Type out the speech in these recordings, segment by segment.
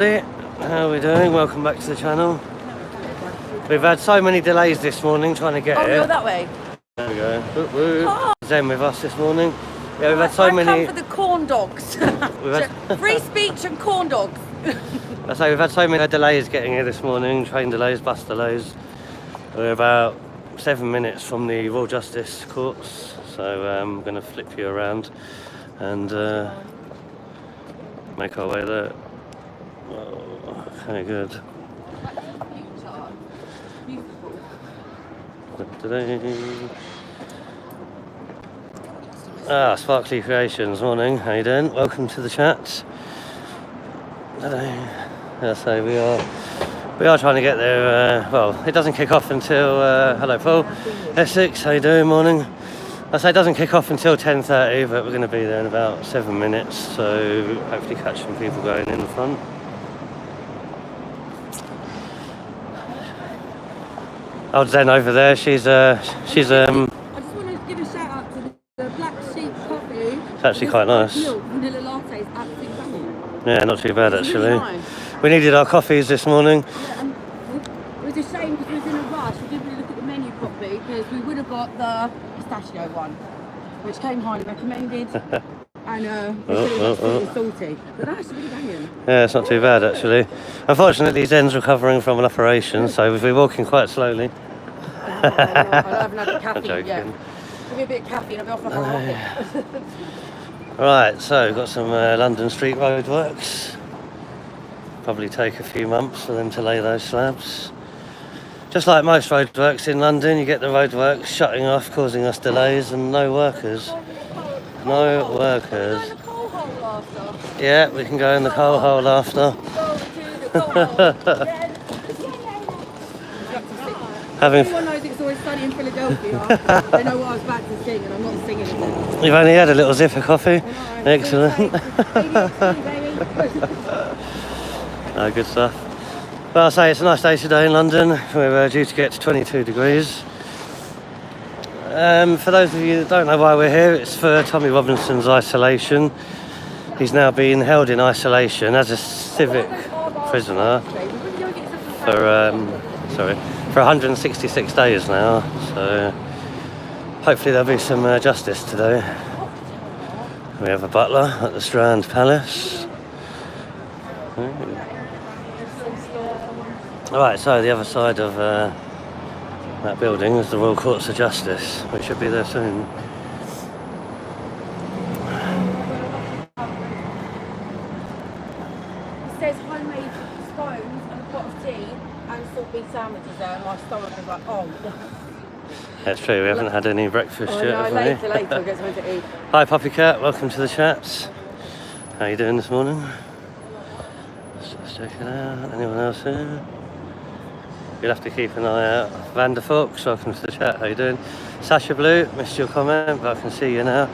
How are we doing? Welcome back to the channel. We've had so many delays this morning trying to get here. Oh, no, that way. There we go. Oh. Zen with us this morning. Yeah, we've had so many. I've come for the corn dogs. Free speech and corn dogs. I say we've had so many delays getting here this morning. Train delays, bus delays. We're about 7 minutes from the Royal Justice courts, so I'm going to flip you around and make our way there. Oh, okay, good. Sparkly Creations, morning. How you doing? Welcome to the chat. Hello. Yeah, so we are trying to get there. Well, it doesn't kick off until. Hello, Paul. Essex. How you doing? Morning. I say it doesn't kick off until 10:30, but we're going to be there in about 7 minutes. So hopefully catch some people going in the front. Old Zen over there. She's I just want to give a shout out to the Black Sheep coffee. It's actually quite nice. Vanilla latte is absolutely banging. Yeah, not too bad actually. Really nice. We needed our coffees this morning. Yeah, and it was a shame because we was in a rush. We didn't really look at the menu properly because we would have got the pistachio one, which came highly recommended. And it's salty, but that's really banging. Yeah, it's not too bad actually. Unfortunately, Zen's recovering from an operation, so we've been walking quite slowly. I haven't had the caffeine yet. Give me a bit of caffeine, I'll be off like a rocket. Right, so we've got some London street roadworks. Probably take a few months for them to lay those slabs. Just like most roadworks in London, you get the roadworks shutting off, causing us delays, and no workers. No workers. Yeah, we can go in the coal hole after. Everyone knows it's always sunny in Philadelphia. They know what I was about to sing, and I'm not singing it. You've only had a little zip of coffee. Excellent. Oh, good stuff. Well, I'll say it's a nice day today in London. We're due to get to 22 degrees. For those of you that don't know why we're here, it's for Tommy Robinson's isolation. He's now being held in isolation as a civic prisoner for 166 days now. So hopefully there'll be some justice today. We have a butler at the Strand Palace. Alright, so the other side of that building is the Royal Courts of Justice. We should be there soon. It says homemade scones and a pot of tea and salt beef sandwiches there, and my stomach is like, oh. That's true, we haven't had any breakfast yet, have we? Later, we'll get something to eat. Hi Poppy Cat, welcome to the chat. How you doing this morning? Let's check it out. Anyone else here? You'll have to keep an eye out. Vander Fox, welcome to the chat. How you doing? Sasha Blue, missed your comment, but I can see you now.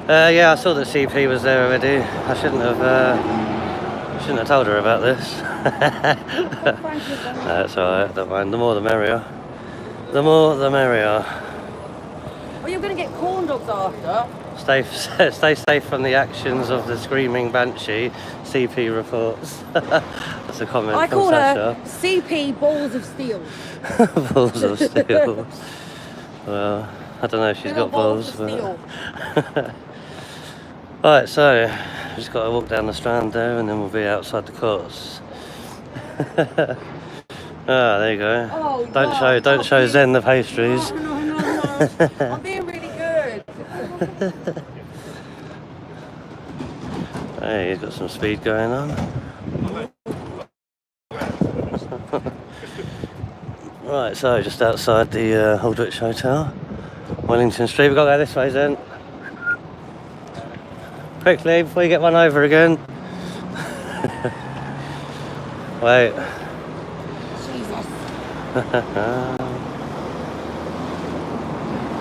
Yeah, I saw that CP was there already. I shouldn't have told her about this. No, that's alright, don't mind. The more the merrier. The more the merrier. Well, you're going to get corn dogs after. Stay safe from the actions of the screaming banshee. CP reports. That's a comment I from call Sasha. her CP Balls of Steel. Balls of steel. Well, I don't know if she's got balls. But... Right, so we've just got to walk down the Strand there, and then we'll be outside the courts. There you go. Oh, don't show Zen the pastries. No. I'm being really good. Hey, he's got some speed going on. Right, so just outside the Aldwych Hotel, Wellington Street. We've got to go this way, Zen. Quickly, before you get one over again. Wait. Jesus.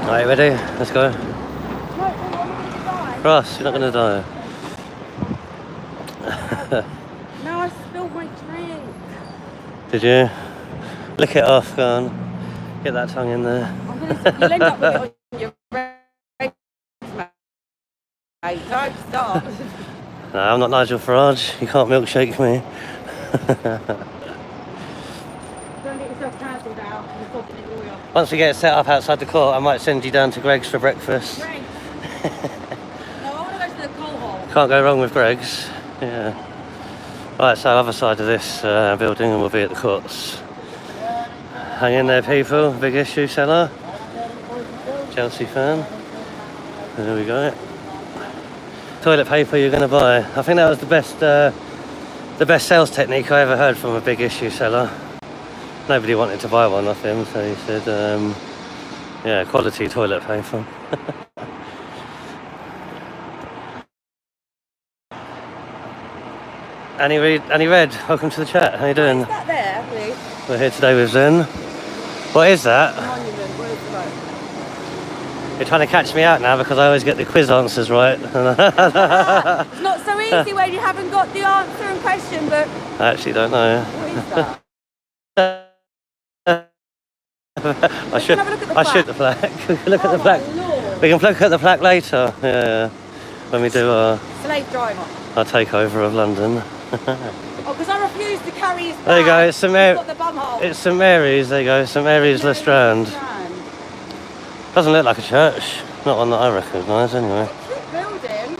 Alright, ready? Let's go. No, I'm going to die. Ross, you're not going to die. No, I spilled my drink. Did you? Lick it off, go on. Get that tongue in there. You'll end up with it on your face, mate. Don't stop. No, I'm not Nigel Farage. You can't milkshake me. Don't get yourself cancelled out and talking it all off. Once we get it set up outside the court, I might send you down to Greg's for breakfast. Greg. No, I want to go to the coal hole. Can't go wrong with Greg's. Yeah. Right, so other side of this building and we'll be at the courts. Hang in there, people. Big issue seller. Chelsea fan. There we go. Toilet paper you're going to buy. I think that was the best sales technique I ever heard from a big issue seller. Nobody wanted to buy one off him, so he said, yeah, quality toilet paper. Annie Red, welcome to the chat. How you doing? Is that there, please? We're here today with Zen. What is that? Monument, where is the road? You're trying to catch me out now because I always get the quiz answers right. It's not so easy when you haven't got the answer and question, but... I actually don't know. What is that? I should have a look at the the plaque. We can look at the plaque. Lord. We can look at the plaque later. Yeah, when we do our Slave driver. takeover of London. Oh, because I refuse to carry his bag. There you go. It's St Got the bum hole. It's St Mary's. There you go. St Mary's Le Strand. Doesn't look like a church. Not one that I recognise, anyway. Cute building.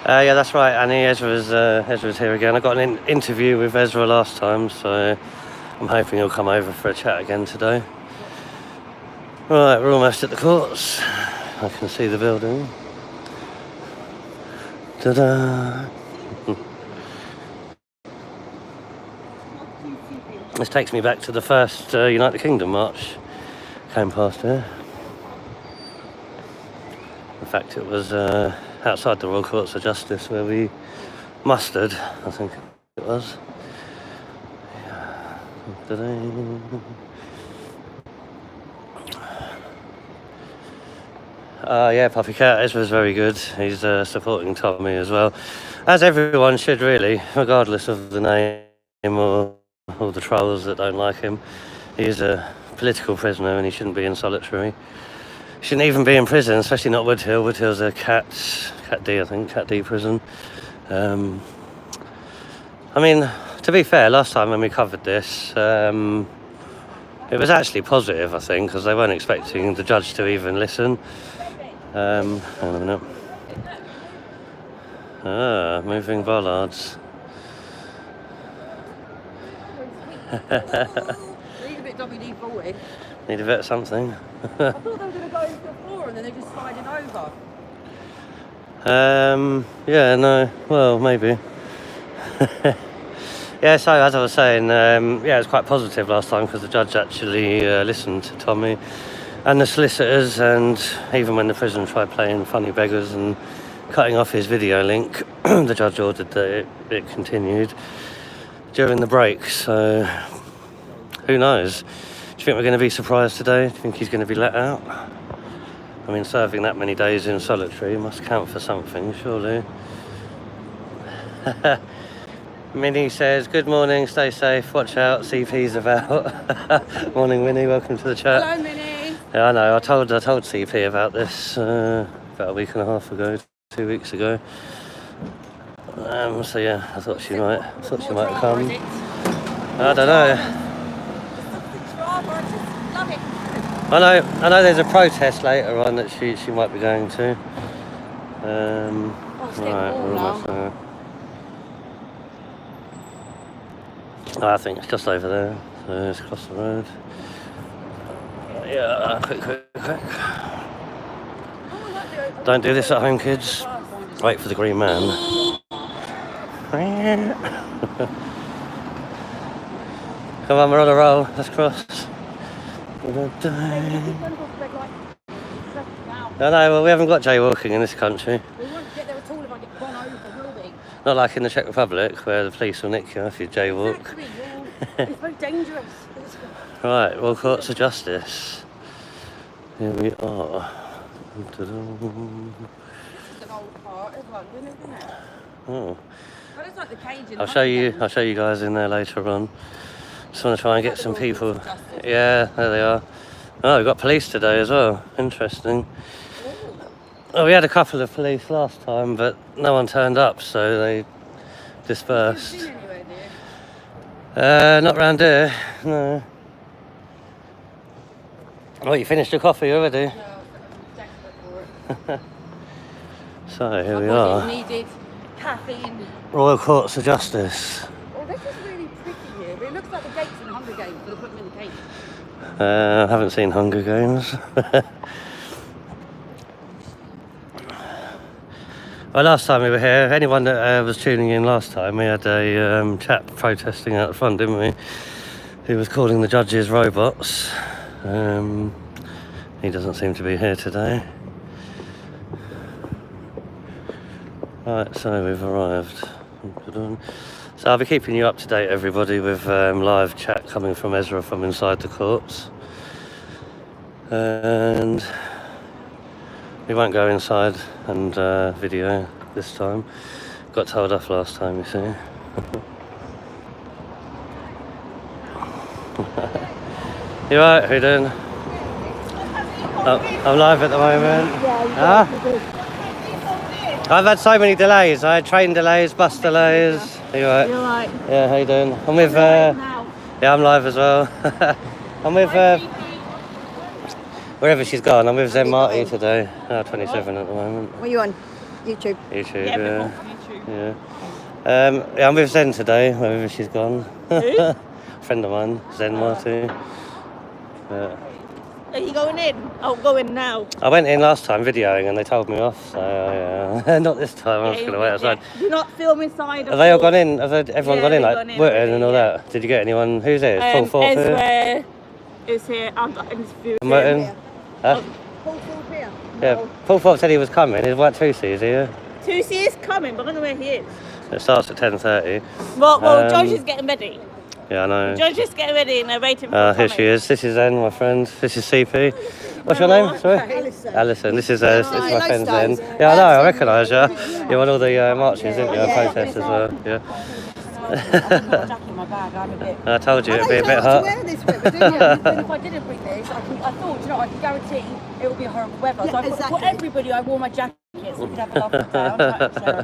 Yeah, that's right, Annie. Ezra's here again. I got an interview with Ezra last time, so I'm hoping he'll come over for a chat again today. Right, we're almost at the courts. I can see the building. Ta-da! This takes me back to the first United Kingdom march. Came past here. In fact, it was outside the Royal Courts of Justice where we mustered, I think it was. Yeah, Puppy Cat, Ezra's very good. He's supporting Tommy as well. As everyone should really, regardless of the name or all the trolls that don't like him. He's a political prisoner and he shouldn't be in solitary. He shouldn't even be in prison, especially not Woodhill. Woodhill's a Cat D, I think, Cat D prison. I mean, to be fair, last time when we covered this, it was actually positive, I think, because they weren't expecting the judge to even listen. Hang on a minute. Moving bollards. Need a bit WD-40. Need a bit of something. I thought they were going to go into the floor and then they're just sliding over. Yeah, no, well, maybe. Yeah, so as I was saying, yeah, it was quite positive last time because the judge actually listened to Tommy and the solicitors, and even when the prison tried playing funny beggars and cutting off his video link, the judge ordered that it continued during the break. So who knows? Do you think we're going to be surprised today? Do you think he's going to be let out? I mean, serving that many days in solitary must count for something, surely. Minnie says, good morning, stay safe, watch out, CP's about. Morning, Minnie, welcome to the chat. Hello, Minnie. Yeah, I know, I told CP about this about a week and a half ago, 2 weeks ago. So yeah, I thought she might come. I don't know. I know there's a protest later on that she might be going to. Right, we're almost there. I think it's just over there, so it's across the road. Yeah, quick. Don't do this at home, kids. Wait for the green man. Come on, we're on a roll. Let's cross. No, well, we haven't got jaywalking in this country. We won't get there at all if I get run over, will we? Not like in the Czech Republic, where the police will nick you if you jaywalk. Exactly, yeah. It's very dangerous. Right, Royal Courts of Justice. Here we are. It's an old part as well, isn't it? Oh. But it's like the cage in I'll show you guys in there later on. Just want to try and get some people. Yeah, there they are. Oh, we've got police today as well. Interesting. Oh, we had a couple of police last time, but no one turned up, so they dispersed. Been anywhere near? Not round here, no. Oh, you finished your coffee already? No, I'm desperate for it. So here My we body are. needed caffeine. Royal Courts of Justice. Oh, this is really pretty here. But it looks like the gates in Hunger Games. They'll put them in the cage. I haven't seen Hunger Games. Well, last time we were here, anyone that was tuning in last time, we had a chap protesting out the front, didn't we? He was calling the judges robots. He doesn't seem to be here today. Right, so we've arrived. So I'll be keeping you up to date, everybody, with live chat coming from Ezra from inside the courts. And we won't go inside and video this time. Got told off last time, you see. You alright? How you doing? Oh, I'm live at the moment. I've had so many delays. I had train delays, bus delays. Are you alright? You're right. Yeah, how you doing? I'm with yeah, I'm live as well. I'm with wherever she's gone. I'm with Zen Marty today. 27 at the moment. What are you on? YouTube. YouTube, Yeah, yeah. Yeah, I'm with Zen today, wherever she's gone. Who? Friend of mine, Zen Marty. Yeah. Are you going in? Oh, going now. I went in last time videoing and they told me off, so not this time. I'm just going to wait outside. You're not filming side. Have they all gone in? Have everyone gone in? they've Like gone in Wootton already, and all yeah. that? Did you get anyone? Who's it? Full Fort here? Ezra is here. I've got an interview with Wootton? him. Huh? Paul here. Yeah, Paul Fort said he was coming. He's about 2 C's here. 2C is coming, but I don't know where he is. It starts at 10:30. Well, George is getting ready. Yeah, I know. George is getting ready and they're waiting for Here she is. This is Zen, my friend. This is CP. What's your name? Sorry? Alison. This is my friend Zen. Yeah, I know. I recognise you. You're on all the marches, didn't you? Protests as well. Yeah. I told you it'd be a bit hot. If I didn't bring this, I thought, you know, I can guarantee it will be horrible weather. So I thought, for everybody, I wore my jacket so we could have a laugh and down.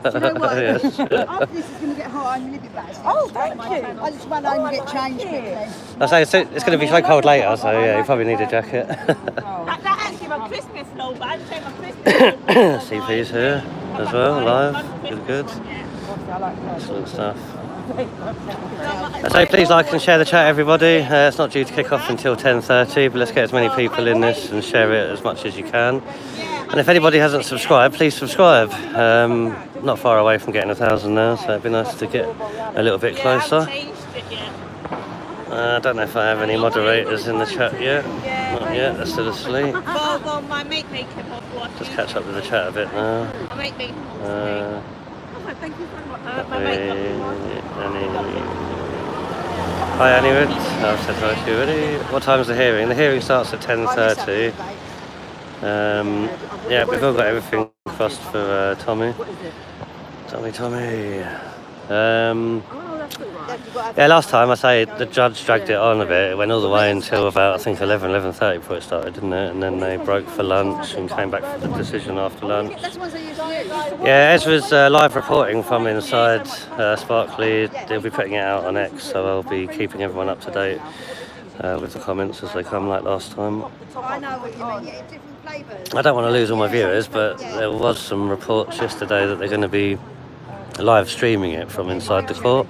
Do you know what? Yes. After this is going to get hot, I'm a little bit bad. Oh, thank you. I just run home and get changed quickly. I say it's going to be so cold later, so yeah, you probably need a jacket. That's actually my Christmas logo. I just take my Christmas logo. CP's here as well, live. Good. Excellent stuff. So please like and share the chat, everybody. It's not due to kick off until 10:30, but let's get as many people in this and share it as much as you can. And if anybody hasn't subscribed, please subscribe. Not far away from getting 1,000 now, so it'd be nice to get a little bit closer. I don't know if I have any moderators in the chat yet. Not yet, they're still asleep. Well, my mate made him off watching. Just catch up with the chat a bit now. My mate made him off Thank you very much. my mate Hi Annie Wood, I've said hi to you already. What time's the hearing? The hearing starts at 10:30. Yeah, we've all got everything crossed for Tommy. Tommy. Yeah, last time I say the judge dragged it on a bit. It went all the way until about I think 11:30 before it started, didn't it? And then they broke for lunch and came back for the decision after lunch. That's the ones I used to use. Yeah, Ezra's live reporting from inside Sparkley. They'll be putting it out on X, so I'll be keeping everyone up to date with the comments as they come, like last time. I know what you mean. Yeah, different flavours. I don't want to lose all my viewers, but there was some reports yesterday that they're going to be live streaming it from inside the court.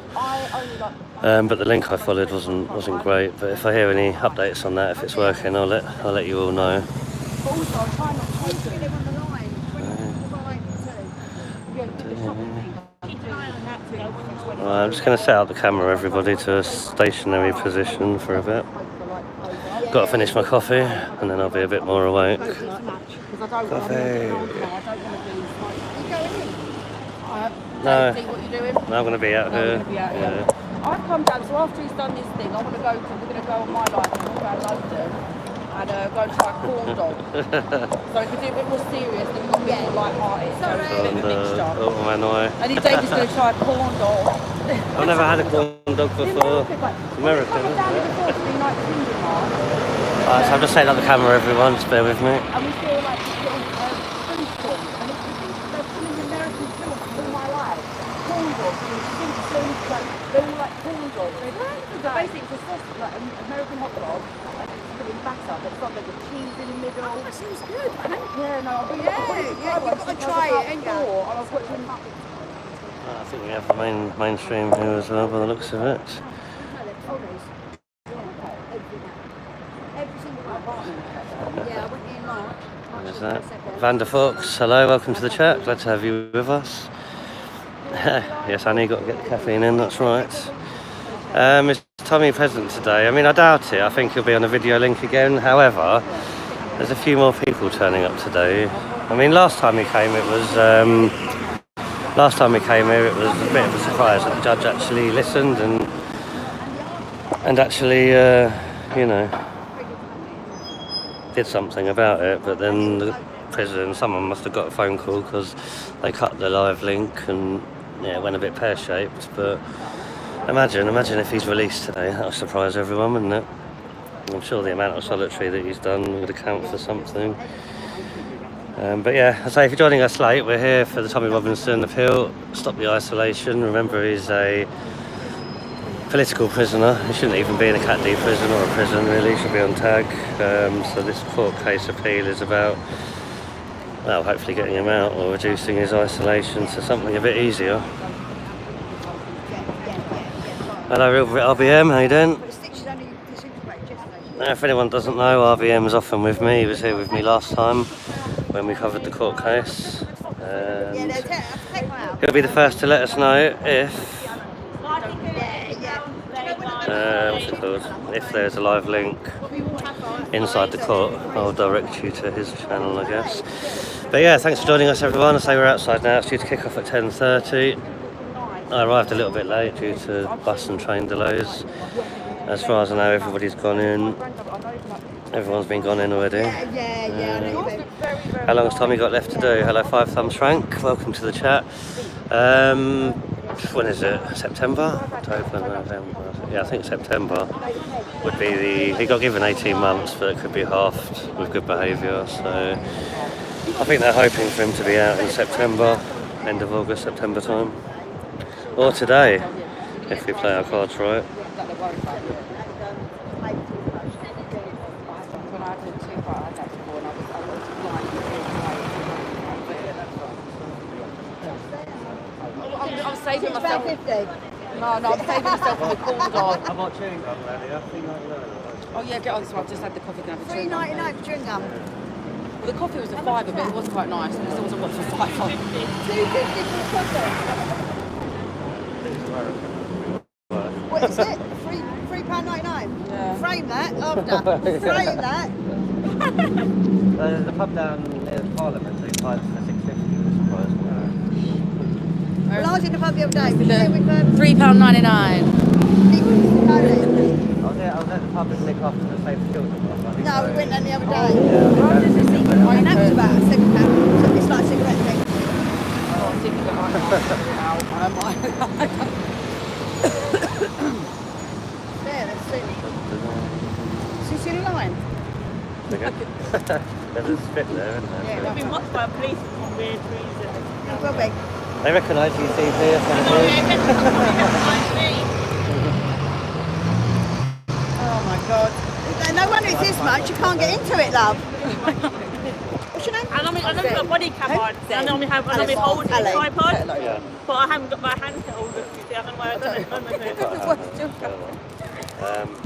But the link I followed wasn't great. But if I hear any updates on that, if it's working, I'll let you all know. I'm just going to set up the camera, everybody, to a stationary position for a bit. Got to finish my coffee, and then I'll be a bit more awake. Coffee. No, I'm going to be out here. Yeah. I've come down, so after he's done this thing, we're going to go on my life and walk around London and go and try corn dog. So if we do a bit more serious, then we've got a bit more light-hearted. So it's a bit of a mixture. Oh, man, And he's David's going to try a corn dog. I've never had a corn dog before. It's American, isn't it? Alright, so I'm just setting up the camera, everyone, just bear with me. And we feel like this little food form, and it's American film all my life. Corn dog, They're all like corn dogs. Basically, it's a sausage, like an American hot dog. It's in batter. There's got like cheese in the middle. Oh, that sounds good. Yeah, no, I've got to try it. And I've got to. I think we have the mainstream here as well by the looks of it. There's that. Vander Fox, hello, welcome to the chat. Glad to have you with us. Yes, Annie, got to get the caffeine in, that's right. Is Tommy present today? I mean, I doubt it. I think he'll be on a video link again. However, there's a few more people turning up today. I mean, last time he came, it was a bit of a surprise that the judge actually listened and actually, you know, did something about it. But then the prison, someone must have got a phone call because they cut the live link and yeah, it went a bit pear-shaped. But imagine if he's released today. That'll surprise everyone, wouldn't it? I'm sure the amount of solitary that he's done would account for something. But yeah, I say if you're joining us late, we're here for the Tommy Robinson appeal. Stop the isolation. Remember, he's a political prisoner. He shouldn't even be in a Cat D prison or a prison, really. He should be on tag. So this court case appeal is about, well, hopefully getting him out or reducing his isolation to something a bit easier. Hello, RBM, how you doing? If anyone doesn't know, RBM is often with me. He was here with me last time when we covered the court case. He'll be the first to let us know if what's it called? If there's a live link inside the court. I'll direct you to his channel, I guess. But yeah, thanks for joining us, everyone. I say we're outside now. It's due to kick off at 10:30. I arrived a little bit late due to bus and train delays. As far as I know, everybody's gone in. Everyone's been gone in already. How long has Tommy got left to do? Hello, 5 Thumbs Frank. Welcome to the chat. When is it? September? October, November? Yeah, I think September would be the... He got given 18 months, but it could be halved with good behaviour. So I think they're hoping for him to be out in September, end of August, September time. Or today, if we play our cards right. I'm saving myself. No, I'm saving myself from the cool dog. I bought chewing gum earlier, $3.99. Oh yeah, get on this one. I've just had the coffee. $3.99 for chewing gum. Well, the coffee was a fiver, but it was quite nice. It wasn't what for $5. $2.50 for the coffee. What is it? £3.99? Yeah. Frame that after. Frame that. The pub down near Parliament, they tried for $6.50, I suppose. Well, I was in the pub the other day. £3.99. I was at the pub and Nick after the same children. No, we went there the other day. Yeah, And that was about £7. So it's like a cigarette thing. There, let's see. So you see the line? There's a spit there, isn't there? Yeah, I've been watched by police for some weird reason. It will be. They recognise you, Steve, here. Oh, yeah, Oh my God. No wonder it's this much, you can't get into it, love. What's your name? and I'm got a body cam on, and I'm holding the tripod, but I haven't got my hand to hold it. I don't know why I done it.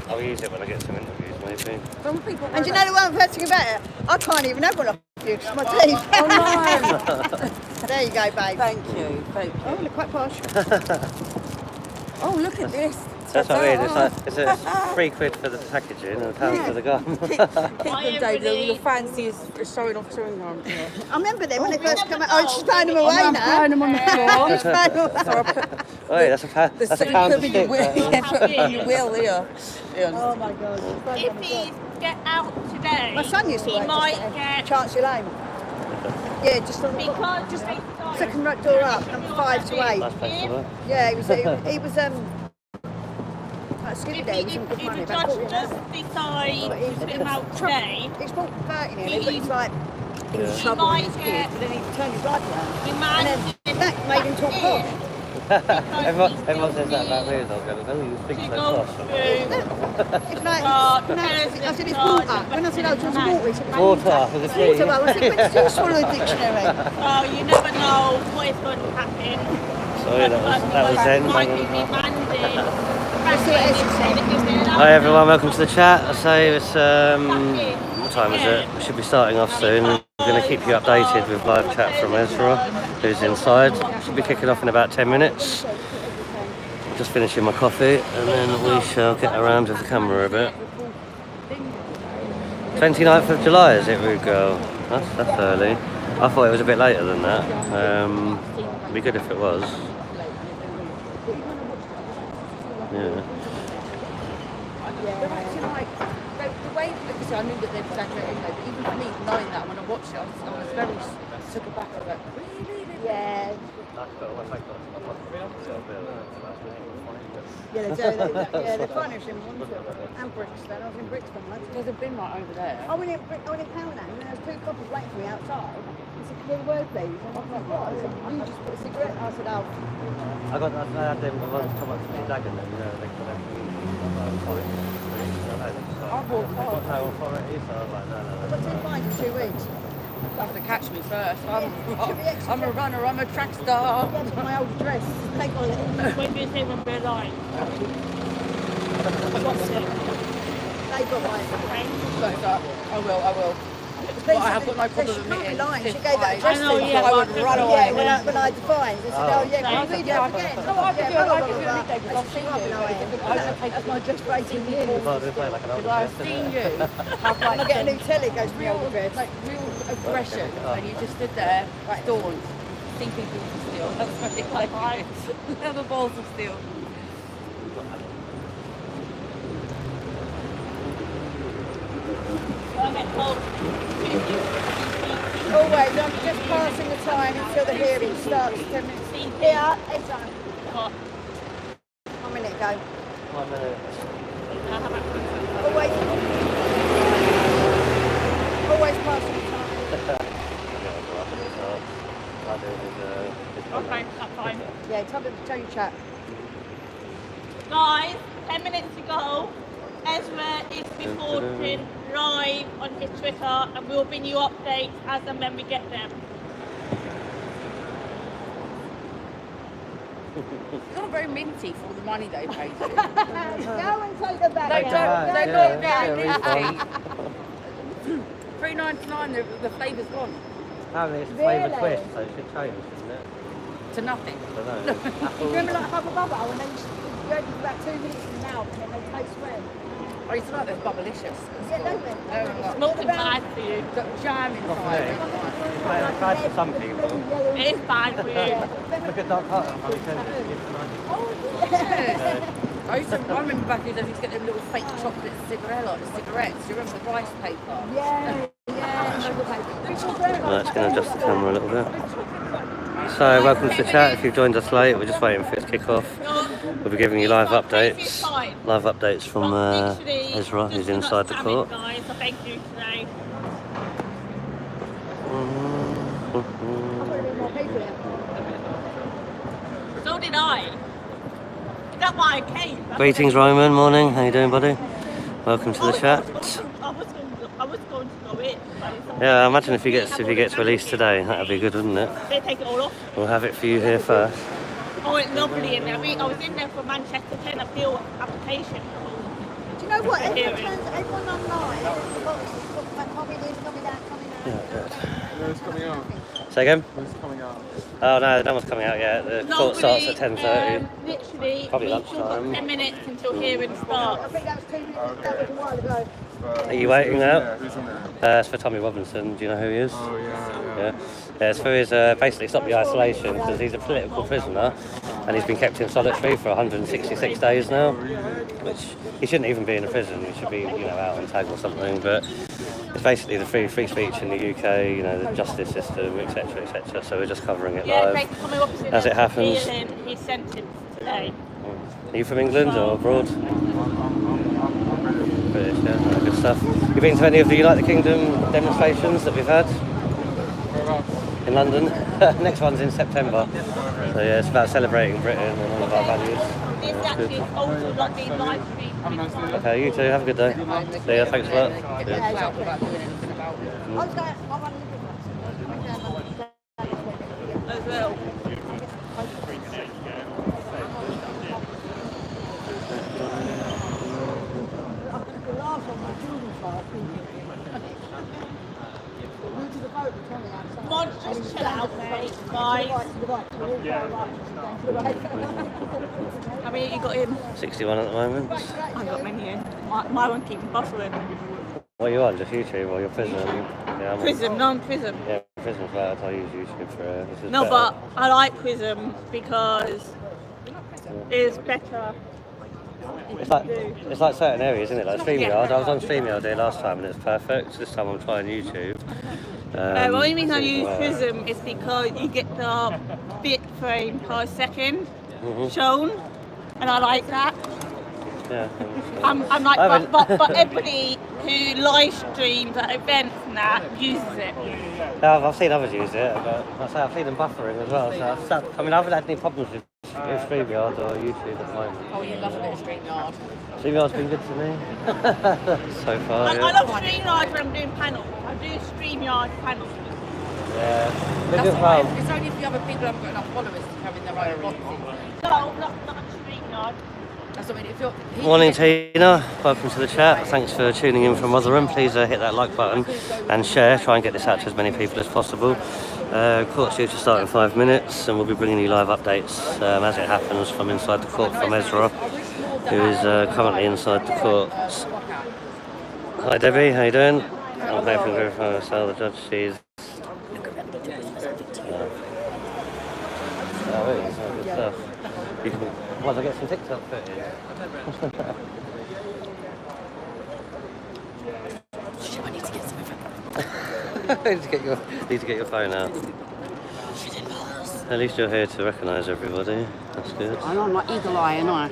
I'll use it when I get some interviews, maybe. And do you know the one first thing about it? I can't even have one off you because my teeth. Oh no! There you go, babe. Thank you. Oh, look quite posh. Oh, look at this. That's what I mean. It's £3 for the packaging and £1 for the gum. Keep them, David. Your fancy is showing off chewing gum. I remember them when they first come out. Oh, she's throwing them away now. Throwing them on the floor. She's throwing them away. Wait, that's a pound of stick. Put on your wheel here. Oh my God. If he get out today, My son used to he work might just there. get Chancellor Lane. Yeah, just on the because just second right door up, number 5 to 8. Nice place to work. Yeah, he was like skinny day. He was if on good the money. judge does decide to put him out today, He's bought 30 nearly, but he's like, he was He trouble with might his get kids, but then he turned his life around. And remanded. then that made him talk posh. everyone says that about me as well. Oh, you speak so fast. It's like, I said it's water. When I said, oh, just water, he said, Water for the tea. water. Well, I said, when did you swallow a dictionary? Oh, you never know what is going to happen. Sorry, that was Zen. Might be demanding. Hi everyone, welcome to the chat. I say it's what time is it? We should be starting off soon. We're going to keep you updated with live chat from Ezra, who's inside. Should be kicking off in about 10 minutes. Just finishing my coffee, and then we shall get around with the camera a bit. 29th of July, is it, Rude Girl? That's early. I thought it was a bit later than that. It'd be good if it was. Yeah. The way, because I knew that they'd exaggerated, but even for me, knowing that when I watched it, I was very took aback of it. Yeah. Yeah, they do. Yeah, they're finishing one and Brixton. I was in Brixton once. There's a bin right over there. I went in Poundland and there was 2 couples waiting for me outside. He said, can you word please? And I was like, what? I said, you just put a cigarette. I said, oh. I had them come up to me dagging them, you know, they could actually I walked past. no authority, so I was like, no. I've got 2 fines in 2 weeks. You have to catch me first. I'm a runner, I'm a track star. That's my old address. Take on it. When do you say when we're live? They got mine. I will. But I have got no problem admitting. She gave that address I know, to me. yeah, I would run away. Yeah, when I had the fines, they said, oh yeah, can you read it up again? No, I can do it. I can do it every day because I've seen you. That's my address for 18 years. Well, they play like an old Because I've person, seen isn't you it? have When I like get a new telly, it goes to my old address. real aggression, and you just stood there, dawned, thinking people to steal. That's what it's like. Now the balls of steel. Always, I'm just passing the time until the hearing starts. 10 minutes. Here, Ezra. 1 minute ago. 1 minute. Always passing the time. Okay, that's fine. Yeah, tell your chat. Guys, 10 minutes to go. Ezra is reporting live on his Twitter, and we'll bring you updates as and when we get them. It's not very minty for all the money they paid you. Go and take the bag. They're Yeah, not very minty. $3.99, the flavour's gone. Apparently it's a flavour Really? twist, so it should change, shouldn't it? To nothing. I don't know. Remember like Hubba Bubba when they you open for about 2 minutes in the mouth and then they taste red? I used to like those bubblicious. Yeah, don't they? It's not bad for you. Got jam inside. It's bad for some people. It is bad for you. Look at Doc Hutton, how he tends to give I remember back in the day, I used to get them little fake chocolate cigarettes. Do you remember the rice paper? Yeah. Right, just going to adjust the camera a little bit. So, welcome to the chat. If you've joined us late, we're just waiting for it to kick off. We'll be giving you live updates. Live updates from Ezra, who's inside the court. Guys, so thank you today. So did I. That's why I came. Greetings, Roman. Morning. How you doing, buddy? Welcome to the chat. I was going to go in. Yeah, I imagine if he gets released today, that'd be good, wouldn't it? They take it all off. We'll have it for you here first. Oh, it's lovely in there. I was in there for Manchester 10 appeal application. Do you know what? Everyone online, the boxes talk about copy this, copy that, copy that. Yeah, good. When's coming out? Say again? When's coming out? Oh no, no one's coming out yet. The court starts at 10:30. Literally, Probably we've still got lunchtime. 10 minutes until hearing starts. I think that was 2 minutes, that was a while ago. Are you waiting now? Yeah, who's in there? It's for Tommy Robinson. Do you know who he is? Oh, yeah. Yeah, it's for his basically stop the isolation because he's a political prisoner and he's been kept in solitary for 166 days now, which he shouldn't even be in a prison. He should be, out on tag or something. But it's basically the free speech in the UK, the justice system, etc., etc. So we're just covering it Yeah, live Tommy Robinson as it happens. He's sentenced today. Are you from England or abroad? British, yeah, good stuff. You been to any of the United Kingdom demonstrations that we've had? in London. Next one's in September. So yeah, it's about celebrating Britain and all of our values. This actually is also like being live streamed. Okay, you too. Have a good day. See ya. Thanks a lot. Cheers. As well. Come on, just chill out, mate, guys. How many you got in? 61 at the moment. I got many in. My one keeps buffering. What are you on? Just YouTube or your Prism? Yeah, Prism, no, I'm Prism. Yeah, Prism's better. I use YouTube for this is No, better. but I like Prism because it's better. It's like certain areas, isn't it? Like StreamYard. I was on StreamYard there last time and it's perfect. This time I'm trying YouTube. The only reason I use well. Prism is because you get the bit frame per second shown, and I like that. Yeah. I'm like, but everybody who live streams at events and that uses it. Yeah, I've seen others use it, but I've seen them buffering as well. So I haven't had any problems with StreamYard or YouTube at the moment. Oh, you love a bit of StreamYard. StreamYard's been good to me so far. I Yeah. love StreamYard when I'm doing panels. I do StreamYard panels. Yeah. That's Good alright. well. It's only if the other people haven't got enough followers to have in their own boxes. No, not StreamYard. That's what I mean. If you're, Morning Tina, welcome to the chat. Thanks for tuning in from Rotherham. Please hit that like button and share. Try and get this out to as many people as possible. Court's due to start in 5 minutes and we'll be bringing you live updates as it happens from inside the court from Ezra, who is currently inside the court. Hi Debbie, how you doing? I'm hoping to verify myself, the judge. She's... Oh, really? Oh, good stuff. You can... Well, I get some TikTok footage. I need to get some of it. Need to get your phone out. At least you're here to recognise everybody. That's good. I know, I'm like eagle eye, and I.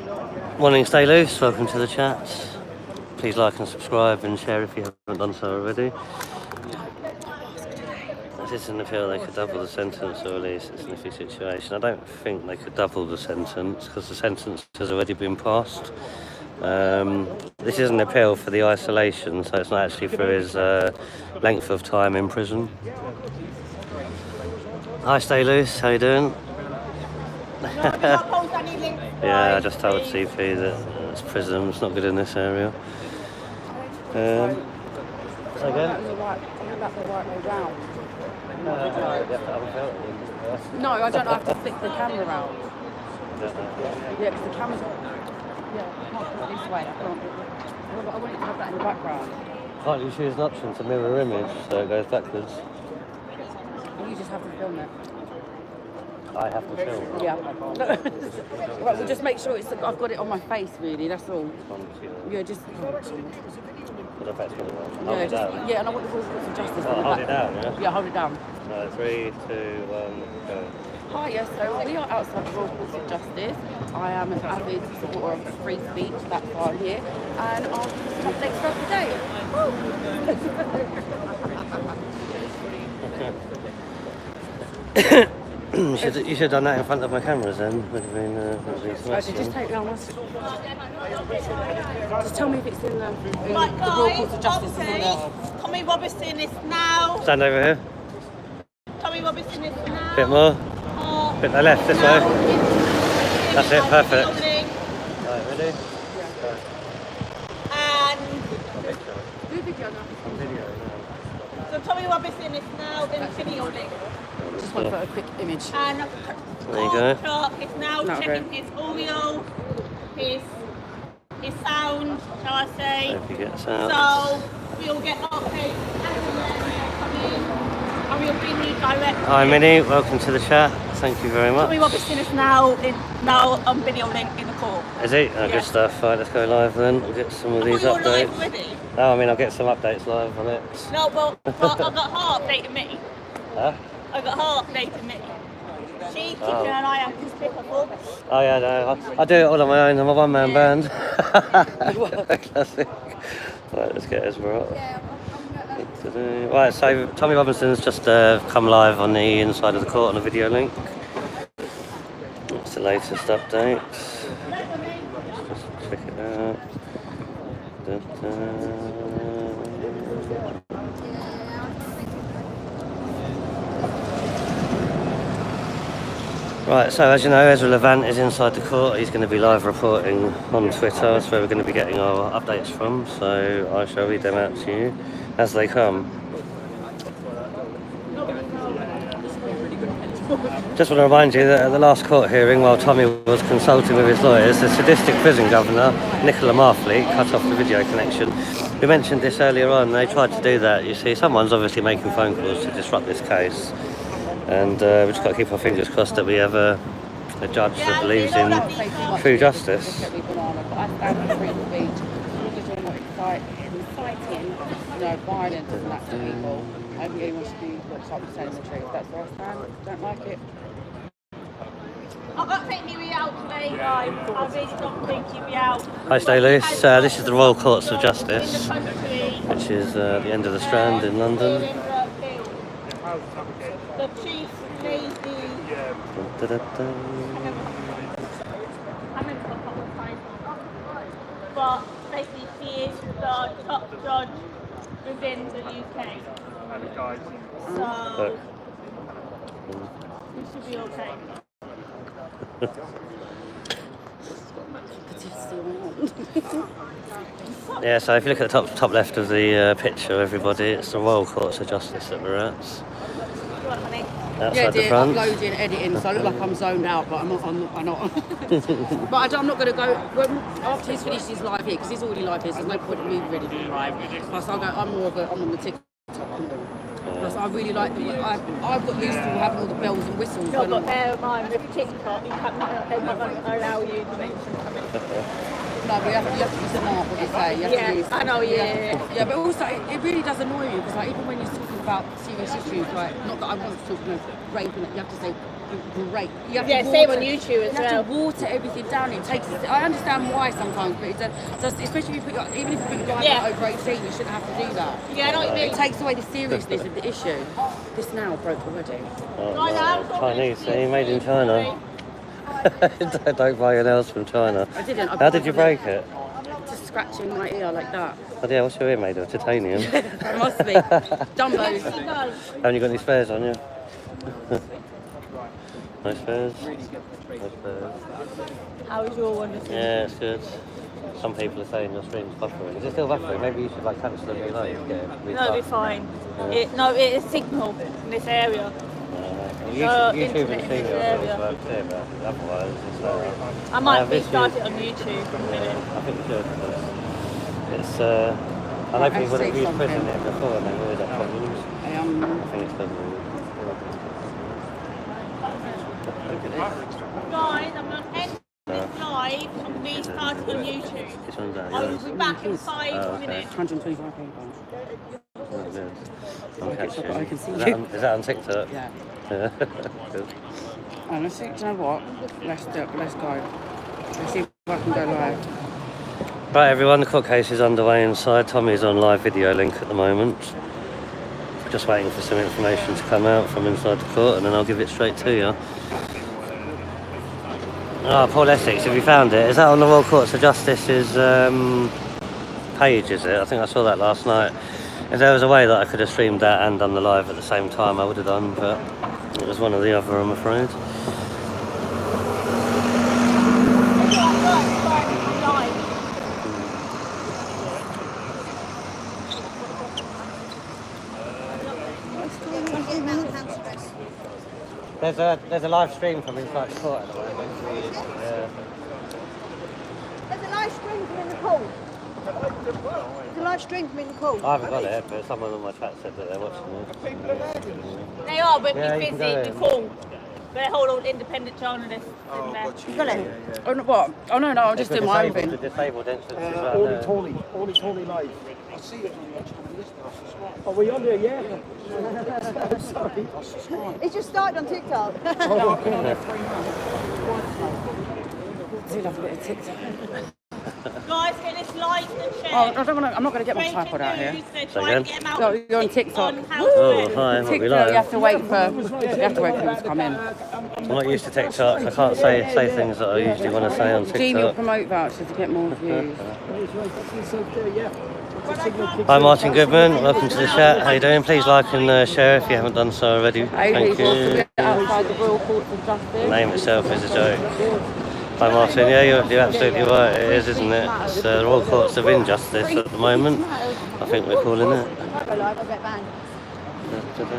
Morning, stay loose. Welcome to the chat. Please like and subscribe and share if you haven't done so already. This is an appeal. They could double the sentence or release. It's an iffy situation. I don't think they could double the sentence because the sentence has already been passed. This is an appeal for the isolation, so it's not actually for his length of time in prison. Hi, stay loose. How you doing? Yeah, I just told CP that it's prison. It's not good in this area. So again? No, I don't have to flick the camera out. Yeah, because the camera's... Yeah, I can't put it this way. I can't. I want it to have that in the background. Can't you choose an option to mirror image so it goes backwards? You just have to film it. I have to film. Yeah. Right, we'll just make sure it's. I've got it on my face, really. That's all. Yeah, just. Yeah, just. Yeah, and I want the rules of justice. Oh, hold it down, yeah? Yeah, hold it down. 3, 2, 1, go. Hi, yes, so we are outside the Royal Courts of Justice. I am an avid supporter of free speech, that's why I'm here. And I'll give some updates throughout the day. You should have done that in front of my cameras then. Would have been Just take down one. Just tell me if it's in the Right, Royal Courts of guys, Justice. Is in okay. the... Tommy Robertson is now. Stand over here. Tommy Robertson is now. Bit more. Bit to the left, this way. That's it, perfect. Building, Right, ready? and Do video now. so Tommy Robertson is now in video link. Just want a quick image. And There you go. Clark is now No, checking his audio, his sound, shall I say. Hope you get this out. So we'll get updates as and when they come in, and we'll bring you direct. Hi Minnie, welcome to the chat. Thank you very much. Tommy Robertson is now on video link in the call. Is he? Oh, Yeah. good stuff. Right, let's go live then. We'll get some of these You're live updates. already. No, I mean I'll get some updates live on it. No, but I got her updating me. Huh? I got her updating me. She's keeping Oh. an eye out to pick up all this. Oh yeah, no, I do it all on my own. I'm a one-man Yeah. band. Classic. Right, let's get Ezra up. Right, so Tommy Robinson's just come live on the inside of the court on a video link. That's the latest update. Just check it out. Right, so as you know, Ezra Levant is inside the court. He's going to be live reporting on Twitter. That's where we're going to be getting our updates from. So I shall read them out to you as they come. Just want to remind you that at the last court hearing, while Tommy was consulting with his lawyers, the sadistic prison governor, Nicola Marfleet, cut off the video connection. We mentioned this earlier on. They tried to do that. You see, someone's obviously making phone calls to disrupt this case. And we've just got to keep our fingers crossed that we have a judge that believes in true justice. Inciting, violence and that to people. I really want to do what's up telling the truth. That's where I stand. Don't like it. I'm not taking you out today, guys. I really don't think you'll be out. Hi, Stay Loose. This is the Royal Courts of Justice, which is the end of the Strand in London. The chief lady. But basically, she is the top judge within the UK. So, we should be okay. Yeah, so if you look at the top left of the picture, everybody, it's the Royal Courts of Justice that we're at. Outside the front. Uploading, editing, so I look like I'm zoned out, but I'm not. But I'm not going to go, after he's finished his live here, because he's already live here, so there's no point in me really doing live. Plus I'm on the TikTok. Plus I really like I've got used to having all the bells and whistles. No, but bear in mind, with TikTok, they might not allow you to mention something. No, but you have to be smart what you say. You have to use, I know, yeah. Yeah, but also it really does annoy you, because like, even when you're talking about serious issues, like, not that I want to talk about rape, and you have to say great. You have to same on YouTube as well. You have to water everything down. It takes. I understand why sometimes, but especially if you put even if you put your life over 18, you shouldn't have to do that. Yeah, I know what you mean. It takes away the seriousness of the issue. This now broke already. Chinese, see, made in China. Don't buy your nails from China. I didn't. How did you break it? Just scratching my ear like that. Oh yeah, what's your ear made of? Titanium? It must be. Dumbos. Haven't you got any spares on you? No spares? No spares. How was your one? Yeah, it's good. Some people are saying your stream's buffering. Is it still buffering? Maybe you should like cancel and reload. No, it'll be fine. Yeah. It is signal in this area. YouTube and streaming otherwise, it's I might restart it on YouTube in a minute. I think you should. It's I know people that have used prison there before and they've always had problems. I think it's good. Guys, I'm going to end this live and restart it on YouTube. This one's out. I will be back in 5 minutes. 125 £. Oh, good. I'll catch you. I can see Is you. that on TikTok? Yeah. Good. Oh, let's see. Do you know what? Let's do it. Let's go. Let's see if I can go live. Right, everyone, the court case is underway inside. Tommy's on live video link at the moment. Just waiting for some information to come out from inside the court, and then I'll give it straight to you. Oh, Paul Essex, have you found it? Is that on the Royal Courts of Justice's page, is it? I think I saw that last night. If there was a way that I could have streamed that and done the live at the same time, I would have done, but it was one or the other, I'm afraid. There's a live stream from inside the court at the moment. Yeah. There's a live stream from in the pool. There's a live stream from in the pool. I haven't got it, but someone on my chat said that they're watching it. They are, but Yeah, we're you can busy go to in. call. They're all independent journalists in there. You got it? Oh, no, what? Oh, no, I'm just doing my own thing. The disabled entrances right there. Only live. I see it. Are we on there? Yeah. Sorry. It just started on TikTok. I do love a bit of TikTok. Guys, get this like and share. Oh, I'm not going to get my tripod out here. No, you're on TikTok. Oh, hi, what we TikTok, like. you have to wait for people to come in. I'm not used to TikTok. I can't say things that I usually want to say on Gmail TikTok. promote vouchers to get more views. Hi Martin Goodman, welcome to the chat. How you doing? Please like and share if you haven't done so already. Hey Thank people, you. outside the Royal Courts of Justice. The name itself is a joke. Hi Martin, yeah, you're absolutely right, it is, isn't it? It's the Royal Courts of Injustice at the moment, I think we're calling it.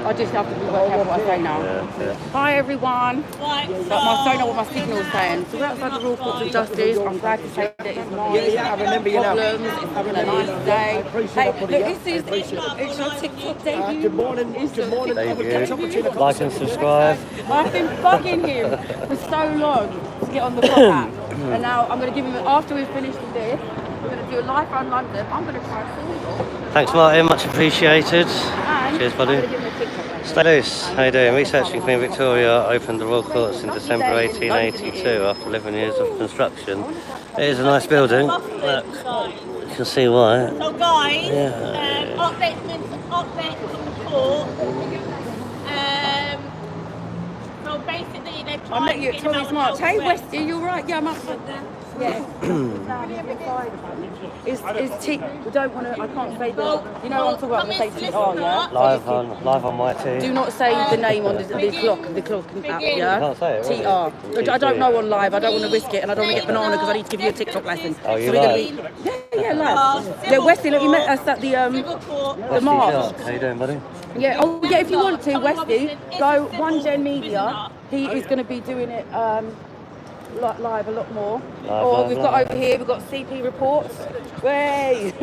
I just have to be very careful what I say now. Yeah. Hi everyone. Right, But I don't know what my signal is saying. So we're outside the Royal Courts of Justice. I'm glad to say that it's nice. Yeah, I remember you now. Problems. It's having a nice day. Hey, look, it's your TikTok debut. Good morning. Good morning. Debut. Like and subscribe. I've been bugging him for so long to get on the pod app. And now I'm going to give him, after we've finished with this, we're going to do a live run London. I'm going to try and film it. Thanks Martin, much appreciated. And Cheers I'm buddy. going to give him a TikTok lesson. Stay loose, how you doing? Researching Queen Victoria opened the Royal Courts in December 1882 after 11 years of construction. It is a nice building, look, you can see why. So guys, Yeah. updates from the court. So basically they've tried I met to you at get him out Tommy's of March. the Hey house. Westy, you're right. Yeah, I'm up front there. Yeah. Is T? We don't want to. I can't say the. You know what I'm talking about. I'm gonna say TR. Yeah. Live on my team. Do not say the name on the clock. The clock app. Yeah. Can't say it, really. TR. I don't know on live. I don't want to risk it, and I don't want to get banana because I need to give you a TikTok lesson. Oh, you so we're gonna live? be. Yeah, live. Yeah, Westy. Look, you met us at the march. How you doing buddy? Yeah. Oh, yeah. If you want to, Westy, go One Gen Media. He is going to be doing it. Live a lot more. We've got over here, we've got CP reports. Way!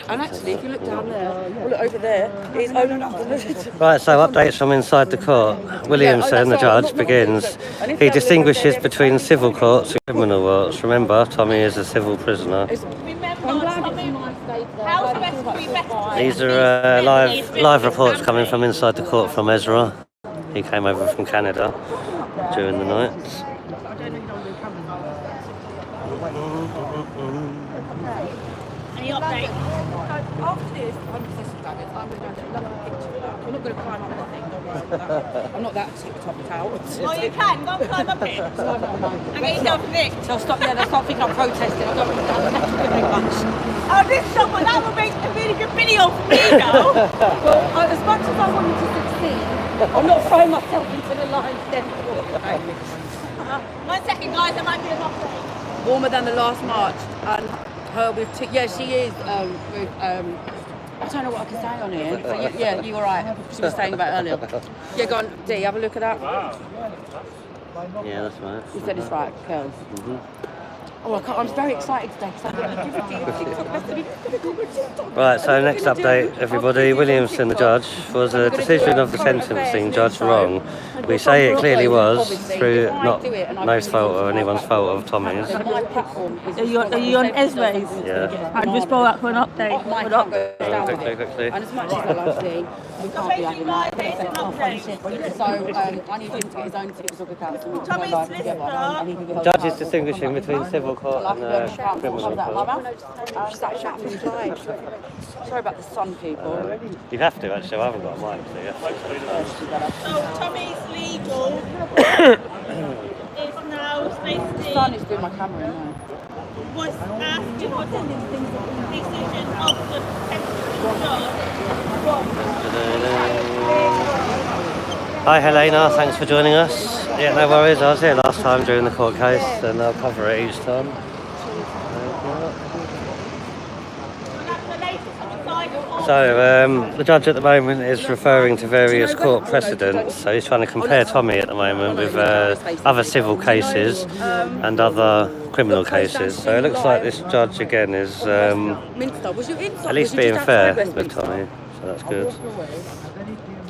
And actually, if you look down there, or look over there, it's Right, so updates from inside the court. Williamson, the judge, begins. He distinguishes between civil courts and criminal courts. Remember, Tommy is a civil prisoner. I'm glad it's a nice day today. How's best to be better? These are live reports coming from inside the court from Ezra. He came over from Canada during the night. Any update? After this, I'm obsessed with rabbits. I'm going to do another picture of that. I'm not going to climb up the thing, don't worry about that. I'm not that TikTok tout. Oh, you can. Go and climb up it. And get yourself nicked. They'll stop thinking I'm protesting. I don't want to do very much. Oh, this someone, that would make a really good video for me, though. Well, as much as I wanted to succeed, I'm not throwing myself into the lion's den. 1 second, guys, there might be an update. Warmer than the last March, and her with yeah, she is with I don't know what I can say on here. So yeah, you were right. She was saying about earlier. Yeah, go on, D, have a look at that. Yeah, that's right. You said it's right, curls. Oh, I'm very excited today because I'm going to give a TikTok lesson. Right, so next update, everybody. Williamson, the judge, was a decision of the sentencing judge wrong. We say it clearly was through no fault or anyone's fault of Tommy's. My platform is. Are you on Ezra's? Yeah. I'd just go out for an update. My account goes down with it. Quickly. And as much as I love D, we can't be having that. So I need him to get his own TikTok account so we can go live together. And he can be held Judge is accountable. distinguishing between civil court and criminal court. Sorry about the sun, people. You have to actually, I haven't got a mic, so you have to. So Tommy's legal is now The sun is doing my camera now. was asking what the decision of the Hi Helena, thanks for joining us. Yeah, no worries, I was here last time during the court case and I'll cover it each time. So, the judge at the moment is referring to various court precedents, so he's trying to compare Tommy at the moment with other civil cases and other criminal cases. So it looks like this judge again is at least being fair with Tommy, so that's good.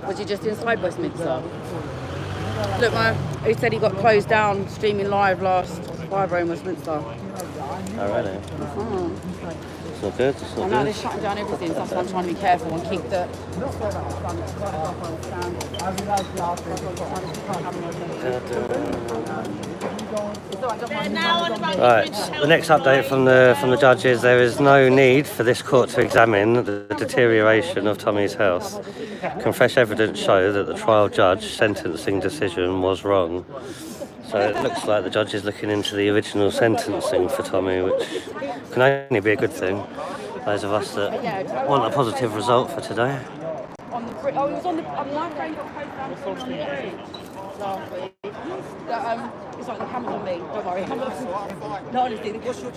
Was he just inside Westminster? Look, he said he got closed down streaming live last Friday in Westminster. Oh really? It's not good, it's I not know they're good. shutting down everything, so that's why I'm trying to be careful and keep the... They're now on about Right, the next update from the judge is there is no need for this court to examine the deterioration of Tommy's health. Can fresh evidence show that the trial judge sentencing decision was wrong? So it looks like the judge is looking into the original sentencing for Tommy, which can only be a good thing. Those of us that want a positive result for today. On the bridge. Oh, he was on the. My friend got posted down on the bridge last week. It's like the camera's on me. Don't worry. No, honestly.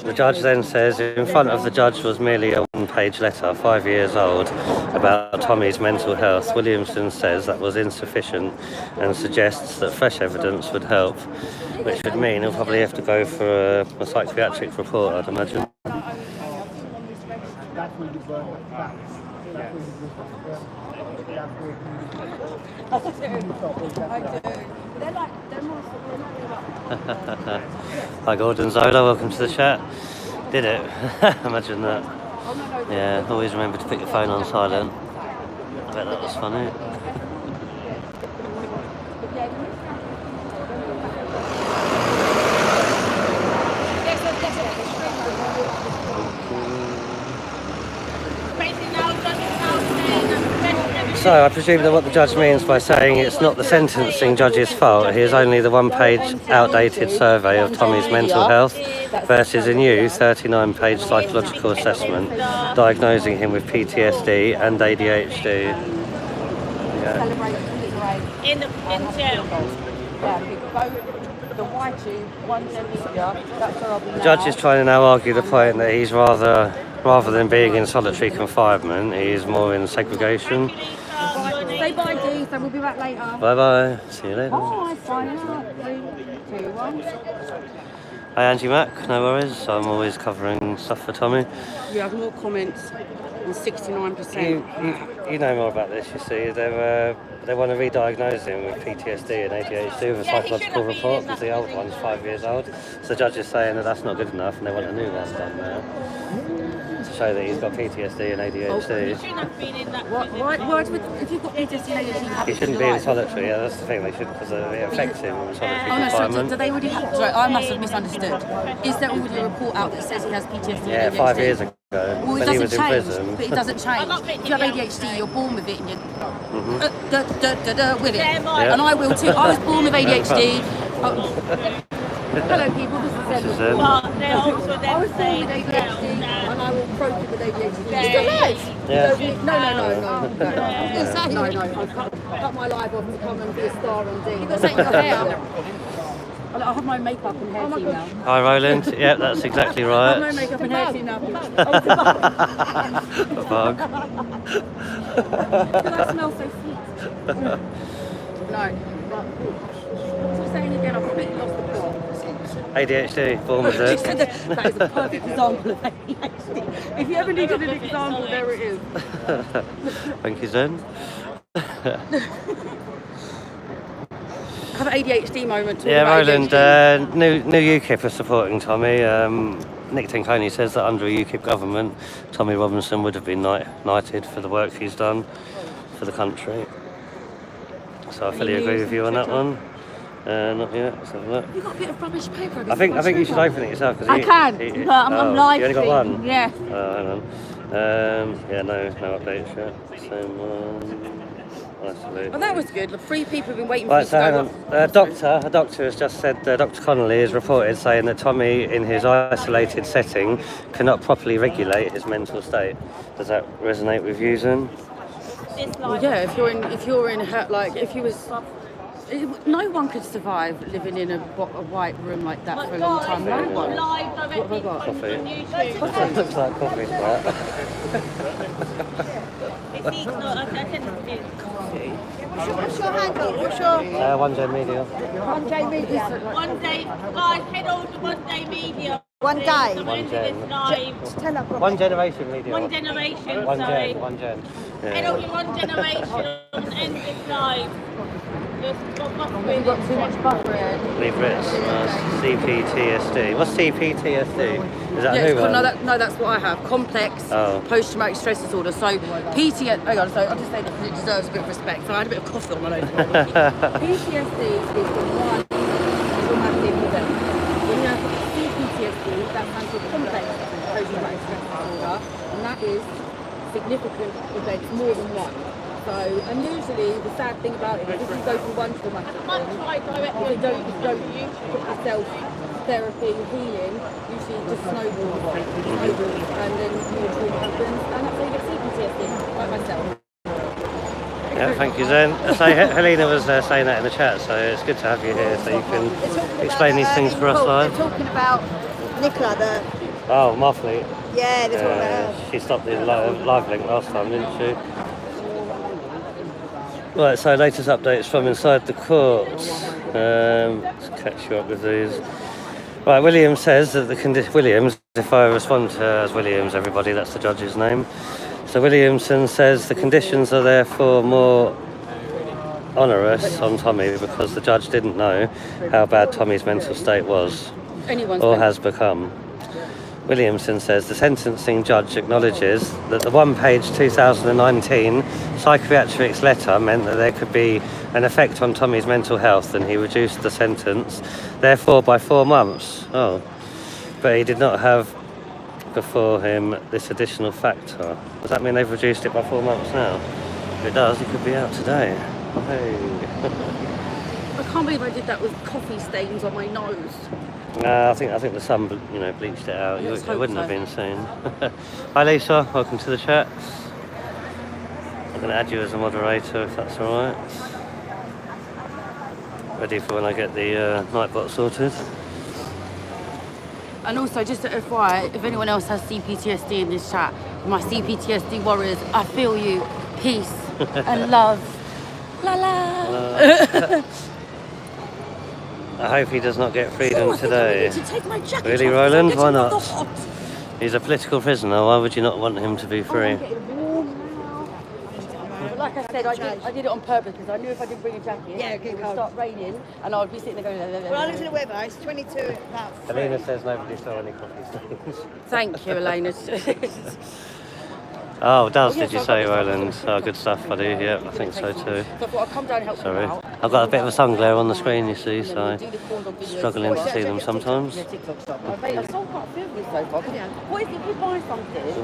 The judge then says in front of the judge was merely a one-page letter, 5 years old, about Tommy's mental health. Williamson says that was insufficient and suggests that fresh evidence would help, which would mean he'll probably have to go for a psychiatric report, I'd imagine. Hi Gordon Zola, welcome to the chat. Did it? Imagine that. Yeah, always remember to put your phone on silent. I bet that was funny. So I presume that what the judge means by saying it's not the sentencing judge's fault, he is only the one-page outdated survey of Tommy's mental health versus a new 39-page psychological assessment diagnosing him with PTSD and ADHD. Yeah. In jail. The judge is trying to now argue the point that he's rather than being in solitary confinement, he is more in segregation. Say bye, Dee, so we'll be back later. Bye bye. See you later. Bye. Sign out. 3, 2, 1. Hi Angie Mac, no worries. I'm always covering stuff for Tommy. We have more comments than 69%. You know more about this, you see. They want to re-diagnose him with PTSD and ADHD with a psychological report because the old one's 5 years old. So the judge is saying that that's not good enough and they want a new one done now. To show that he's got PTSD and ADHD. You shouldn't have been in that Why if you've got PTSD and ADHD, He shouldn't be in solitary, yeah, that's the thing, they should, because it affects him in solitary Oh no, sorry, confinement. do they already have... Sorry, I must have misunderstood. Is there already a report out that says he has PTSD Yeah, and ADHD? 5 years ago, Well, it when he doesn't was in change, prison. but it doesn't change. If you have ADHD, you're born with it and you're with it. Yeah. And I will too. I was born with ADHD. Hello people, this is Ezra. But they also I was then born say with ADHD and I will approach it with ADHD. Yeah. Yeah. No. I've cut my life off to come and be a star on D. You've got to take your hair. I have my makeup and hair team now. Hi Roland, yeah, that's exactly I right. have my makeup and hair team now. A bug. Because I smell so sweet. No. What's saying again? I've completely lost the plot. ADHD, born with That it. is a perfect example of ADHD. If you ever needed an example, there it is. Thank you, Zen. I have an ADHD moment. Yeah, Roland. Roland, new UKIP are supporting Tommy. Nick Tinconi says that under a UKIP government, Tommy Robinson would have been knighted for the work he's done for the country. So I fully agree with you on that one. Not yet. Let's have a look. You've got a bit of rubbish paper. I think you should open it yourself. Cause I can, but I'm live. You only got one? Yeah. Oh, hang on. Yeah, no updates yet. Same one. Absolutely. Well, that was good. The 3 people have been waiting Right, for so me hang to on. go. A doctor has just said, Dr. Connolly has reported saying that Tommy, in his isolated setting, cannot properly regulate his mental state. Does that resonate with you, Zen? Well, yeah, if you was... No one could survive living in a white room like that for a long time. No one. What have I got? Coffee. Looks like coffee, right? What's your handle? What's your... One Gen Media. One day media. One day, guys, head over to One Day Media. One day. One Gen. Tell her. One Generation Media. One Generation, One sorry. Gen. One Gen. Head over to One Generation and end this live. Just got We've got too much butter in. Leave Ritz. CPTSD. What's CPTSD? Is that a new one? No, that's what I have. Complex post-traumatic stress disorder. So PTSD. Hang on, so I'll just say that it deserves a bit of respect. So I had a bit of coffee on my nose. PTSD is the one traumatic event. that stands for complex post-traumatic stress disorder, and that is significant events, more than one. So, and usually the sad thing about it is if you go from one traumatic thing, if you don't put yourself therapy, healing, usually just snowballs, and then more trauma happens, and that's how you get CPTSD, like myself. Yeah, thank you, Zen. So Helena was saying that in the chat, so it's good to have you here so you can explain these things for us live. They're talking about Nicola, Oh, Marfleet. yeah, they're talking about her. She stopped the live link last time, didn't she? Right, so latest updates from inside the court. Let's catch you up with these. Right, Williams says that Williams, if I respond to as Williams, everybody, that's the judge's name. So Williamson says the conditions are therefore more onerous on Tommy because the judge didn't know how bad Tommy's mental state was or has become. Williamson says the sentencing judge acknowledges that the one-page 2019 psychiatrics letter meant that there could be an effect on Tommy's mental health and he reduced the sentence, therefore by 4 months. Oh, but he did not have before him this additional factor. Does that mean they've reduced it by 4 months now? If it does, he could be out today. Hey. I can't believe I did that with coffee stains on my nose. I think the sun, bleached it out. It wouldn't have been seen. Hi Lisa, welcome to the chat. I'm going to add you as a moderator if that's all right. Ready for when I get the nightbot sorted. And also, just to FYI, if anyone else has CPTSD in this chat, my CPTSD warriors, I feel you. Peace and love. La la. I hope he does not get freedom today. I need to take my jacket Really, off, Roland? I'm Why getting not? hot. He's a political prisoner. Why would you not want him to be free? I'm getting warm now. But like I said, I did it on purpose because I knew if I didn't bring a jacket, it would start raining and I would be sitting there going... Well, I looked at the weather, it's 22 about 3. Helena says nobody saw any coffee stains. Thank you, Elena. Oh, did you say, Roland? Oh, good stuff, buddy. Yeah, I think so too. So I thought I'd come down and help Sorry. you out. I've got a bit of a sun glare on the screen, you see, so I'm struggling to see them sometimes. Yeah, TikTok shop. I still can't feel this so far. What if you buy something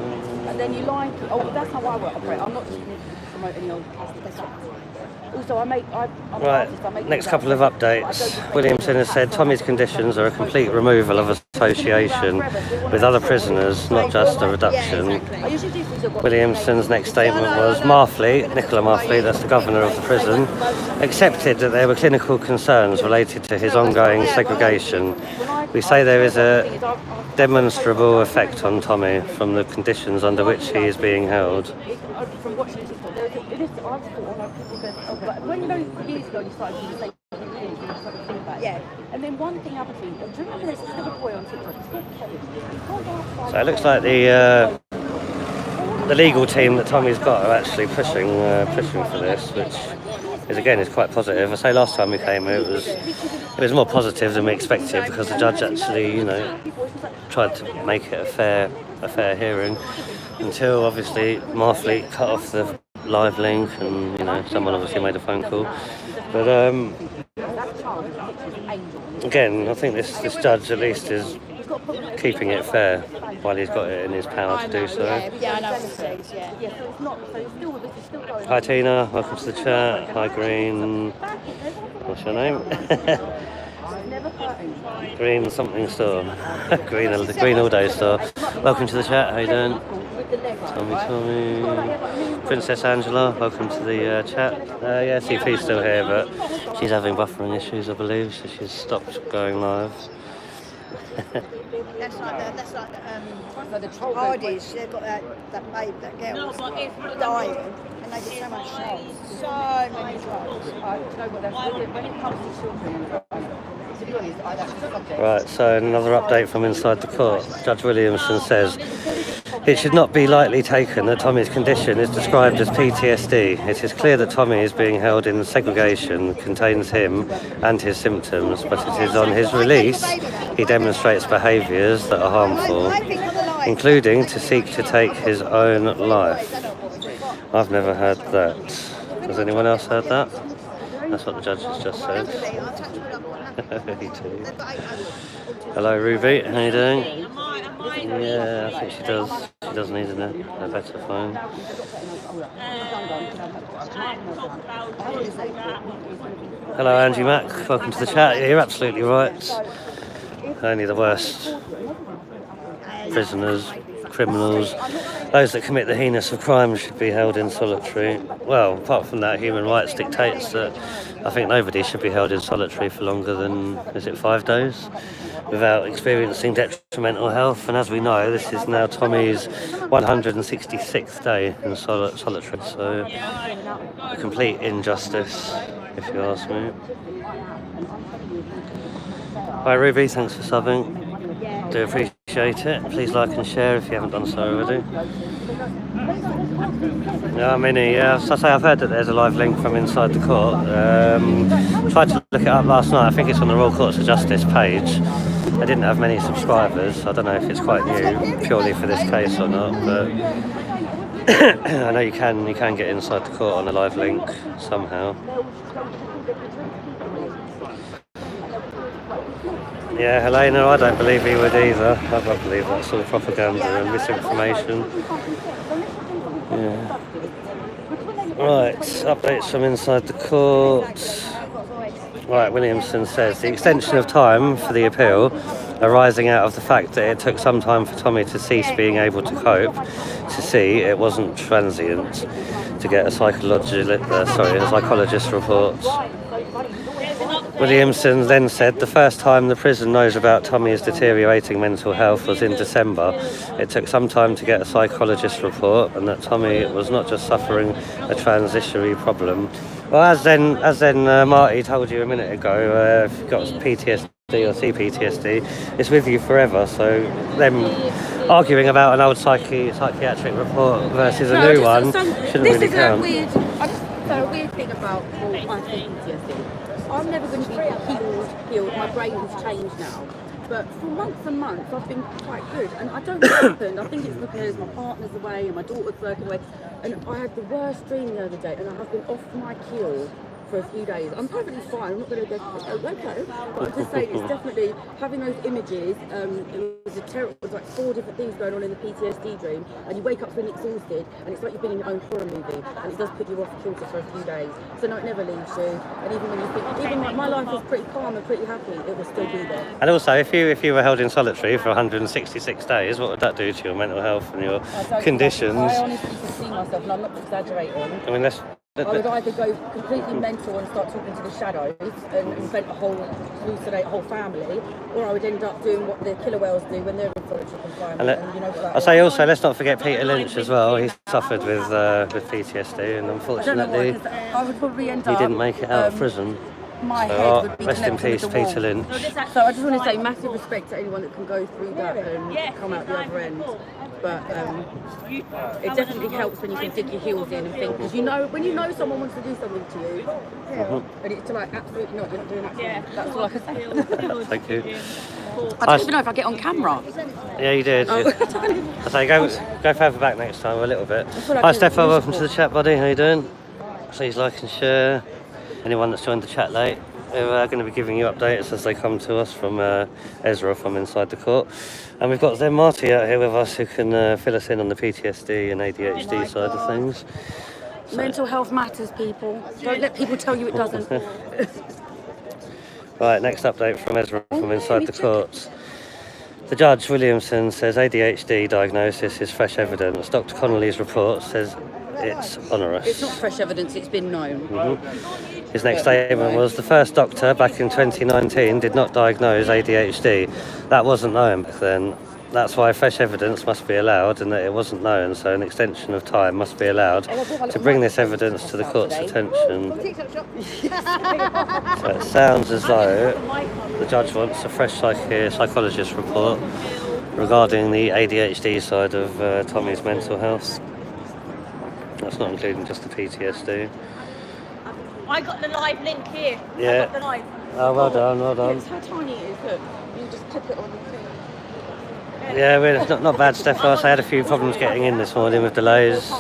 and then you like it? Oh, that's how I work. I'm not just going to promote any old plastic. Also, I'm an artist, I make Next couple of updates. Williamson has said Tommy's conditions are a complete removal of association with other prisoners, not just a reduction. Williamson's next statement was Nicola Marfleet, that's the governor of the prison, accepted that there were clinical concerns related to his ongoing segregation. We say there is a demonstrable effect on Tommy from the conditions under which he is being held. From watching TikTok, I thought people go, when years ago you started to say things and you started to think about it. Yeah. And then one thing happened to me. Do you remember this little boy on TikTok? He's called Kevin. He's gone outside. So it looks like the legal team that Tommy's got are actually pushing for this, which is quite positive. I say last time we came here it was more positive than we expected because the judge actually tried to make it a fair hearing until obviously Marfleet cut off the live link and someone obviously made a phone call. But again, I think this judge at least is keeping it fair while he's got it in his power to do so. Yeah, I know what it says, Hi Tina, welcome to the chat. Hi Green. What's your name? Green something store. Green all day store. Welcome to the chat, how you doing? Tommy. Princess Angela, welcome to the chat. Yeah, CP's still here, but she's having buffering issues, I believe, so she's stopped going live. That's like the Hardys. They've got that babe, that girl was dying, and they did so much shows, so many shows. When it comes to children, to be honest, Right, so another update from inside the court. Judge Williamson says it should not be lightly taken that Tommy's condition is described as PTSD. It is clear that Tommy is being held in segregation, contains him and his symptoms, but it is on his release he demonstrates behaviours that are harmful, including to seek to take his own life. I've never heard that. Has anyone else heard that? That's what the judge has just said. Me too. Hello, Ruby. How you doing? Yeah, I think she does. She does need a better phone. Hello, Angie Mack. Welcome to the chat. Yeah, you're absolutely right. Only the worst prisoners, criminals, those that commit the heinous of crimes should be held in solitary. Well, apart from that, human rights dictates that I think nobody should be held in solitary for longer than, is it 5 days? Without experiencing detrimental health. And as we know, this is now Tommy's 166th day in solitary. So, a complete injustice, if you ask me. Hi Ruby, thanks for subbing. Do appreciate it. Please like and share if you haven't done so already. Yeah, so I say I've heard that there's a live link from inside the court. Tried to look it up last night. I think it's on the Royal Courts of Justice page. They didn't have many subscribers. I don't know if it's quite new, purely for this case or not. But I know you can get inside the court on a live link somehow. Yeah, Helena, I don't believe he would either. I don't believe that's all propaganda and misinformation. Yeah. Right, updates from inside the court. Right, Williamson says the extension of time for the appeal arising out of the fact that it took some time for Tommy to cease being able to cope, to see it wasn't transient, to get a psychologist report. Williamson then said the first time the prison knows about Tommy's deteriorating mental health was in December. It took some time to get a psychologist report, and that Tommy was not just suffering a transitionary problem. Well, as then Marty told you a minute ago, if you've got PTSD or CPTSD, it's with you forever. So them arguing about an old psychiatric report versus a new one shouldn't really count. A weird thing about my PTSD. I'm never going to be healed. My brain has changed now. But for months and months, I've been quite good. And I don't know what happened. I think it's because my partner's away and my daughter's working away. And I had the worst dream the other day, and I have been off my keel for a few days. I'm perfectly fine. I'm not going to go, okay. But I'm just saying, it's definitely having those images. It was like 4 different things going on in the PTSD dream, and you wake up feeling exhausted, and it's like you've been in your own horror movie, and it does put you off kilter for a few days. So no, it never leaves you. And even when you think, even my life was pretty calm and pretty happy, it will still be there. And also, if you were held in solitary for 166 days, what would that do to your mental health and your conditions? I honestly can see myself, and I'm not exaggerating. I mean, I would either go completely mental and start talking to the shadows and invent hallucinate a whole family, or I would end up doing what the killer whales do when they're in solitary confinement. And you know what I say also, let's not forget Peter Lynch as well. He suffered with PTSD, and unfortunately, I would probably end up, he didn't make it out of prison. My head would be rest in peace, Peter Lynch. So I just want to say massive respect to anyone that can go through that and come out the other end. But it definitely helps when you can dig your heels in and think, because when you know someone wants to do something to you, and it's like absolutely not, you're not doing that. Yeah. That's all I can say. Thank you. I don't even know if I get on camera. Yeah, you did. I say go further back next time a little bit. Hi Stefan, welcome to the chat, buddy. How you doing? Please like and share. Anyone that's joined the chat late, we're going to be giving you updates as they come to us from Ezra from inside the court. And we've got Zen Marty out here with us who can fill us in on the PTSD and ADHD side of things. So. Mental health matters, people. Don't let people tell you it doesn't. Right, next update from Ezra from inside the courts. The judge, Williamson, says ADHD diagnosis is fresh evidence. Dr. Connolly's report says it's onerous. It's not fresh evidence, it's been known. His next statement was, the first doctor back in 2019 did not diagnose ADHD. That wasn't known back then. That's why fresh evidence must be allowed, and that it wasn't known, so an extension of time must be allowed to bring this evidence to the court's attention. So it sounds as though the judge wants a fresh psychologist report regarding the ADHD side of Tommy's mental health. That's not including just the PTSD. I got the live link here. Yeah. I got the live. Oh, well done, well done. It's how tiny it is, look. You just tip it on the thing. Yeah, well, it's not bad, Steph. I had a few problems getting in this morning with delays.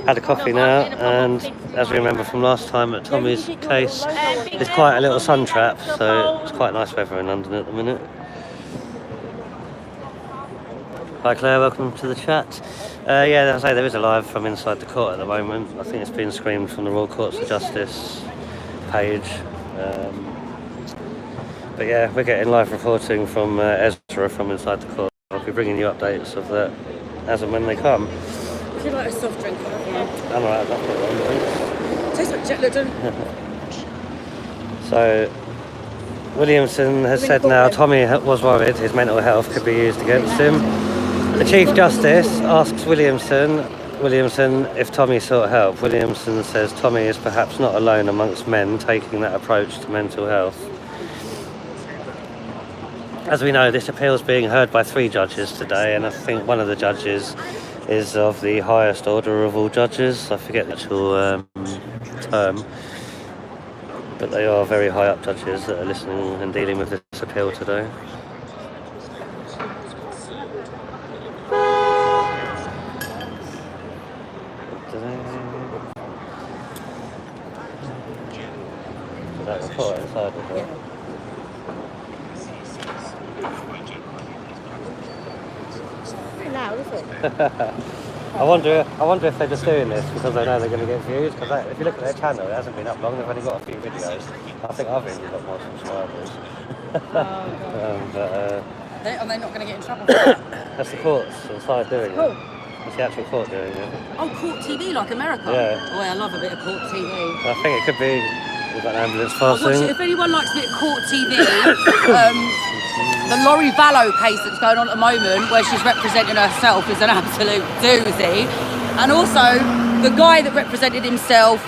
had a coffee now, and as we remember from last time at Tommy's case, it's quite a little sun trap, so it's quite nice weather in London at the minute. Hi Claire, welcome to the chat. Yeah, as I say, there is a live from inside the court at the moment. I think it's been screened from the Royal Courts of Justice page. But yeah, we're getting live reporting from Ezra from inside the court. I'll be bringing you updates of that as and when they come. Would you like a soft drink? I'm alright, that's not wrong. Tastes like Jet Lipton. So, Williamson has said now Tommy was worried his mental health could be used against him. The Chief Justice asks Williamson if Tommy sought help. Williamson says Tommy is perhaps not alone amongst men taking that approach to mental health. As we know, this appeal is being heard by 3 judges today, and I think one of the judges is of the highest order of all judges. I forget the actual term, but they are very high up judges that are listening and dealing with this appeal today. That report inside of it. Loud, is it? I wonder if they're just doing this because they know they're going to get views. Because if you look at their channel, it hasn't been up long. They've only got a few videos. I think I've really got more subscribers. Are they not going to get in trouble for that? That's the courts inside doing it. It's the actual court doing it. Oh, court TV like America? Yeah. Oh, I love a bit of court TV. I think it could be. We've got an ambulance I'll watch it. passing. If anyone likes a bit of court TV, the Laurie Vallow case that's going on at the moment, where she's representing herself, is an absolute doozy. And also, the guy that represented himself,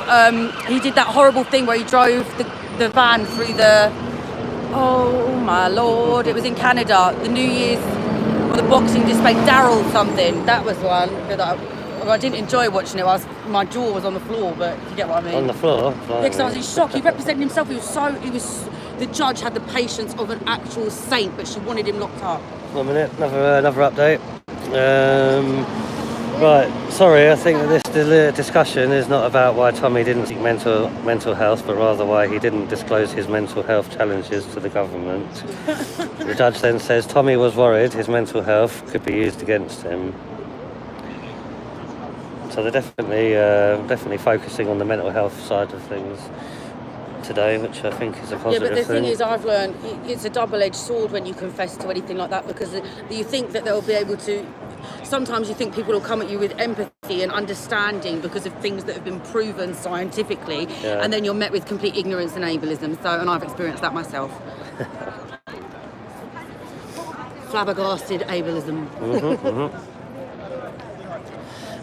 he did that horrible thing where he drove the van through the... Oh my lord, it was in Canada, the New Year's, or the Boxing display, Daryl something. That was one that I didn't enjoy watching it. My jaw was on the floor, but you get what I mean. On the floor? Yeah, because I was in shock. He represented himself. The judge had the patience of an actual saint, but she wanted him locked up. 1 minute, another update. Right, sorry, I think that this discussion is not about why Tommy didn't seek mental health, but rather why he didn't disclose his mental health challenges to the government. The judge then says Tommy was worried his mental health could be used against him. So they're definitely focusing on the mental health side of things today, which I think is a positive thing. Yeah, but the thing is, I've learned it's a double-edged sword when you confess to anything like that, because you think that they'll be able to... Sometimes you think people will come at you with empathy and understanding because of things that have been proven scientifically, and then you're met with complete ignorance and ableism. And I've experienced that myself. Flabbergasted ableism.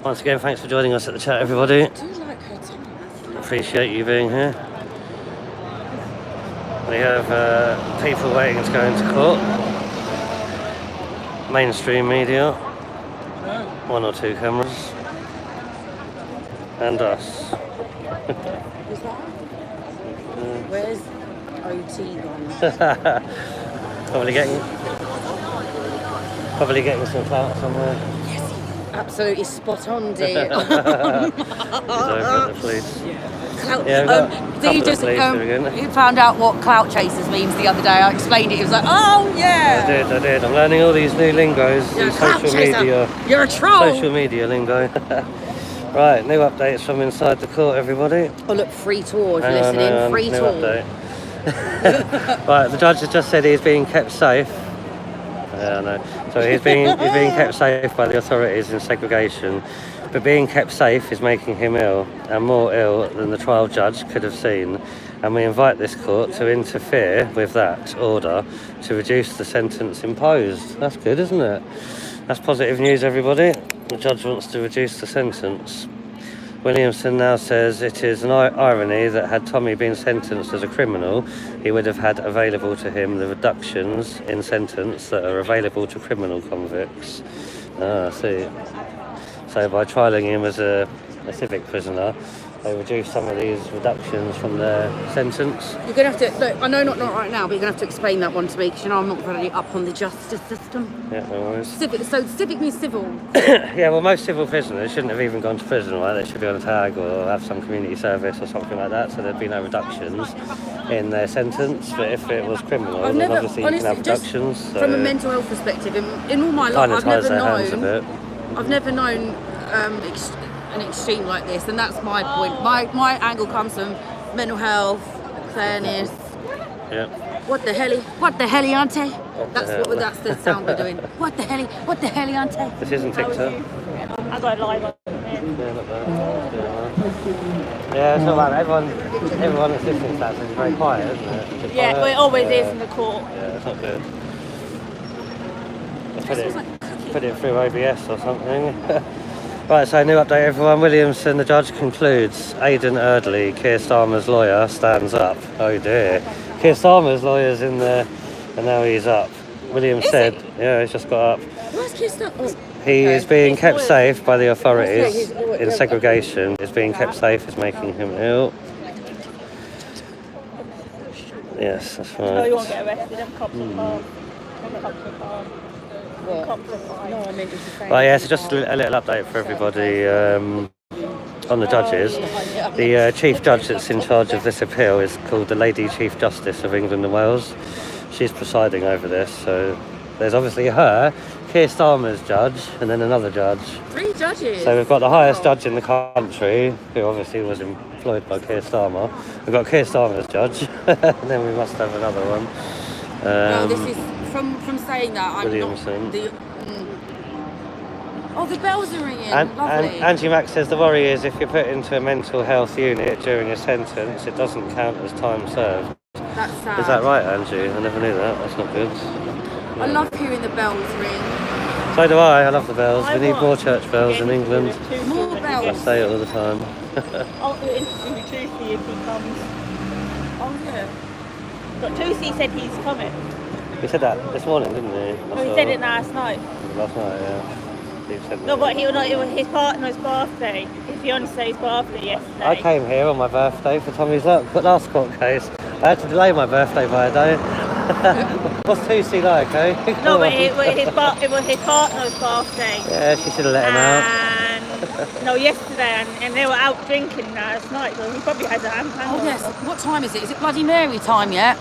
Once again, thanks for joining us at the chat, everybody. I do like her too. Appreciate you being here. We have people waiting to go into court. Mainstream media. 1 or 2 cameras. And us. Is that? Where's OT gone? Probably getting some clout somewhere. Absolutely spot on, dear. He's over at the police. Clout. Yeah, he found out what clout chasers means the other day. I explained it. He was like, "Oh yeah." I did. I'm learning all these new lingos. You're Social media. You're a troll. Social media lingo. Right, new updates from inside the court, everybody. Oh look, free tour. If you're listening, free new tour. Update. Right, the judge has just said he's being kept safe. Yeah, I know. So he's being kept safe by the authorities in segregation, but being kept safe is making him ill, and more ill than the trial judge could have seen. And we invite this court to interfere with that order to reduce the sentence imposed. That's good, isn't it? That's positive news, everybody. The judge wants to reduce the sentence. Williamson now says it is an irony that had Tommy been sentenced as a criminal, he would have had available to him the reductions in sentence that are available to criminal convicts. I see. So by trialling him as a civic prisoner, they reduce some of these reductions from their sentence. You're going to have to, look, I know not right now, but you're going to have to explain that one to me, because you know I'm not very up on the justice system. Yeah, no worries. So civic means civil. Yeah, well, most civil prisoners shouldn't have even gone to prison, right? They should be on a tag or have some community service or something like that, so there'd be no reductions in their sentence. But if it was criminal, then obviously you can have reductions. So from a mental health perspective, in all my life, I've never known an extreme like this, and that's my point. My angle comes from mental health, fairness. Yeah. What the hell, auntie? That's the sound we're doing. What the hell, auntie? This isn't TikTok. I got live on. Yeah, not bad. Yeah, it's not bad. Everyone that's listening to that is very quiet, isn't it? Yeah, well, it always is in the court. Yeah, it's not good. Put it through OBS or something. Right, so new update everyone. Williamson, the judge, concludes. Aidan Eardley, Keir Starmer's lawyer, stands up. Oh dear. Keir Starmer's lawyer's in there and now he's up. William said, yeah, he's just got up. Where's Keir Starmer? He is being kept safe by the authorities in segregation. Is being kept safe is making him ill. Yes, that's right. Oh, you won't get arrested. Them cops are calm. Well, yeah, so just a little update for everybody on the judges. The Chief Judge that's in charge of this appeal is called the Lady Chief Justice of England and Wales. She's presiding over this, so there's obviously her, Keir Starmer's judge, and then another judge. 3 judges? So we've got the highest judge in the country, who obviously was employed by Keir Starmer. We've got Keir Starmer's judge, and then we must have another one. No, this is... From saying that, I'm Williamson. Oh, the bells are ringing. And Lovely. Angie Mack says the worry is if you're put into a mental health unit during a sentence, it doesn't count as time served. That's sad. Is that right, Angie? I never knew that. That's not good. I love hearing the bells ring. So do I. I love the bells. We need more church bells in England. More bells. I say it all the time. I'll do an interview with Toothy if he comes. Oh, yeah. But Toothy said he's coming. He said that this morning, didn't he? Oh, he said it last night. Last night, yeah. He said No, but it was his partner's birthday. His fiance's birthday yesterday. I came here on my birthday for Tommy's last court case. I had to delay my birthday by a day. What's Tootsie like, eh? No, but it was his partner's birthday. Yeah, she should have let him out. No, yesterday, and they were out drinking last night, so he probably has a hand. Oh, yes. What time is it? Is it Bloody Mary time yet?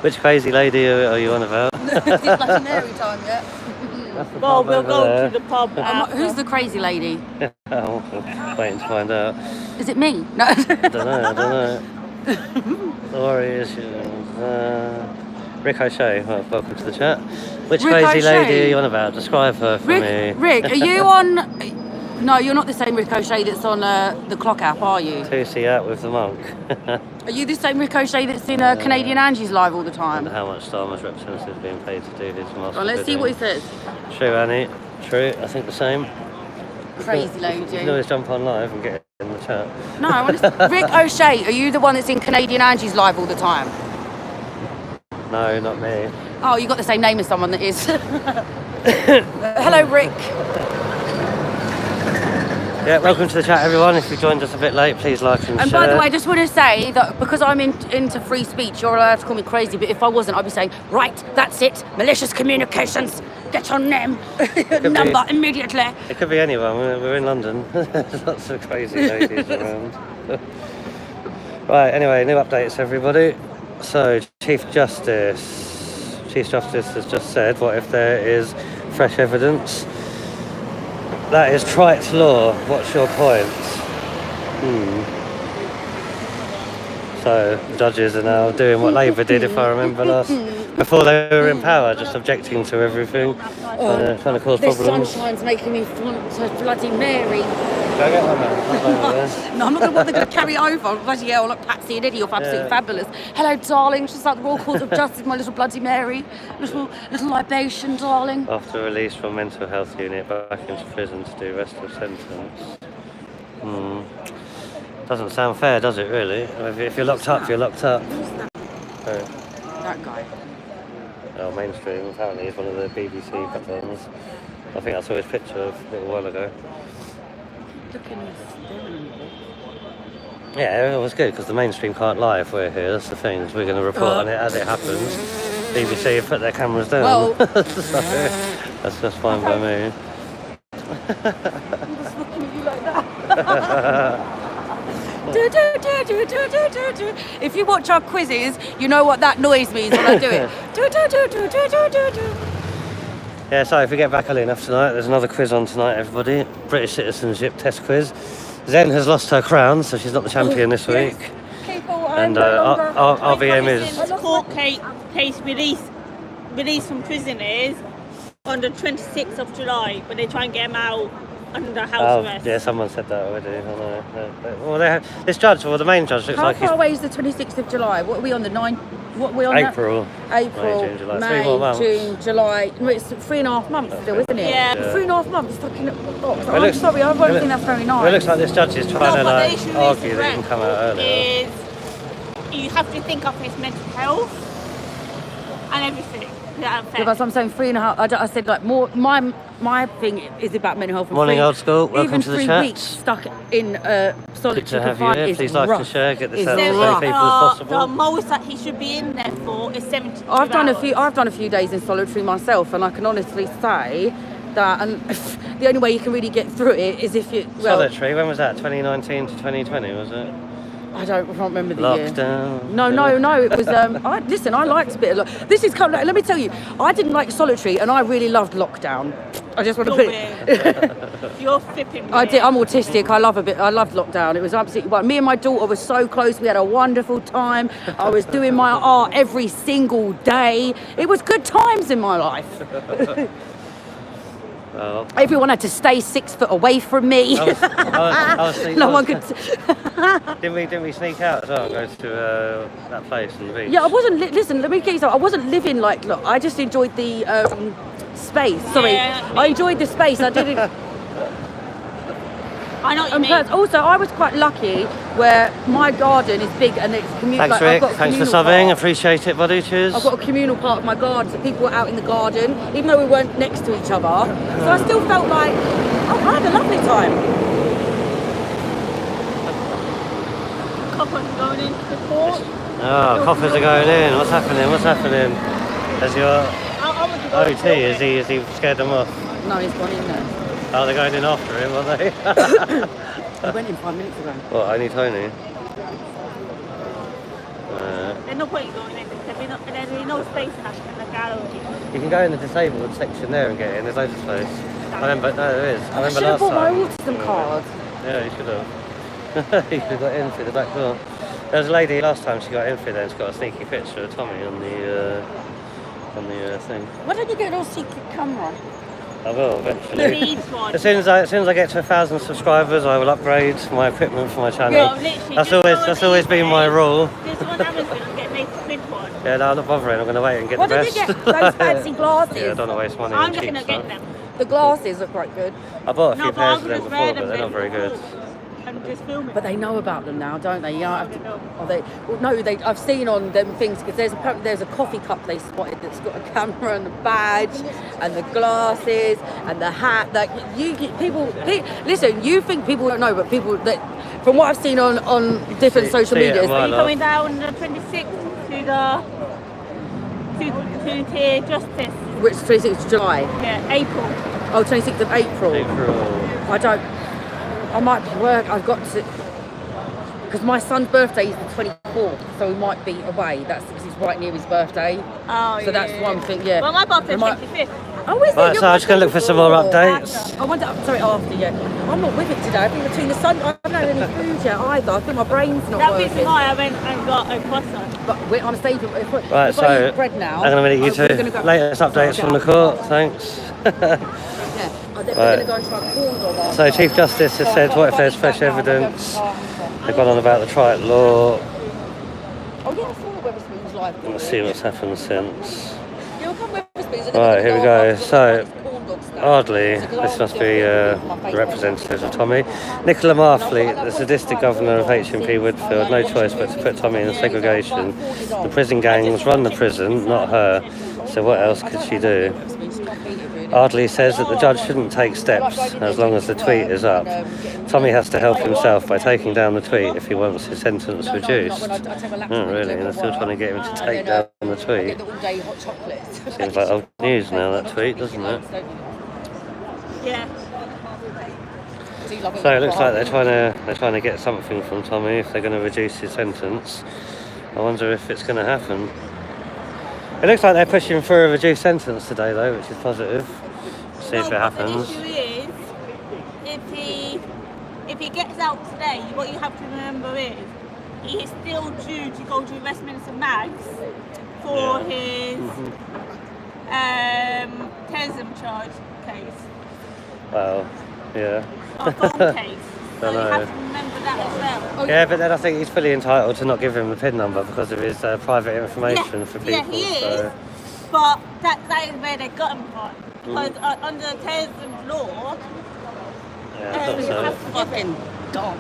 Which crazy lady are you on about? Is it Bloody Mary time yet? Well, we'll go to the pub. Who's the crazy lady? Oh, waiting to find out. Is it me? No. I don't know. The worry is Rick O'Shea. Well, welcome to the chat. Which Rick crazy O'Shea? lady are you on about? Describe her for me. Rick, are you on... No, you're not the same Rick O'Shea that's on the clock app, are you? Tootsie out with the monk. Are you the same Rick O'Shea that's in Canadian Angie's live all the time? And how much Starmer's representative is being paid to do his master Well, let's see bidding. what he says. True, Annie. True. I think the same. Crazy You lady. can always jump on live and get in the chat. No, I want to... Rick O'Shea, are you the one that's in Canadian Angie's live all the time? No, not me. Oh, you got the same name as someone that is. Hello, Rick. Yeah, welcome to the chat, everyone. If you joined us a bit late, please like and share. And by the way, I just want to say that because I'm into free speech, you're allowed to call me crazy, but if I wasn't, I'd be saying, right, that's it, malicious communications, get on them, number immediately. It could be anyone. We're in London. There's lots of crazy ladies around. Right, anyway, new updates, everybody. So, Chief Justice has just said, what if there is fresh evidence? That is trite law. What's your point? So the judges are now doing what Labour did, if I remember before they were in power, just objecting to everything, trying to cause This problems. sunshine's making me flaunt to Bloody Mary. Go get my man. No, I'm not going to bother to carry it over. Bloody hell, look, Patsy and Eddie, you're absolutely fabulous. Hello, darling. She's like the Royal Court of Justice, my little Bloody Mary. Little libation, darling. After release from mental health unit, back into prison to do rest of sentence. Doesn't sound fair, does it, really? If you're locked up, you're locked up. That guy. Oh, mainstream, apparently he's one of the BBC captains. I think I saw his picture a little while ago. Looking at Yeah, it was good because the mainstream can't lie if we're here. That's the thing. We're going to report on it as it happens. BBC have put their cameras down. Well, so, that's just fine by me. I'm just looking at you like that. If you watch our quizzes, you know what that noise means when I do it. Yeah, so if we get back early enough tonight, there's another quiz on tonight, everybody. British citizenship test quiz. Zen has lost her crown, so she's not the champion this week. And our VM is... Court case released from prisoners on the 26th of July, but they try and get him out under house arrest. Yeah, someone said that already. I know. Well, this judge, well, the main judge looks How like far away is the 26th of July? What are we on, the 9th? What are we on? April. April, May, June, July. May, 3 more months. June, July. No, it's 3.5 months still, isn't it? Yeah. 3.5 months. Fucking. Oh, It looks- sorry, I won't think that's very nice. Well, it looks like this judge is trying No, to but the issue is argue that he can come out earlier. is you have to think of his mental health and everything. Yeah, but I'm saying 3.5. I said like more. My thing is about mental health. And Morning, old school. Welcome even to the 3 chat. weeks stuck in solitary Good to have you confinement here. is Please like rough. and share. Get this Is out to as rough. many people as The possible. most that he should be in there for is 72 I've done hours. I've done a few days in solitary myself, and I can honestly say that, and the only way you can really get through it is if you. Well, Solitary. When was that? 2019 to 2020, was it? I can't remember the year. Lockdown. No. It was. Listen, I liked a bit of. This is kind of. Let me tell you, I didn't like solitary, and I really loved lockdown. I just want to put it. You're flipping. I did. I'm autistic. I loved lockdown. It was absolutely. Well, me and my daughter were so close. We had a wonderful time. I was doing my art every single day. It was good times in my life. Well, Everyone had to stay 6 foot away from me. I was thinking, No one could. Didn't we sneak out as well? Go to that place on the beach. Yeah, I wasn't. Listen, let me get you something. I wasn't living like. Look, I just enjoyed the space. Sorry, Yeah, I enjoyed the space. I didn't. I know what you mean. Also, I was quite lucky where my garden is big and it's communal. Thanks, Rick. Thanks for subbing. Appreciate it, buddy. Cheers. I've got a communal part of my garden, so people were out in the garden, even though we weren't next to each other. So I still felt like, I had a lovely time. Couples going into the court. Oh, coffers are going in. What's happening? Has your OT, is he scared them off? No, he's gone in there. Oh, they're going in after him, are they? He went in 5 minutes ago. What, only Tony? There's no point going in. There'll be no space in the gallery. You can go in the disabled section there and get in. There's loads of space. I remember, no, there is. I I remember should have last bought my time. autism card. Yeah, you should have. You could have got in through the back door. There was a lady last time, she got in through there and she got a sneaky picture of Tommy on the thing. Why don't you get a secret camera? I will He eventually. needs one. As soon as I get to 1,000 subscribers, I will upgrade my equipment for my channel. Yeah, literally, That's just always been my rule. Just go on Amazon and get Nathan Smith one. Yeah, no, I'm not bothering. I'm going to wait and get Why the don't best. you get those fancy glasses? Yeah, I don't want to waste money I'm on just cheap gonna stuff. get them. The glasses look quite good. I bought a few No, but pairs I'm of them just before, wear but them they're not very good. and just film it. But they know about them now, don't they? You don't have to, I've seen on them things, because there's a coffee cup they spotted that's got a camera and a badge and the glasses and the hat. Like listen, you think people don't know, but people that, from what I've seen on different social see it medias, a while Are you coming down the 26th to tier justice? which 26th of July, Yeah, April. 26th of April. I might work. I've got to, because my son's birthday is the 24th, so we might be away. That's because it's right near his birthday. Oh, So that's one thing, yeah. Well, my birthday's We might- 25th. Oh, is it? Right, Your so I'm just going to look for some more birthday? updates. I wonder, sorry, after, yeah. I'm not with it today. I think between the sun, I haven't had any food yet either. I think my brain's not That working. reason why I went and got a croissant. But I'm saving. If Right, I so eat bread now, I'm going to meet you we're gonna two. go- Latest updates from the court. Thanks. Yeah, I think we're going to go and try corn dog after. So Chief Justice has said, what if there's fresh evidence? They've gone on about the trial law. Oh, yeah, I saw Weatherspoon's live. Let's see what's happened since. Yeah, we'll come Weatherspoon's and then Right, we're here we gonna go. after So, the corn dog stand. Hardly, So, 'cause this I must still be feel the my face representatives of Tommy. Nicola Marfleet, the sadistic governor of HMP Woodfield, no choice but to put Tommy in segregation. The prison gangs run the prison, not her. So what else could she do? Ardley says that the judge shouldn't take steps as long as the tweet is up. Tommy has to help himself by taking down the tweet if he wants his sentence reduced. Oh, really? They're still trying to get him to take down the tweet. Seems like old news now, that tweet, doesn't it? Yeah. So it looks like they're trying to get something from Tommy if they're going to reduce his sentence. I wonder if it's going to happen. It looks like they're pushing for a reduced sentence today, though, which is positive. See if it happens. The issue is, if he gets out today, what you have to remember is he is still due to go to Westminster Mags for his terrorism charge case. Well, yeah. Or phone case. So you have to remember that as well. Yeah, but then I think he's fully entitled to not give him a PIN number because of his private information for people. Yeah, he is. But that is where they got him from. Because under terrorism law, yeah, I thought so. Fucking dumb.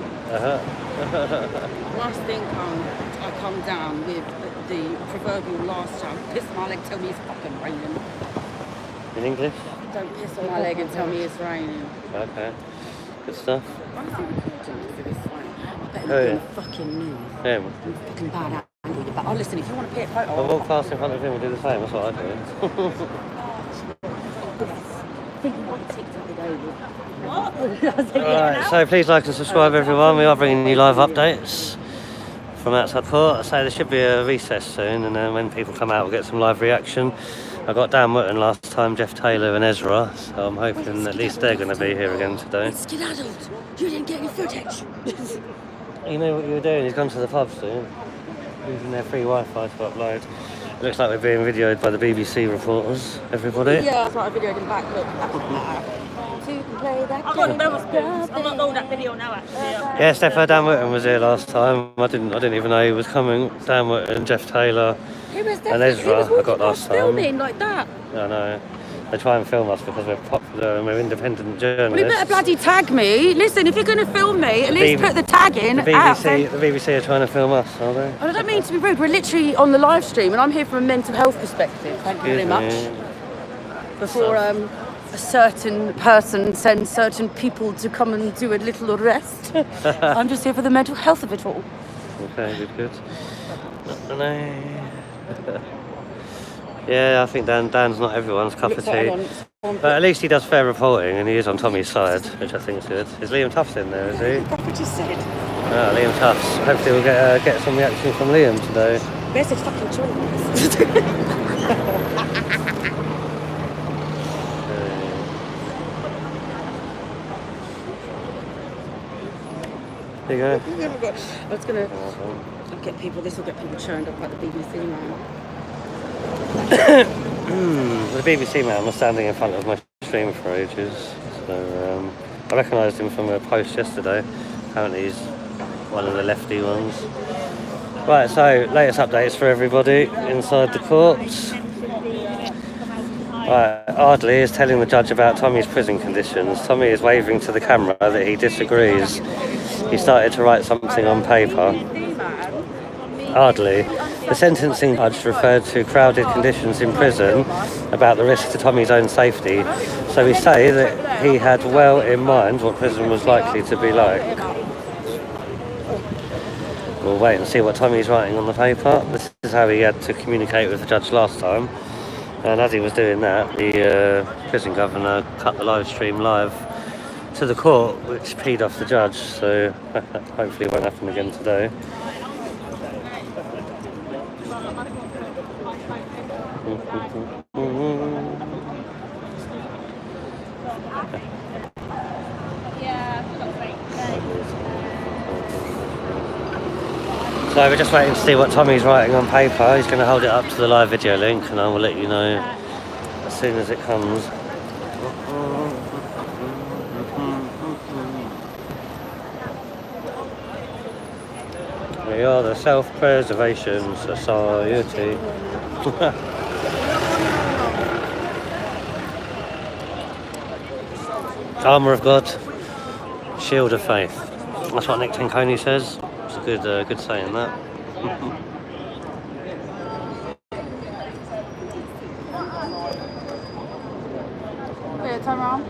Last thing I come down with the proverbial last time. Piss my leg, tell me it's fucking raining. In English? Don't piss on my leg and tell me it's raining. Okay. Good stuff. I think we could do this one. I better Oh, look yeah. in the fucking news. Him? I'm fucking bad at it. But oh, listen, if you want to take a photo, I'll walk past in front of him and do the same. That's what I do. Alright, so please like and subscribe, everyone. We are bringing you live updates from outside court. I say there should be a recess soon, and then when people come out, we'll get some live reaction. I got Dan Wootton last time, Jeff Taylor and Ezra, so I'm hoping at least they're going to be here again today. Skedaddled! You didn't get any footage! You know what you were doing? He's gone to the pub soon, using their free Wi-Fi to upload. It looks like we're being videoed by the BBC reporters, everybody. Yeah, that's right, I videoed him back, look. I've got no spoons. I'm not going that video now, actually. Yeah, Steph, Dan Wootton was here last time. I didn't even know he was coming. Dan Wootton, Jeff Taylor, and Ezra. I got last time. Filming like that. I know. They try and film us because we're popular and we're independent journalists. Well, you better bloody tag me. Listen, if you're going to film me, at least put the tag in. The BBC are trying to film us, are they? I don't mean to be rude. We're literally on the live stream, and I'm here from a mental health perspective. Thank you very much. Before a certain person sends certain people to come and do a little arrest, I'm just here for the mental health of it all. Okay, good. Yeah, I think Dan's not everyone's cup of tea. But at least he does fair reporting and he is on Tommy's side, which I think is good. Is Liam Tufts in there, is he? That's what you said. Ah, Liam Tufts. Hopefully we'll get some reaction from Liam today. Where's his fucking choice? There you go. I was going to get people, this will get people churned up like the BBC man. The BBC man was standing in front of my stream for ages, so I recognised him from a post yesterday. Apparently he's one of the lefty ones. Right, so latest updates for everybody inside the courts. Right, Ardley is telling the judge about Tommy's prison conditions. Tommy is waving to the camera that he disagrees. He started to write something on paper. Ardley, the sentencing judge referred to crowded conditions in prison about the risk to Tommy's own safety, so we say that he had well in mind what prison was likely to be like. We'll wait and see what Tommy's writing on the paper. This is how he had to communicate with the judge last time, and as he was doing that, the prison governor cut the live stream live to the court, which peed off the judge, so hopefully it won't happen again today. So we're just waiting to see what Tommy's writing on paper. He's going to hold it up to the live video link and I will let you know as soon as it comes. We are the Self-Preservation Society. Armour of God, Shield of Faith. That's what Nick Tanconi says. It's a good saying, that. Yeah, turn around.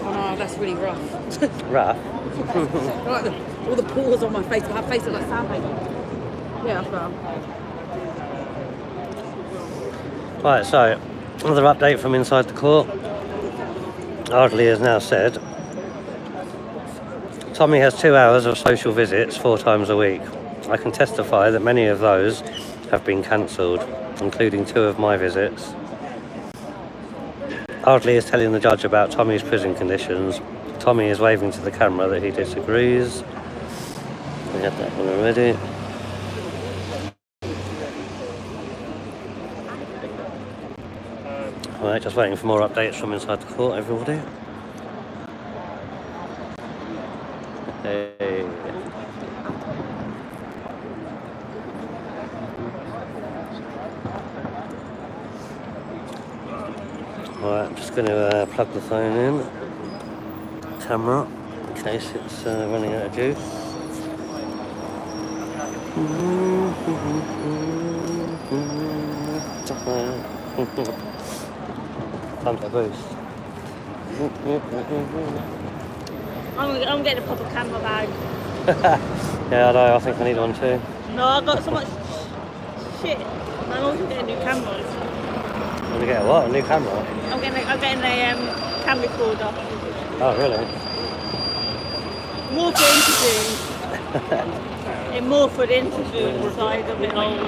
Oh no, that's really rough. Rough. Like all the pores on my face, my face looks like sandpaper. Yeah, that's rough. Right, so another update from inside the court. Ardley has now said Tommy has 2 hours of social visits 4 times a week. I can testify that many of those have been cancelled, including 2 of my visits. Ardley is telling the judge about Tommy's prison conditions. Tommy is waving to the camera that he disagrees. We had that one already. Right, just waiting for more updates from inside the court, everybody. Hey. Right, I'm just going to plug the phone in. Camera, in case it's running out of juice. Time to boost. I'm getting a proper camera bag. Yeah, I know, I think I need one too. No, I've got so much shit. I'm also getting new cameras. I'm going to get a what? A new camera? I'm getting a cam recorder. Oh, really? More for interviews. More for the interview side of it all.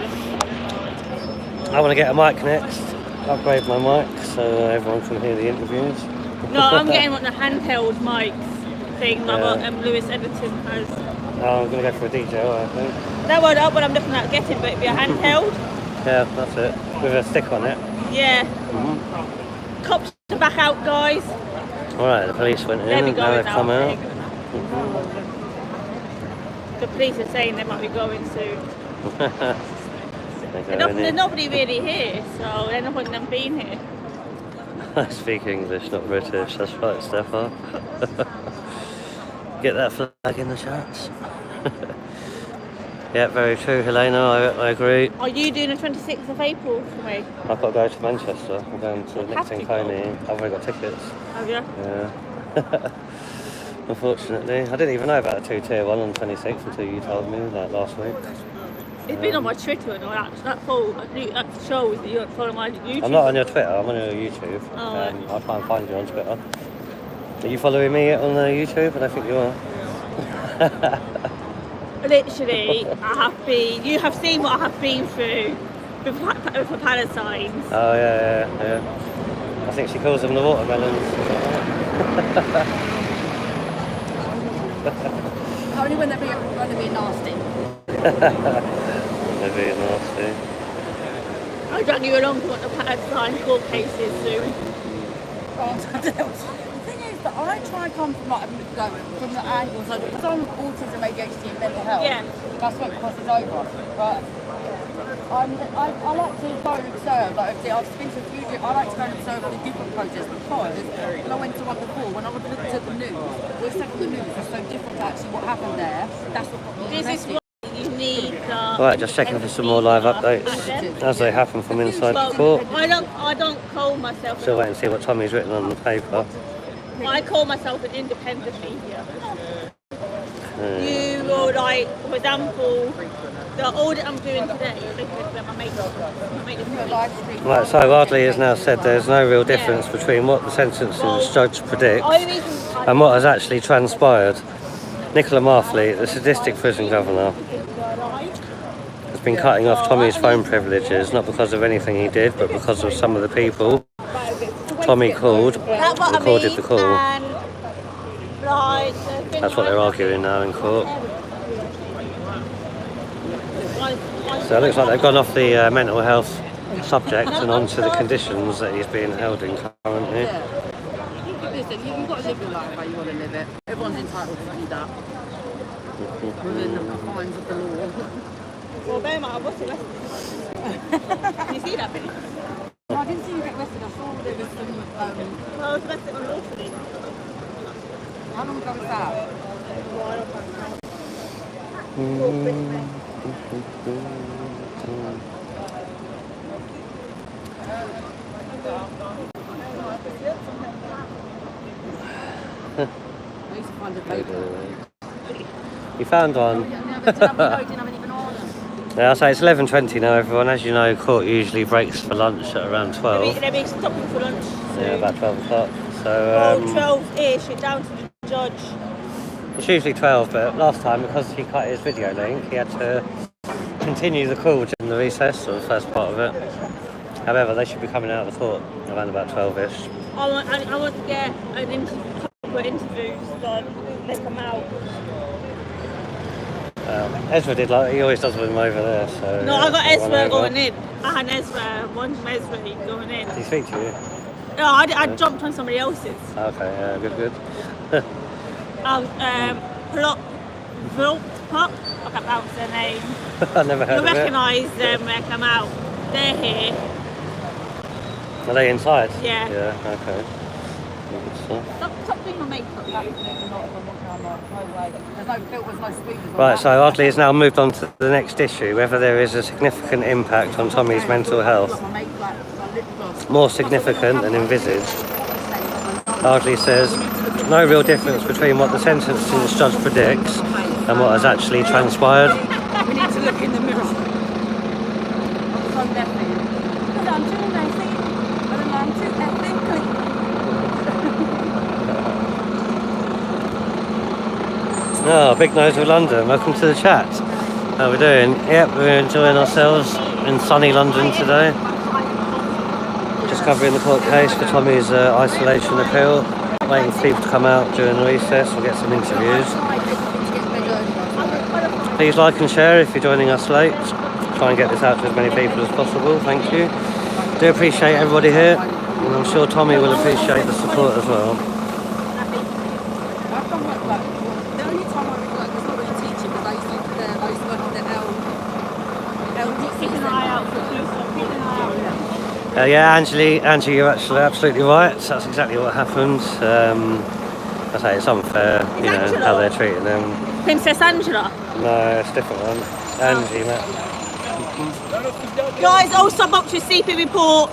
I want to get a mic next. Upgrade my mic so everyone can hear the interviews. No, I'm getting one of the handheld mics thing like what Lewis Everton has. Oh, I'm going to go for a DJI, I think. That one up what I'm looking at getting, but it'd be a handheld. Yeah, that's it. With a stick on it. Yeah. Cops are back out, guys. Alright, the police went in They'll be and now going they've come out. The police are saying they might be going soon. They're going There's in. nobody really here, so they're not putting them being here. I speak English, not British. That's right, Stefan. Get that flag in the chats. Yeah, very true, Helena. I agree. Are you doing the 26th of April for me? I've got to go to Manchester. I'm going to Nixon Coney. I've already got tickets. Have you? Yeah. Unfortunately, I didn't even know about the 2-tier one on 26th until you told me that last week. It's been on my Twitter and all that shows that you don't follow my YouTube. I'm not on your Twitter, I'm on your YouTube. Oh, right. I'll try and find you on Twitter. Are you following me on the YouTube? I don't think you are. Literally, you have seen what I have been through with Palestine. Oh, yeah. I think she calls them the watermelons. Only when they're being nasty. They're being nasty. I'll drag you along to what the Palestine court case is soon. The thing is that I try and come from the angle, so because I'm autism, ADHD and mental health, that's what crosses over. But I like to go and observe, I've been to a few, I like to go and observe the different protests because when I went to one before, when I looked at the news, what said on the news was so different to actually what happened there, that's what got me This is what you need. Right, just checking for some more live updates as they happen from inside the court. I don't call myself. Still waiting to see what Tommy's written on the paper. I call myself an independent media. You or like, for example, the audit I'm doing today, Right, so Ardley has now said there's no real difference between what the sentencing judge predicts and what has actually transpired. Nicola Marfleet, the sadistic prison governor, has been cutting off Tommy's phone privileges, not because of anything he did, but because of some of the people Tommy called, recorded the call. That's what they're arguing now in court. So it looks like they've gone off the mental health subject and onto the conditions that he's being held in currently. Listen, you've got to live your life how you want to live it. Everyone's entitled to do that. Within the confines of the law. Well, bear in mind, I was arrested. Did you see that video? No, I didn't see you get arrested. I saw there was some... I was arrested on lawfully. How long ago was that? kind of paper. You found one. Yeah, but didn't have any bananas. Yeah, I'll say it's 11:20 now, everyone. As you know, court usually breaks for lunch at around 12. They'll be stopping for lunch soon. Yeah, about 12 o'clock. So, 12-ish, it's down to the judge. it's usually 12, but last time, because he cut his video link, he had to continue the call during the recess, or the first part of it. However, they should be coming out of the court around about 12-ish. I want to get a couple of interviews done. They come out. Ezra did, like he always does with him over there. So No, I got Ezra going in. I had Ezra, one from Ezra going in. Did he speak to you? No, I jumped on somebody else's. Okay, yeah, good. Pop, I can't pronounce their name. I never heard You'll of it. recognise them when they come out. They're here. Are they inside? Yeah. Yeah, okay. Good stuff. Stop doing my makeup. There's no filters, no sweeteners. Right, so Oddly has now moved on to the next issue, whether there is a significant impact on Tommy's mental health. More significant than envisaged. Oddly says, no real difference between what the sentencing judge predicts and what has actually transpired. We need to look in the mirror. I'm definitely. Because I'm too messy. But I'm too ethically. Oh, Big Nose of London, welcome to the chat. How are we doing? Yep, we're enjoying ourselves in sunny London today. Just covering the court case for Tommy's isolation appeal. Waiting for people to come out during the recess. We'll get some interviews. Please like and share if you're joining us late. Try and get this out to as many people as possible. Thank you. Do appreciate everybody here, and I'm sure Tommy will appreciate the support as well. The only time I work was not really teaching, because I used to work on the Keep an eye out for keep an eye out. Yeah, Angie, you're actually absolutely right. That's exactly what happened. I say it's unfair, you know, Angela? how they're treating them. Princess Angela. No, it's a different one. Angie, Matt. Guys, all sub up to CP reports.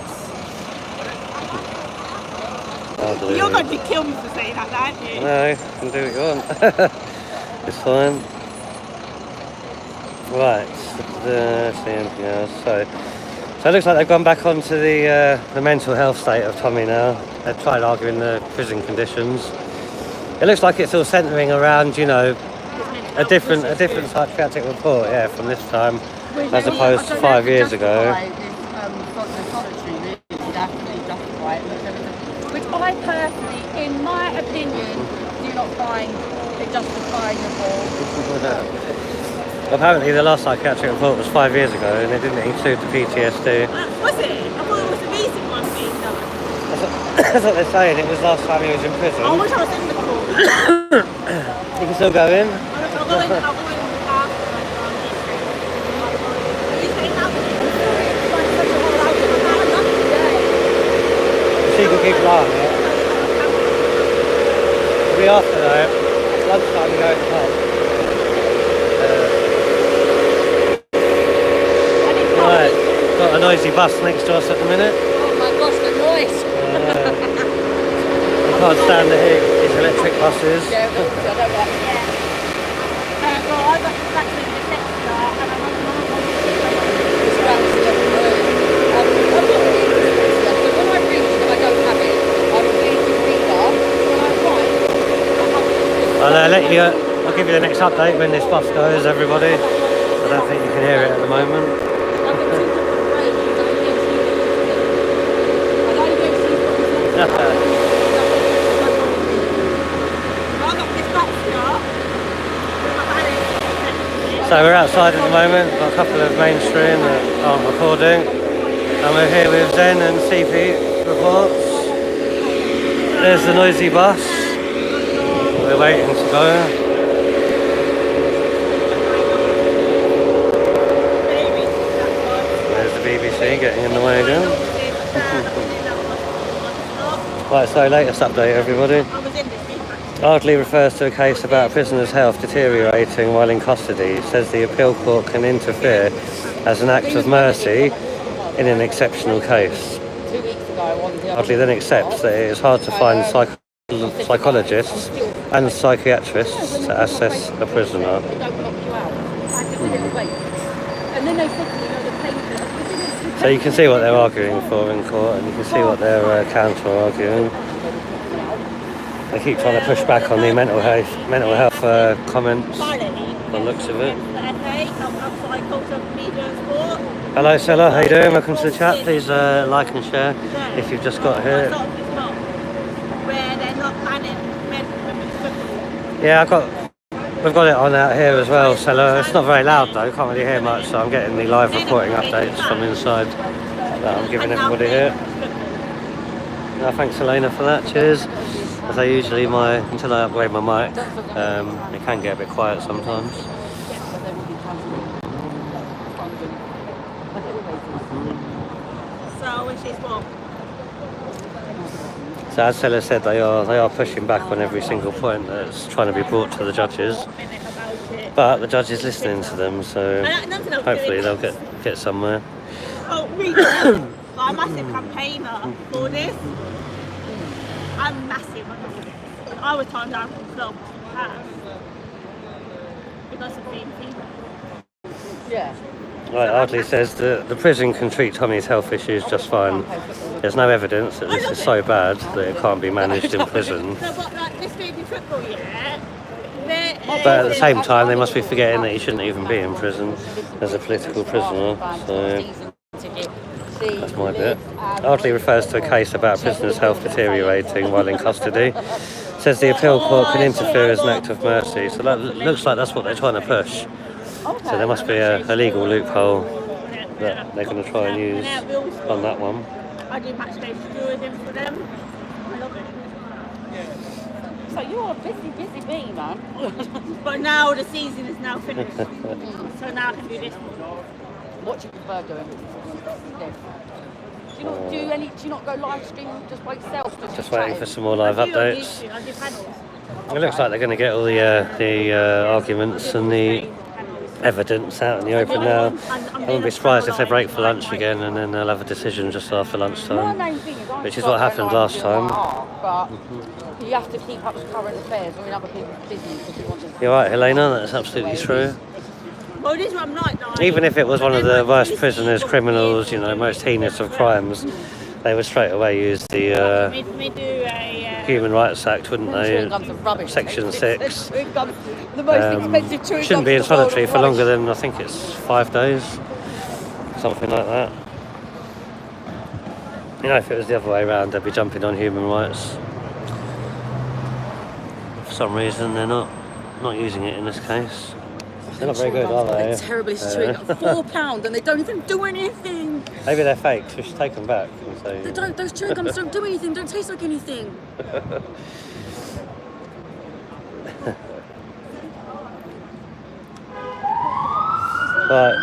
You're going to kill me for saying that, aren't you? No, you can do what you want. It's fine. Right, let's see anything else. So it looks like they've gone back onto the mental health state of Tommy now. They've tried arguing the prison conditions. It looks like it's all centering around, you know, a different psychiatric report, yeah, from this time as opposed to 5 years ago. Which I personally, in my opinion, do not find it justifiable. Apparently the last psychiatric report was 5 years ago and it didn't include the PTSD. Was it? I thought it was a recent one being done. That's what they're saying, it was last time he was in prison. I wish I was in the court. You can still go in. I'll go in after. She can keep an eye on it. It'll be after though. It's lunchtime we go to the pub. Right, got a noisy bus next to us at the minute. Oh my gosh, the noise! You can't stand the heat, these electric buses. Yeah, I don't like it. Well, I got back to the sector and I'm on It's around 7 I'm not really interested, so when I read and I don't have it, I'm really reader. When I write, I'll give you the next update when this bus goes, everybody. I don't think you can hear it at the moment. So we're outside at the moment, got a couple of mainstream that aren't recording, and we're here with Zen and CP reports. There's the noisy bus, we're waiting to go. There's the BBC getting in the way again. Right, so latest update everybody. Ardley refers to a case about a prisoner's health deteriorating while in custody. Says the appeal court can interfere as an act of mercy in an exceptional case. 2 weeks ago, Ardley then accepts that it is hard to find psychologists and psychiatrists to assess a prisoner. They don't knock you out. I said, "Will it wait?" And then they said to me, "No, the pain." So you can see what they're arguing for in court, and you can see what they're counter-arguing. They keep trying to push back on the mental health comments, by the looks of it. Hello Stella, how you doing? Welcome to the chat. Please like and share if you've just got here. Where they're not banning men from the Yeah, we've got it on out here as well, Stella. It's not very loud though, can't really hear much, so I'm getting the live reporting updates from inside that I'm giving everybody here. No, thanks Elena for that, cheers. As I usually, until I upgrade my mic, it can get a bit quiet sometimes. So, which is what? So as Stella said, they are pushing back on every single point that's trying to be brought to the judges. But the judge is listening to them, so hopefully they'll get somewhere. Oh, really? I'm a massive campaigner for this. I'm massive. I was turned down from club because of being female. Yeah. Right, Ardley says that the prison can treat Tommy's health issues just fine. There's no evidence that this is so bad that it can't be managed in prison. So, but like this baby football, yeah. But at the same time, they must be forgetting that he shouldn't even be in prison as a political prisoner. So that's my bit. Ardley refers to a case about a prisoner's health deteriorating while in custody. Says the appeal court can interfere as an act of mercy. So that looks like that's what they're trying to push. So there must be a legal loophole that they're going to try and use on that one. I do match day stewarding for them. I love it. So you're a busy bee, man. But now the season is now finished. So now I can do this. What do you prefer doing? Do you not go live stream just by yourself? Just waiting for some more live updates. I do panels. It looks like they're going to get all the arguments and the evidence out in the open now. I wouldn't be surprised if they break for lunch again and then they'll have a decision just after lunchtime, which is what happened last time. But you have to keep up with current affairs or in other people's business if you want to. You're right, Helena, that's absolutely true. Well, this is what I'm like, though. Even if it was one of the worst prisoners, criminals, most heinous of crimes, they would straight away use the Human Rights Act, wouldn't they? Section 6. The most expensive chewing shouldn't be in solitary for longer than, I think it's 5 days, something like that. If it was the other way around, they'd be jumping on human rights. For some reason, they're not using it in this case. They're not very good, are they? They're terribly chewing £4 and they don't even do anything. Maybe they're fake, so we should take them back and say... They don't, those chewing gums don't do anything, don't taste like anything. But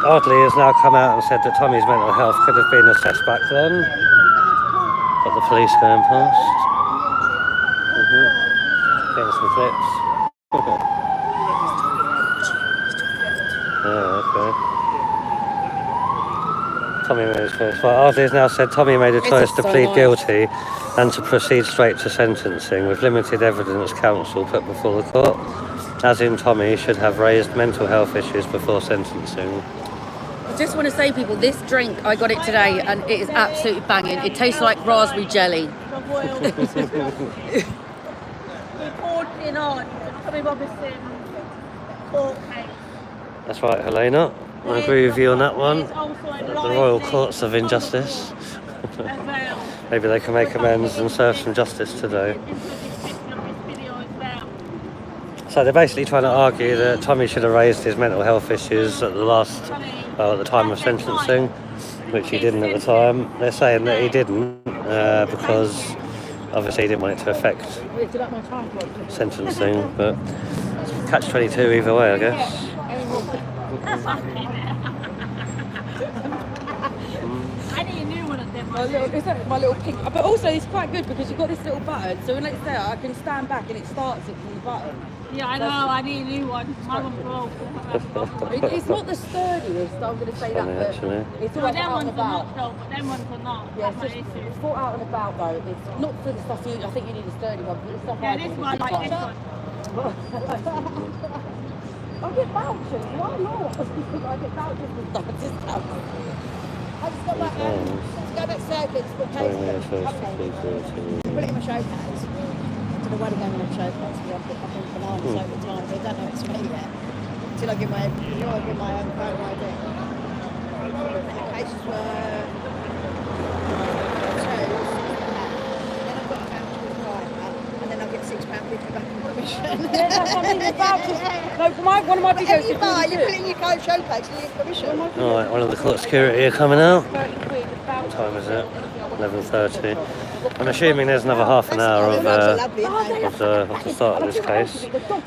Ardley has now come out and said that Tommy's mental health could have been assessed back then. Got the police going past. Getting some clips. Yeah, okay. Tommy made his choice. Well, Ardley has now said Tommy made a choice to plead guilty and to proceed straight to sentencing with limited evidence counsel put before the court. As in, Tommy should have raised mental health issues before sentencing. I just want to say, people, this drink, I got it today and it is absolutely banging. It tastes like raspberry jelly. We poured in on Tommy Robinson court case. That's right, Helena. I agree with you on that one. The Royal Courts of Injustice. Maybe they can make amends and serve some justice today. So they're basically trying to argue that Tommy should have raised his mental health issues at the time of sentencing, which he didn't at the time. They're saying that he didn't because obviously he didn't want it to affect sentencing, but catch-22 either way, I guess. I need a new one of them. my little pink. But also it's quite good because you've got this little button. So when it's there, I can stand back and it starts it from the button. Yeah, I know. I need a new one. My one broke. It's not the sturdiest. I'm going to say that. But Actually. it's all Well, out them and ones are about. not though, but them ones are not. Yeah, That's my it's issue. thought out and about though. It's not for the stuff you. I think you need a sturdy one. But the stuff Yeah, I this do, one, it's like fine. this one. I get vouchers. Why not? I get vouchers and stuff. It's just I just got like, to go back to circuits, put case put it in my showcase. To the wedding going in my showcase, because I've been bananas over time, but I don't know it's me yet. Till I get my own photo ID. And the cases were 2, then I've got a voucher with and then I'll get £6.50 back in commission. yeah, that's what I mean. The vouchers. No, one of my videos Whatever you is buy, really you good. put it in your code showcase and you get commission. Alright, one of the court security are coming out. 30 quid. The voucher. What time is it? 11:30. I'm assuming there's another half an hour of the start of this case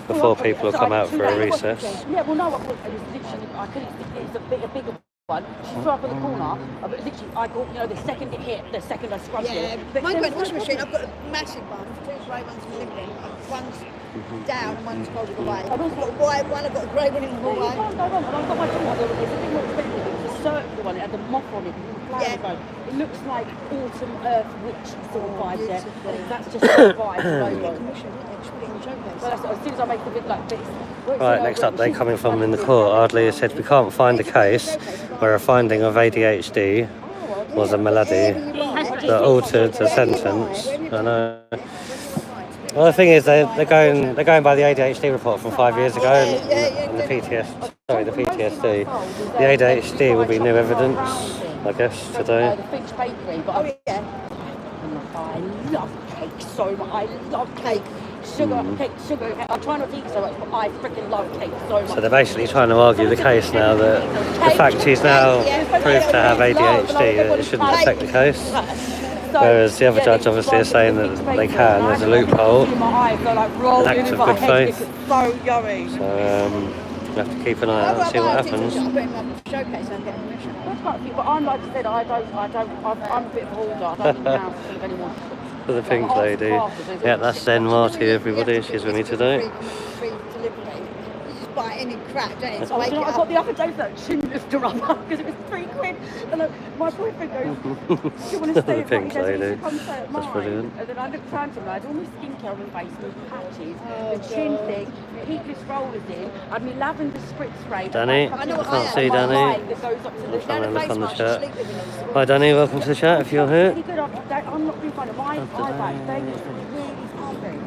before people will come out for a recess. Yeah, well, no, it was literally, I couldn't, it's a bigger one. She threw up in the corner, but literally, I got, the second it hit, the second I scrubbed Yeah, it. mine went washing machine. I've got a massive one, 2 grey ones for living. One's down and one's folded away. I've got a white one, I've got a grey one in the You hallway. can't go wrong, and I've got my daughter, it's a bit more expensive, it was a circular one, it had the moth on it, with the flowers Yeah. on. It looks like autumn earth witch sort of vibe there, and that's just the vibe, logo. Well, that's, as soon as I make the bit like this. Right, next update coming from in the court. Ardley has said we can't find a case where a finding of ADHD was a malady that altered the sentence. I know. Well, the thing is, they're going by the ADHD report from 5 years ago, and the PTSD. The ADHD will be new evidence, I guess, today. The Finch Bakery, but Oh yeah. I love cake so much. I love cake. Sugar. I try not to eat so much, but I freaking love cake so much. So they're basically trying to argue the case now that the fact he's now proved to have ADHD, that it shouldn't affect the case. Whereas the other judge obviously is saying that they can, there's a loophole, an act of good faith. So yummy. So we have to keep an eye out and see what happens. I'll put it in my showcase and get commission. That's quite a few, but I'm like I said, I'm a bit of a hoarder. I don't now think anyone. For the pink lady. Yeah, that's Zen Marty, everybody. She's with me today. Free delivery. You just buy any crap, don't you? To Oh, make do you know, it I got up. the other day for that chin lifter rubber because it was £3. And my boyfriend goes, do you want to stay at Pink He goes, lady. "You should come stay at That's mine." brilliant. And then I looked around to him, I had all my skincare on my face with patches, the chin thing, heatless rollers in, I had my lavender spritz spray. Danny, I know what can't I see am. Danny. That goes up to the Trying to look on the mask, chat. sleep with it. Hi Danny, welcome to the chat if you're here. really good. I'm not being funny. My eye bags, they used to be really puffy.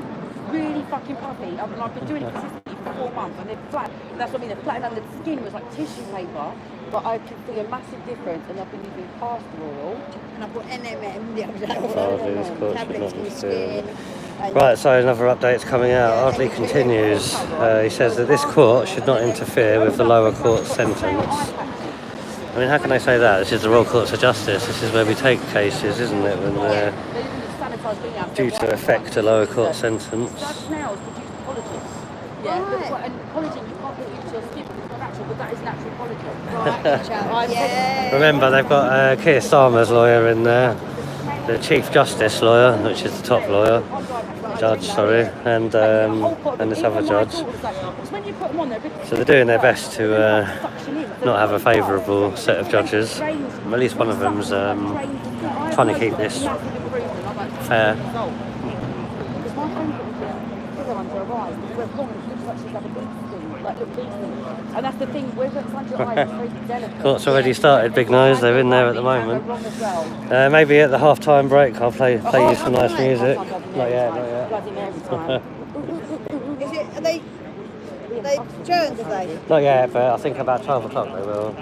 Really fucking puffy. I've been doing it consistently for 4 months and they're flat. That's what I mean, they're flat and the skin was like tissue paper. But I could see a massive difference and I've been using castor oil. And I put NMM the other day. Ardley's court should Tablets not for be the skin. And Right, so another update's coming out. Ardley continues. He says that this court should not interfere with the lower court's sentence. I mean, how can they say that? This is the Royal Courts of Justice. This is where we take cases, isn't it? When they're due to affect a lower court sentence. Judge Snell's produced collagen. Yeah, Right. and collagen you can't put into your skin because it's not natural, but that is natural collagen. Right, yeah. Remember, they've got Keir Starmer's lawyer in there, the Chief Justice lawyer, which is the top lawyer, judge, sorry, and this other judge. So they're doing their best to not have a favourable set of judges. At least one of them's trying to keep this fair. And that's the thing, whether it's under your eyes, it's very delicate. Court's already started, Big Nose, they're in there at the moment. Maybe at the half-time break I'll play you some nice music. Not yet, not yet. Bloody Mary time. Is it, are they adjourned today? Not yet, but I think about 12 o'clock they will.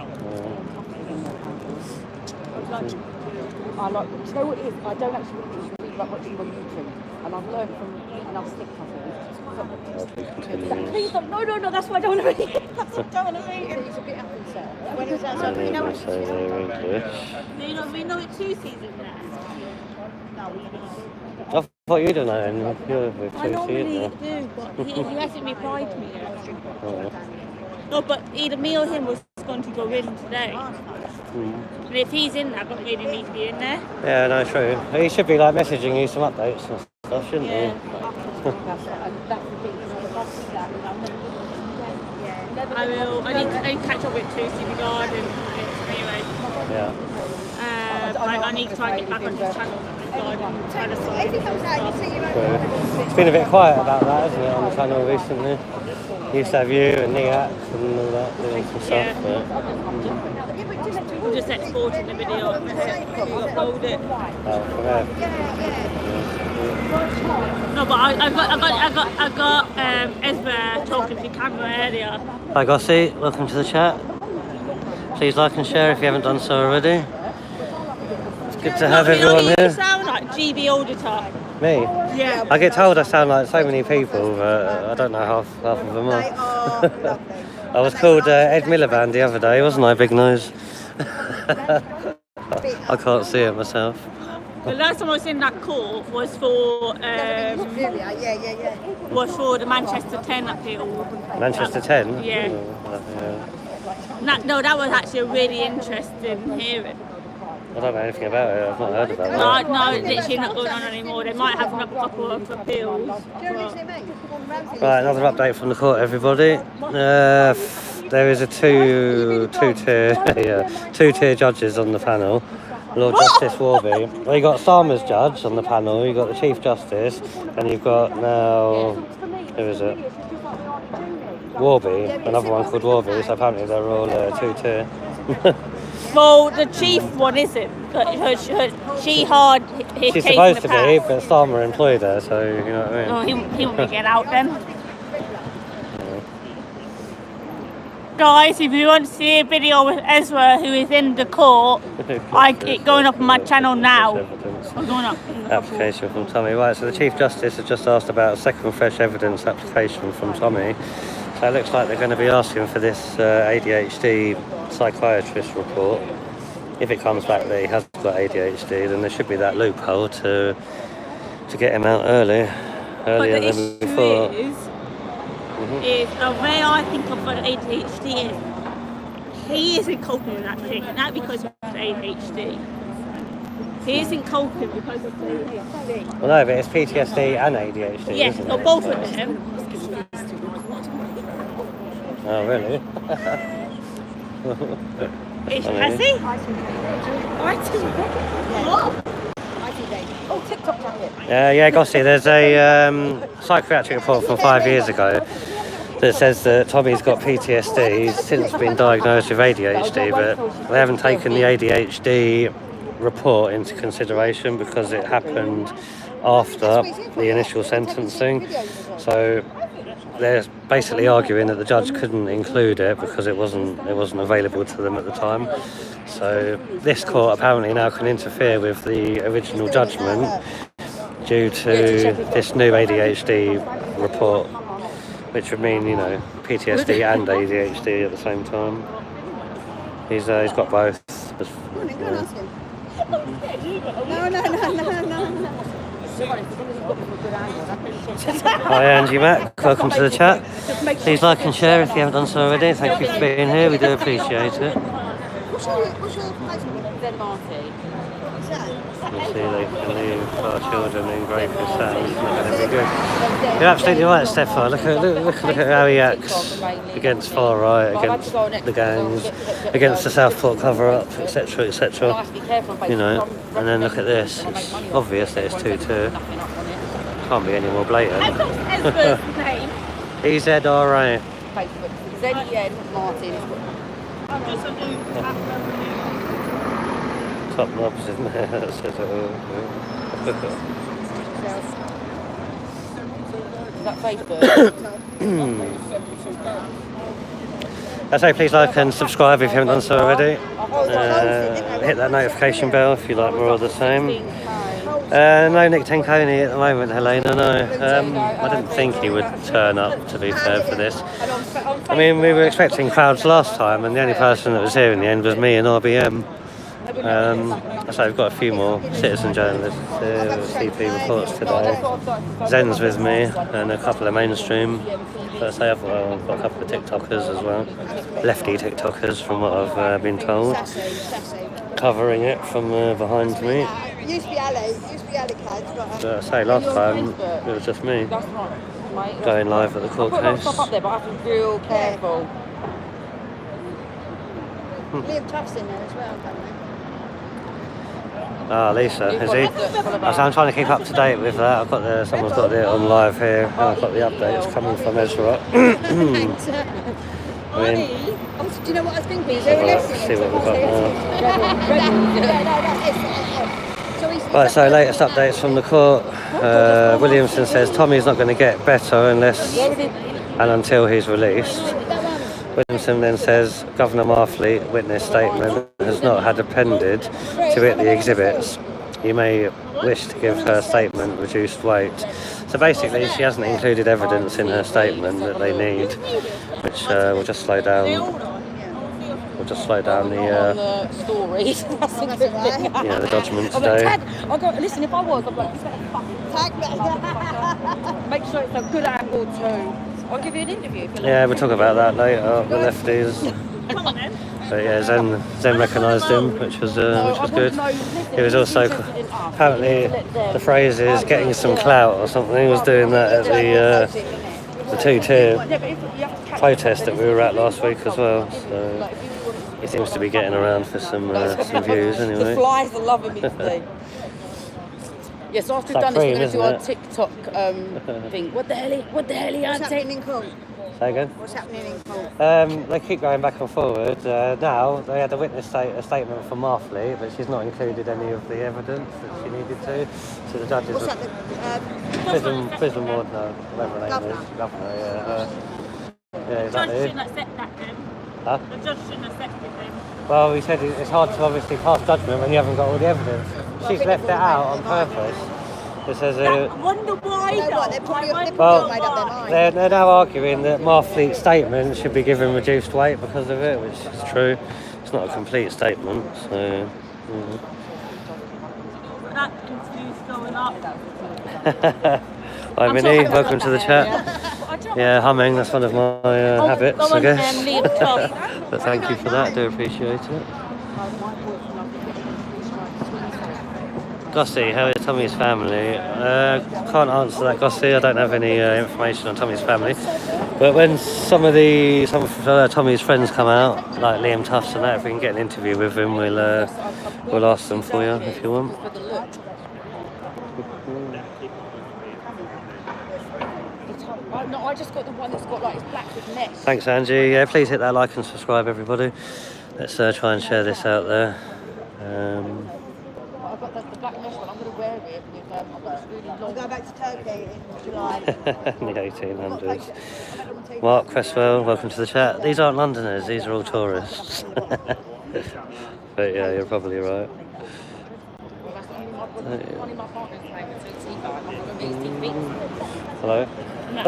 I like, do you know what it is? I don't actually really like watching on YouTube. And I've learned from eating our stick Please don't, no, that's why I don't want to eat it. That's what I don't want to eat it. He's a bit upset. When he was outside, you know what? We know it's 2 seasons now. I thought you didn't know, and you're with I 2 normally seasons. do, but he hasn't replied to me yet. Oh. No, but either me or him was going to go in today. And if he's in there, I don't really need to be in there. Yeah, no, true. He should be like messaging you some updates and stuff, shouldn't Yeah. I will. I need to catch up with Tuesday regarding it anyway. he? Yeah. I need to try and get back on the channel regarding Tennessee. True. It's been a bit quiet about that, hasn't it, on the channel recently? Used to have you and Niak and all that doing some stuff. But... We're just exporting the video and upload it. Oh, from there. No, but I got Ezra talking to camera earlier. Hi Gossie, welcome to the chat. Please like and share if you haven't done so already. It's good to have everyone You here. sound like GB auditor. Me? Yeah. I get told I sound like so many people, but I don't know half of them are. I was called Ed Miliband the other day, wasn't I, Big Nose? I can't see it myself. The last time I was in that court was for the Manchester 10 appeal. Manchester 10? Yeah. Oh, yeah. No, that was actually a really interesting hearing. I don't know anything about it, I've not heard about it. No, it's literally not going on anymore. They might have another couple of appeals. Right, another update from the court, everybody. There is a two-tier judges on the panel. Lord Justice Warby. Well, you got Starmer's judge on the panel. You got the Chief Justice, and you've got now who is it? Warby, another one called Warby. So apparently they're all two-tier. Well, the chief one isn't. She's supposed to be, but Starmer employed her, so you know what I mean. Oh, he won't get out then. Guys, if you want to see a video with Ezra, who is in the court, it's going up on my channel now. I'm going up. Application from Tommy. Right, so the Chief Justice has just asked about a second fresh evidence application from Tommy. So it looks like they're going to be asking for this ADHD psychiatrist report. If it comes back that he has got ADHD, then there should be that loophole to get him out earlier than before. Is the way I think of what ADHD is, he isn't coping with that thing, not because of ADHD. He isn't coping because of ADHD. Well, no, but it's PTSD and ADHD, Yes, isn't or it? both of them. Oh, really? Has he? What? Oh, TikTok jacket. Yeah, Gossie, there's a psychiatric report from 5 years ago that says that Tommy's got PTSD. He's since been diagnosed with ADHD, but they haven't taken the ADHD report into consideration because it happened after the initial sentencing. So they're basically arguing that the judge couldn't include it because it wasn't available to them at the time. So this court apparently now can interfere with the original judgment due to this new ADHD report, which would mean, you know, PTSD and ADHD at the same time. He's got both. No. Hi Angie Mac, welcome to the chat. Please like and share if you haven't done so already. Thank you for being here, we do appreciate it. What's your Facebook? Then Marty. What's that? You see, they can leave our children in grave sand. It's not going to be good. You're absolutely right, Stefan. Look at how he acts against far right, against the gangs, against the Southport cover-up, etc., etc. You know, and then look at this. It's obvious that it's 2-2. Can't be any more blatant. Ezra's name. He's Ed, all right. Facebook. Z-E-N Martin. I'm just going to do Top knobs in there. That says it all. Is that Facebook? I say please like and subscribe if you haven't done so already. Hit that notification bell if you like more of the same. No Nick Tenconi at the moment, Helena, no. I didn't think he would turn up, to be fair, for this. I mean, we were expecting crowds last time, and the only person that was here in the end was me and RBM. So we've got a few more citizen journalists here with CP reports today. Zen's with me, and a couple of mainstream I've got a couple of TikTokers as well, lefty TikTokers from what I've been told, covering it from behind me. It used to be Ali Cads, But I say last time it was just me That's right, mate. going live at the I put a lot of courthouse. stuff up there, but I have to be real careful. Liam Tuff's in there as well, apparently. Ah, Lisa, is he? I'm trying to keep up to date with that. I've got someone's got it on live here, and I've got the updates coming from Ezra. Thanks. I mean, Oh, do you know what I was thinking? see what we've got now. Right, so latest updates from the court. Williamson says Tommy's not going to get better unless and until he's released. Williamson then says Governor Marfleet witness statement has not had appended to it the exhibits. You may wish to give her statement reduced weight. So basically she hasn't included evidence in her statement that they need, which will just slow down. We'll just slow down the stories. That's a good thing. the judgment I'm like, today. I'll go, listen, if I was, I'd be like, this better fucking Tag me. make sure it's a good angle too. I'll give you an interview if you like. Yeah, we'll talk about that later. The lefties. Come on then. But yeah, Zen recognised him, which was good. He was also apparently the phrase is getting some clout or something. He was doing that at the two-tier protest that we were at last week as well. So he seems to be getting around for some views The anyway. flies are loving me today. Yes, after we've It's like done this, we're cream, going to do our isn't TikTok thing. What the hell are you What's happening taking? in court? Say again? What's happening in court? They keep going back and forward. Now they had a witness a statement from Marfleet, but she's not included any of the evidence that she needed to. So the judges What's are that? prison ward now, whatever her name is. Governor, yeah. Yeah, The judge exactly. shouldn't accept that then. Huh? The judge shouldn't accept it then. Well, he said it's hard to obviously pass judgment when you haven't got all the evidence. She's left it out on purpose. It says I wonder why You know though. what? They probably I made well, up their mind. they're now arguing that Marfleet's statement should be given reduced weight because of it, which is true. It's not a complete statement, so. That interview's going up. Hi Minnie, welcome to the chat. Yeah, humming, that's one of my habits, I guess. But thank you for that, do appreciate it. Gossie, how is Tommy's family? Can't answer that, Gossie. I don't have any information on Tommy's family. But when some of Tommy's friends come out, like Liam Tufts and that, if we can get an interview with him, we'll ask them for you if you want. No, I just got the one that's got like it's black with nets. Thanks, Angie. Yeah, please hit that like and subscribe, everybody. Let's try and share this out there. I've got the black mesh one. I'm going to wear it with I've got this really long. We'll go back to Turkey in July. In the 1800s. Mark Cresswell, welcome to the chat. These aren't Londoners, these are all tourists. But yeah, you're probably right. One of my partner's playing with tea bag. I'm going to be TV. Hello? No,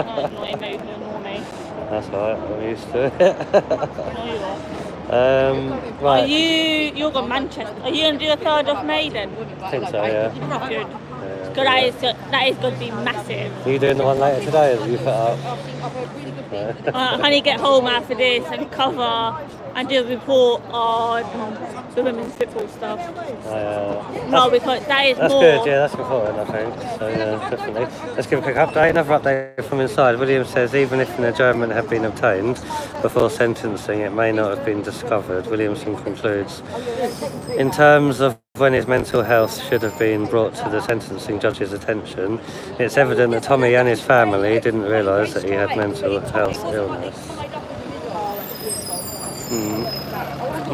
ignore me. That's alright, I'm used to it. Are Right. you're going Manchester. Are you going to do a 3rd of May then? I think so, yeah. Good. Yeah. Good, that is going to be massive. Are you doing the one later today that you put up? Honey, get home after this and cover and do a report on the women's football stuff. No, because that is That's more. good, yeah, that's important, I think. So, yeah, definitely. Let's give a quick update. Another update from inside. William says even if an adjournment had been obtained before sentencing, it may not have been discovered. Williamson concludes, in terms of when his mental health should have been brought to the sentencing judge's attention, it's evident that Tommy and his family didn't realise that he had mental health illness.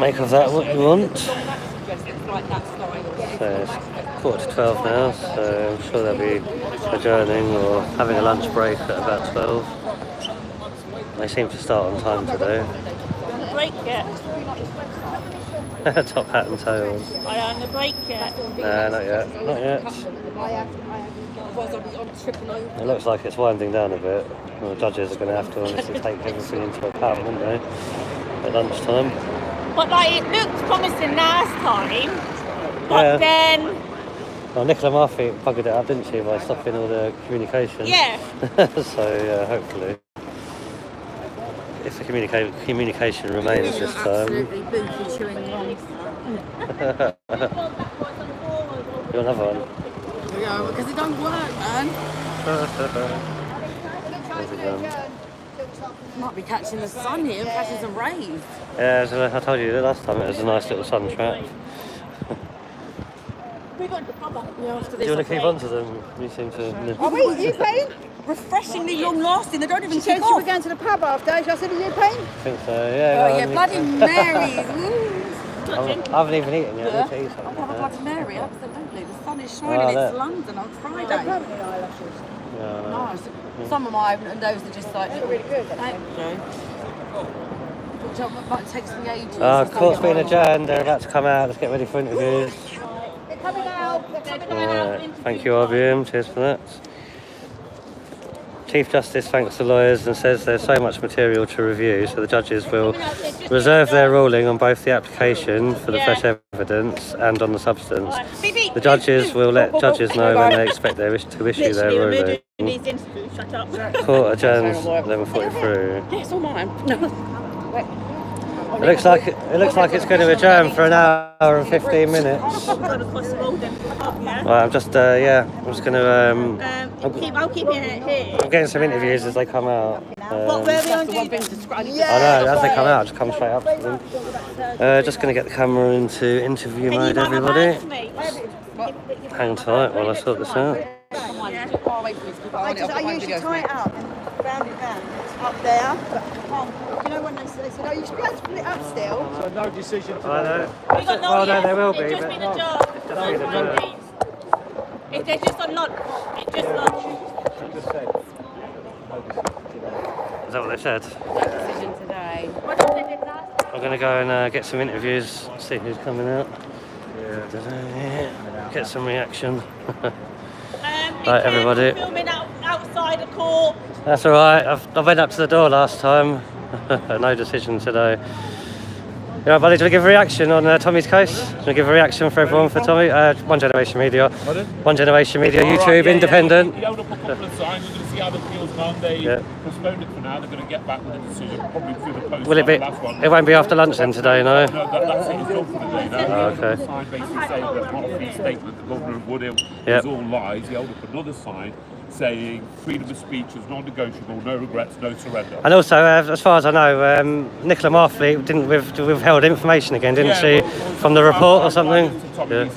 Make of that what you want. So it's 11:45 now, so I'm sure they'll be adjourning or having a lunch break at about 12. They seem to start on time today. Break yet? Top hat and tails. Are you on the break yet? Nah, not yet. Not yet. It looks like it's winding down a bit. Well, the judges are going to have to obviously take everything into account, won't they? At lunchtime. But like it looked promising last time, but then Well, Nicola Murphy buggered it up, didn't she, by stopping all the communication? yeah. So, yeah, hopefully. the communication remains this time. Absolutely booty chewing along. You want another one? Yeah, because it don't work, man. Might be catching the sun here, catching some rays. Yeah, so I told you that last time it was a nice little sun trap. We got the cover. Yeah, after Do this. you want to keep on to them? You seem to... Are we? Are you paying? Refreshingly long lasting, they don't even She said kick she off. was going to the pub after. I said, are you paying? I think so, yeah. Oh yeah, Bloody Marys. I haven't even eaten yet. I need to eat I'll something. have a Bloody Mary, absolutely. The sun is shining, it's look. London on Friday. Permanent eyelashes. Yeah, Nice. Some of my those are just like Really good. thank you. Which might take me ages. court's been adjourned. They're about to come out. Let's get ready for interviews. They're coming out. They're coming out. Alright, thank you, RBM. Cheers for that. Chief Justice thanks the lawyers and says there's so much material to review, so the judges will reserve their ruling on both the application for the fresh evidence and on the substance. The judges will let judges know when they expect to issue their ruling. Shut up. Court adjourns 11:43. It's all mine. It looks like it's going to adjourn for an hour and 15 minutes. Right, I'm just going to I'll keep it here. I'm getting some interviews as they come out. What, where are we on One duty? thing to describe. I know, as they come out, just come straight up to them. Just going to get the camera into interview mode, everybody. Hang tight while I sort this out. I usually tie it up and round it round. It's up there, but you know when they said, oh, you should be able to pull it up still. So no decision I today. know. We got no Well, no, yes. there will be, It's just but been not. a job. If they're just on lot, it's just on. Just said. Is that what they said? Decision today. What did they do last? I'm going to go and get some interviews, see who's coming out. Get some reaction. Right, everybody. Filming outside the court. That's alright, I went up to the door last time. No decision today. You know, buddy, do you want to give a reaction on Tommy's case? Do you want to give a reaction for everyone for Tommy? One Generation Media. One Generation Media, YouTube, independent. He held up a couple of signs. We're going to see how the appeals gone. They postponed it for now. They're going to get back with a decision, probably through the post. Will it be? Last one. It won't be after lunch then today, no? No, that's it. It's done for the day now. Oh, okay. The sign basically saying that not a free statement, the governor of Wootton is all lies. He held up another sign saying freedom of speech is non-negotiable, no regrets, no surrender. And also, as far as I know, Nicola Marfleet didn't withheld information again, didn't she, from the report or something? I can't really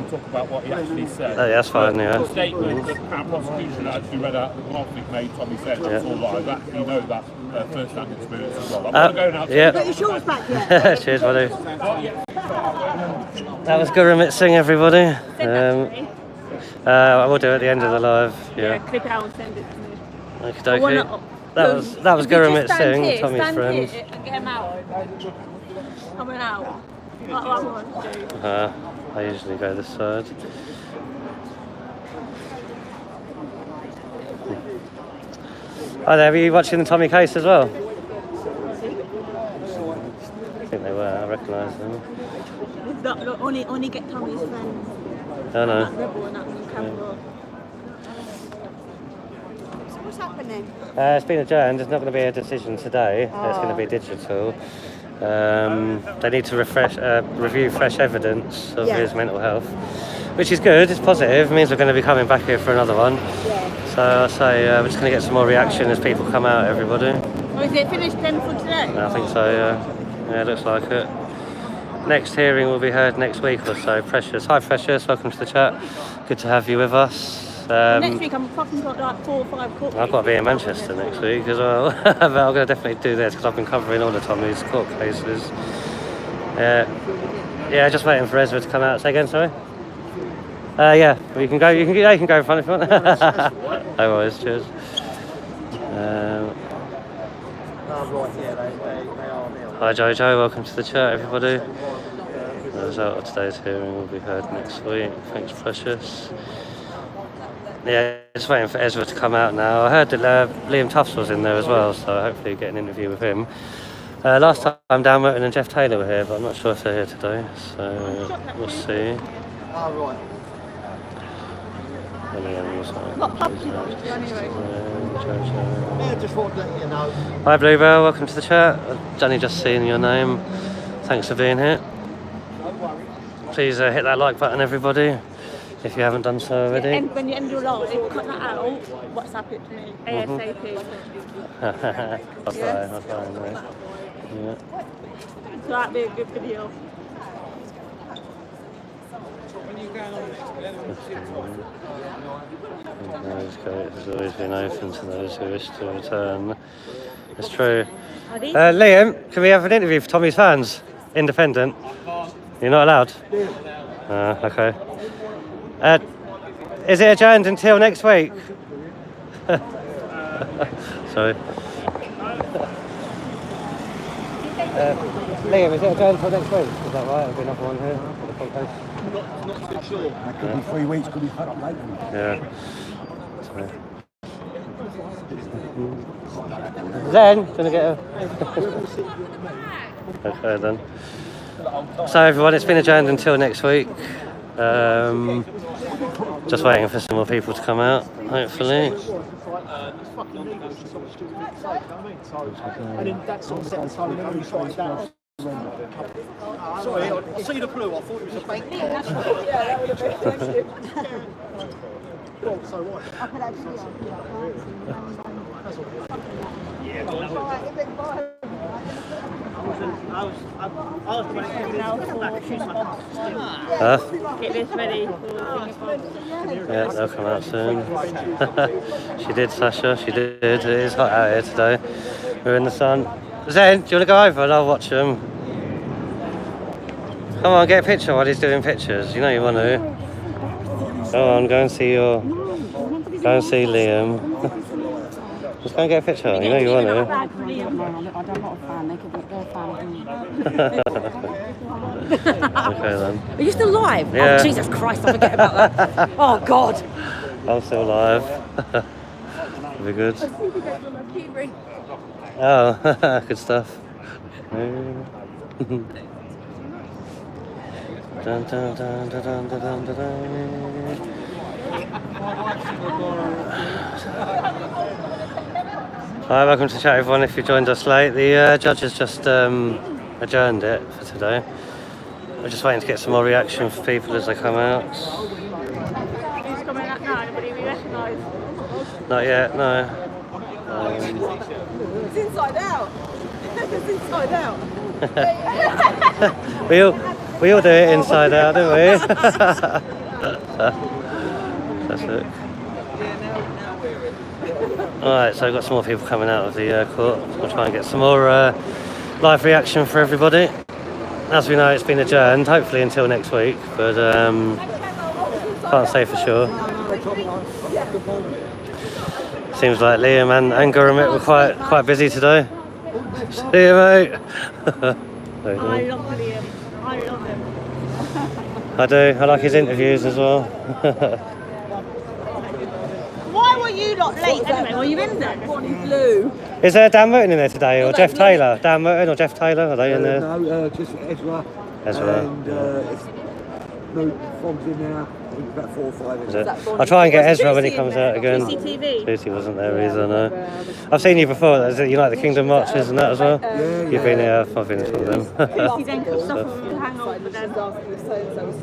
talk about what he actually said. Oh, yeah, that's fine, yeah. The statement that the Crown prosecution actually read out that Marfleet made, Tommy said that's all lies. Actually, know that first-hand experience as well. I'm going to go now. Yeah. Got your shorts back yet? Cheers, buddy. That was Gurumit Singh, everybody. I will do it at the end of the live. Yeah. Clip it out and send it to me. Okey-dokey. That was Gurumit Singh, Tommy's friend. Stand here and get him out. Coming out. That's what I want to do. I usually go this side. Hi there, were you watching the Tommy case as well? I think they were, I recognise them. Look, only get Tommy's friends. I know. That rebel and that camera. So what's happening? It's been adjourned, there's not going to be a decision today, it's going to be digital. They need to review fresh evidence of his mental health, which is good, it's positive, it means we're going to be coming back here for another one. So I say we're just going to get some more reaction as people come out, everybody. Oh, is it finished then for today? I think so, yeah. Yeah, it looks like it. Next hearing will be heard next week or so. Precious. Hi Precious, welcome to the chat. Good to have you with us. Next week I'm fucking got like 4 or 5 court I've got to be in Manchester next week as well. But I'm going to definitely do this because I've been covering all the Tommy's court cases. Yeah, just waiting for Ezra to come out. Say again, sorry? Yeah, you can go. You can go in front if you want. No worries. Cheers. Hi Jojo, welcome to the chat, everybody. The result of today's hearing will be heard next week. Thanks, Precious. Yeah, just waiting for Ezra to come out now. I heard that Liam Tufts was in there as well, so hopefully get an interview with him. Last time Dan Wootton and Jeff Taylor were here, but I'm not sure if they're here today, so we'll see. Yeah, just wanted to let you know. Hi Bluebell, welcome to the chat. I've only just seen your name. Thanks for being here. Please hit that like button, everybody, if you haven't done so already. And when you end your live, cut that out, WhatsApp it to me, ASAP. I'll try, mate. Yeah. So that'd be a good video. Those gates has always been open to those who wish to return. It's true. Liam, can we have an interview for Tommy's fans? Independent. You're not allowed? Okay. Is it adjourned until next week? Sorry. Liam, is it adjourned until next week? Is that right? There'll be another one here for the podcast. Not too sure. That could be 3 weeks, could be cut up later. Yeah. Zen, gonna get a... Okay then. So everyone, it's been adjourned until next week. Just waiting for some more people to come out, hopefully. Sorry, I see the blue, I thought it was a bank card. Yeah, that would have been good. So what? I could actually Get this ready for Yeah, they'll come out soon. She did, Sasha, she did. It is hot out here today. We're in the sun. Zen, do you want to go over and I'll watch them? Come on, get a picture while he's doing pictures. You know you want to. Go on, go and see Liam. Just go and get a picture. You know you want to. I'm not a fan. They could be a fan of me. Okay then. Are you still live? Yeah. Oh, Jesus Christ, I forget about that. Oh, God. I'm still live. Be good. Oh, good stuff. Dun, dun, dun, dun, dun, dun, dun, dun. Hi, welcome to the chat everyone. If you joined us late, the judge has just adjourned it for today. We're just waiting to get some more reaction from people as they come out. Who's coming out now? Anybody we recognise? Not yet, no. It's inside out. It's inside out. We all do it inside out, don't we? That's it. Alright, so I've got some more people coming out of the court. We'll try and get some more live reaction for everybody. As we know, it's been adjourned, hopefully until next week, but can't say for sure. Seems like Liam and Gurumit were quite busy today. See you, mate. I love Liam. I love him. I do. I like his interviews as well. Why were you not late anyway? Were you in there? Blue. Is there Dan Wootton in there today, or Jeff Taylor? Dan Wootton or Jeff Taylor? Are they in there? No, just Ezra. Ezra. And no Fogg's in there. I think about 4 or 5 in Is there. it? I'll try and get Ezra when he comes out again. CCTV. Lucy wasn't there either, no. I've seen you before. Is it, you like the Kingdom Marches and that as well? Yeah, You've been here. I've been to all of them. He then cut stuff from the hangover, but then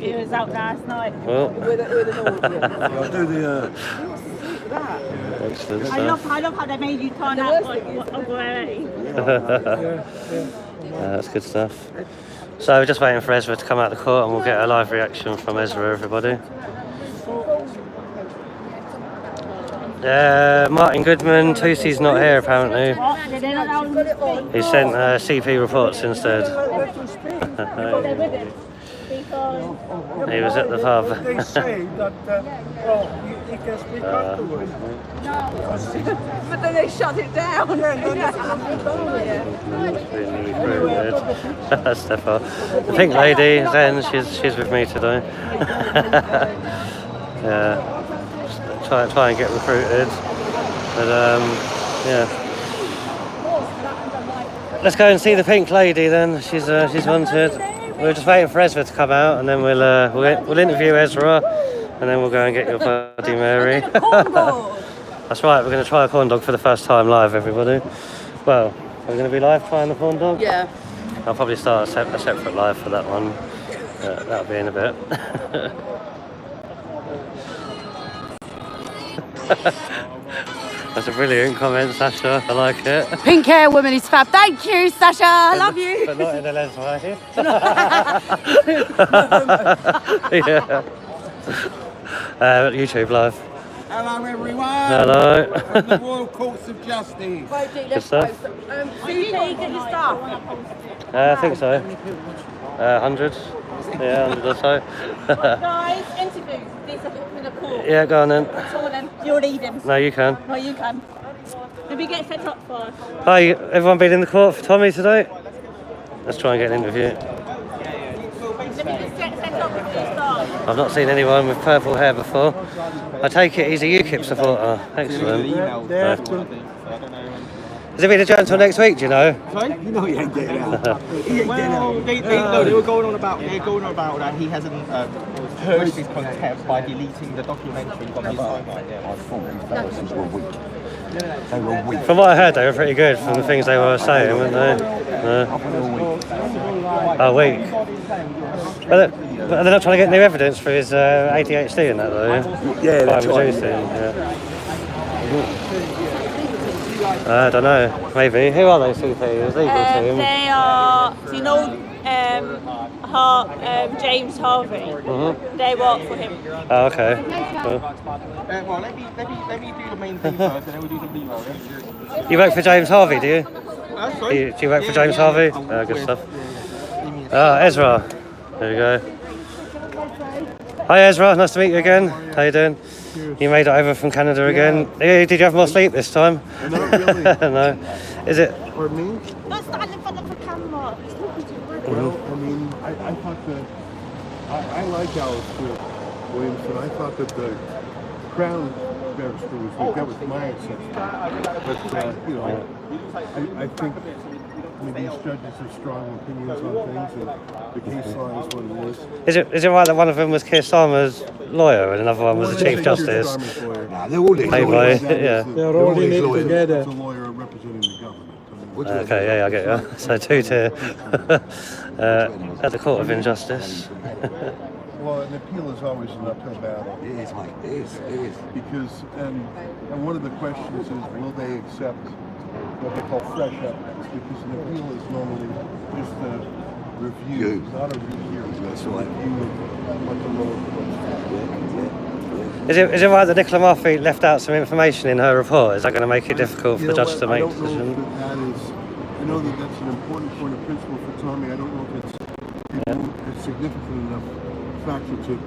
he was out last night. Well, I'll do the... excellent I stuff. love how they made you turn out like already. That's good stuff. So we're just waiting for Ezra to come out of the court and we'll get a live reaction from Ezra, everybody. Martin Goodman, Tusi's not here apparently. He sent CP reports instead. He was at the pub. They say that, he can speak afterwards. But then they shut it down. Stefan. The pink lady, Zen, she's with me today. Yeah. Try and get recruited. But yeah. Let's go and see the pink lady then. She's wanted. We're just waiting for Ezra to come out, and then we'll interview Ezra, and then we'll go and get your Bloody Mary. And then a cornball. That's right, we're going to try a corn dog for the first time live, everybody. Well, we're going to be live trying the corn dog? Yeah. I'll probably start a separate live for that one. That'll be in a bit. That's a brilliant comment, Sasha. I like it. Pink hair woman is fab. Thank you, Sasha. I love you. But not in a Les way. Yeah. YouTube live. Hello everyone! Hello. From the Royal Courts of Justice. Good stuff. CP, get your stuff. I think so. 100. Yeah, 100 or so. Guys, interviews. These are in a court. Yeah, go on then. Someone then. You'll lead them. No, you can. No, you can. Did we get set up for? Hi, everyone been in the court for Tommy today? Let's try and get an interview. Let me just get set up before you start. I've not seen anyone with purple hair before. I take it he's a UKIP supporter. Excellent. No. Has it been adjourned until next week, do you know? Sorry? You know he ain't getting out. He ain't getting out. They were going on about that he hasn't purged his contempt by deleting the documentary from his timeline. I thought these thousands were weak. They were weak. From what I heard, they were pretty good from the things they were saying, weren't they? No. Oh, weak. But they're not trying to get new evidence for his ADHD and that, though, yeah? Yeah, that's By right. reducing, yeah. I don't know, maybe. Who are they, CP? His legal team? They are, so you know, James Harvey. They work for him. Oh, okay. Cool. Well, let me do the main thing first, and then we'll do the B-roll. Yeah? You work for James Harvey, do you? Sorry? Do you work for James Harvey? Good stuff. Ezra. There we go. Hi Ezra, nice to meet you again. How you doing? You made it over from Canada again. Did you have more sleep this time? Not really. No. Is it? For me? Don't stand in front of the camera. Well, I mean, I thought that I like Alice Williamson. I thought that the Crown barrister was weak. That was my assessment. But you know, I think these judges have strong opinions on things, and the case law is what it is. Is it right that one of them was Keir Starmer's lawyer and another one was the Chief Justice? Nah, they're all these lawyers. Yeah. They're all in it together. It's a lawyer representing the government. Okay, yeah, I get you. So two tier at the Court of Injustice. Well, an appeal is always an uphill battle. It is, mate. It is. Because, and one of the questions is, will they accept what they call fresh evidence? Because an appeal is normally just a review, not a rehearing. That's right. Review of what the lower court's done. Is it right that Nicola Murphy left out some information in her report? Is that going to make it difficult for the judge to make a decision? I know that that's an important point of principle for Tommy. I don't know if it's a significant enough factor to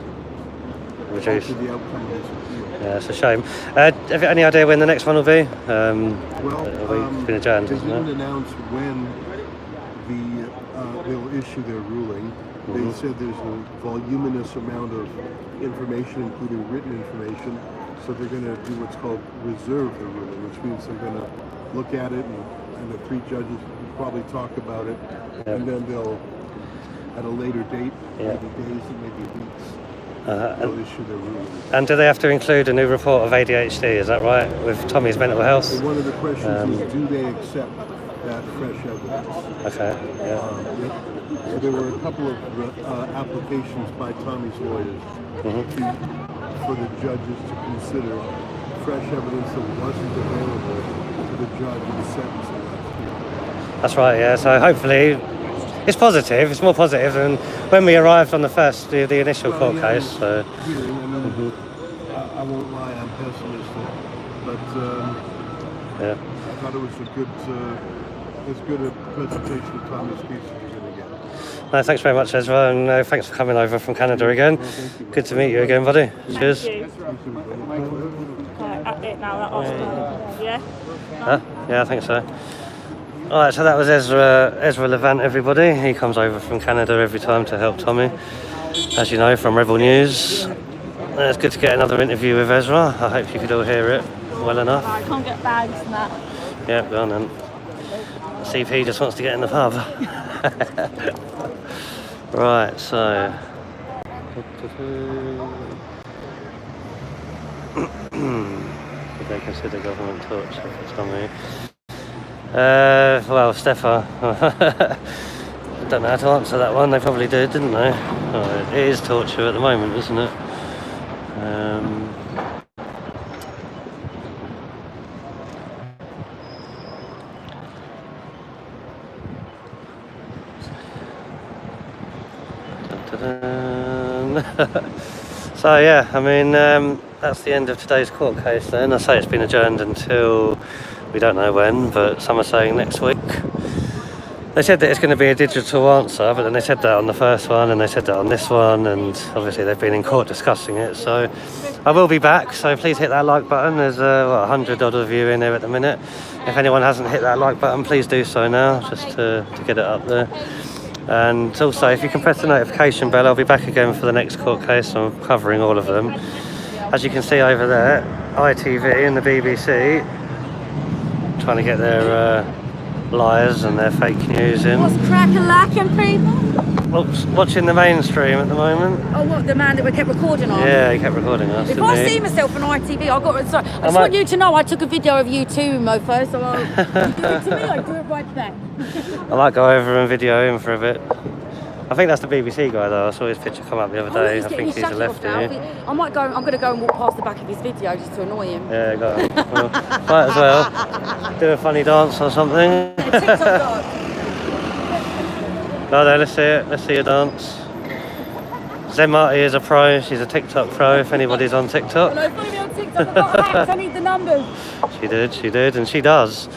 Reduce. alter the outcome of this appeal. Yeah, it's a shame. Have you any idea when the next one will be? Well, it's been adjourned, they isn't didn't it? announce when they'll issue their ruling. They said there's a voluminous amount of information, including written information, so they're going to do what's called reserve the ruling, which means they're going to look at it and the three judges will probably talk about it, and then they'll, at a later date, maybe days and maybe weeks, they'll issue their ruling. And do they have to include a new report of ADHD, is that right, with Tommy's mental health? So one of the questions is, do they accept that fresh evidence? Okay, yeah. So there were a couple of applications by Tommy's lawyers for the judges to consider fresh evidence that wasn't available to the judge in the sentencing last year. That's right, yeah. So hopefully it's positive. It's more positive than when we arrived on the initial court case. So. I won't lie, I'm pessimistic, but I thought it was as good a presentation of Tommy's case as you're going to get. No, thanks very much, Ezra, and thanks for coming over from Canada again. Good to meet you again, buddy. Cheers. It now, that was yeah. Huh? Yeah, I think so. Alright, so that was Ezra Levant, everybody. He comes over from Canada every time to help Tommy, as you know, from Rebel News. And it's good to get another interview with Ezra. I hope you could all hear it well enough. I can't get bags and that. Yeah, go on then. CP just wants to get in the pub. Right, so Would they consider government torture for Tommy? Well, Stefan, I don't know how to answer that one. They probably did, didn't they? Oh, it is torture at the moment, isn't it? So yeah, I mean, that's the end of today's court case then. I say it's been adjourned until we don't know when, but some are saying next week. They said that it's going to be a digital answer, but then they said that on the first one and they said that on this one, and obviously they've been in court discussing it. So I will be back, so please hit that like button. There's 100 odd of you in there at the minute. If anyone hasn't hit that like button, please do so now, just to get it up there. And also, if you can press the notification bell, I'll be back again for the next court case. I'm covering all of them. As you can see over there, ITV and the BBC trying to get their lies and their fake news in. What's crack-a-lacking, people? Oops, watching the mainstream at the moment. Oh, what, the man that we kept recording on? Yeah, he kept recording us. If I see myself on ITV, I just want you to know I took a video of you too, mofo, so you do it to me, I do it right back. I might go over and video him for a bit. I think that's the BBC guy though. I saw his picture come up the other day. I think he's a lefty. I'm going to go and walk past the back of his video just to annoy him. Yeah, go on. Well, might as well do a funny dance or something. TikTok dog. Oh, there, let's see it. Let's see a dance. Zen Marty is a pro. She's a TikTok pro. If anybody's on TikTok. Hello, follow me on TikTok. I've got hacks. I need the numbers. She did, and she does.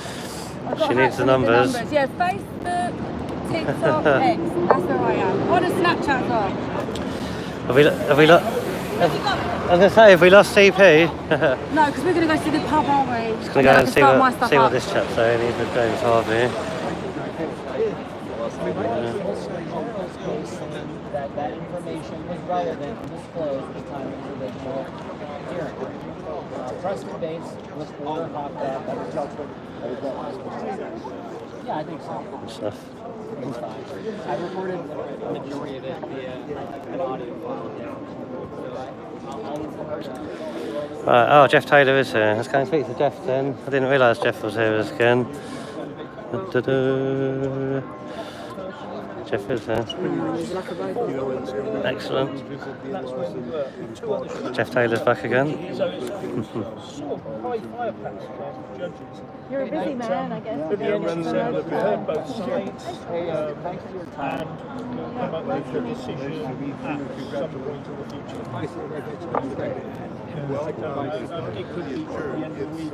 She needs the numbers. Yeah, Facebook, TikTok, X. That's where I am. What a Snapchat as well. Have we lost? I was going to say, have we lost CP? No, because we're going to go to the pub, aren't we? Just going to go and see what this chap's saying. He's with James Harvey. That information was relevant and disclosed at the time of the original hearing. Precedent dates was order hopped up. That was judgment. Yeah, I think so. Stuff. It's fine. I recorded the majority of it via an audio file. Right, oh, Jeff Taylor is here. Let's go and speak to Jeff then. I didn't realise Jeff was here again. Jeff is here. Excellent. Jeff Taylor's back again. You're a busy man, I guess. At the end, we heard both sides. Thanks for your time. Come up with your decision at some point in the future. It could be at the end of the week.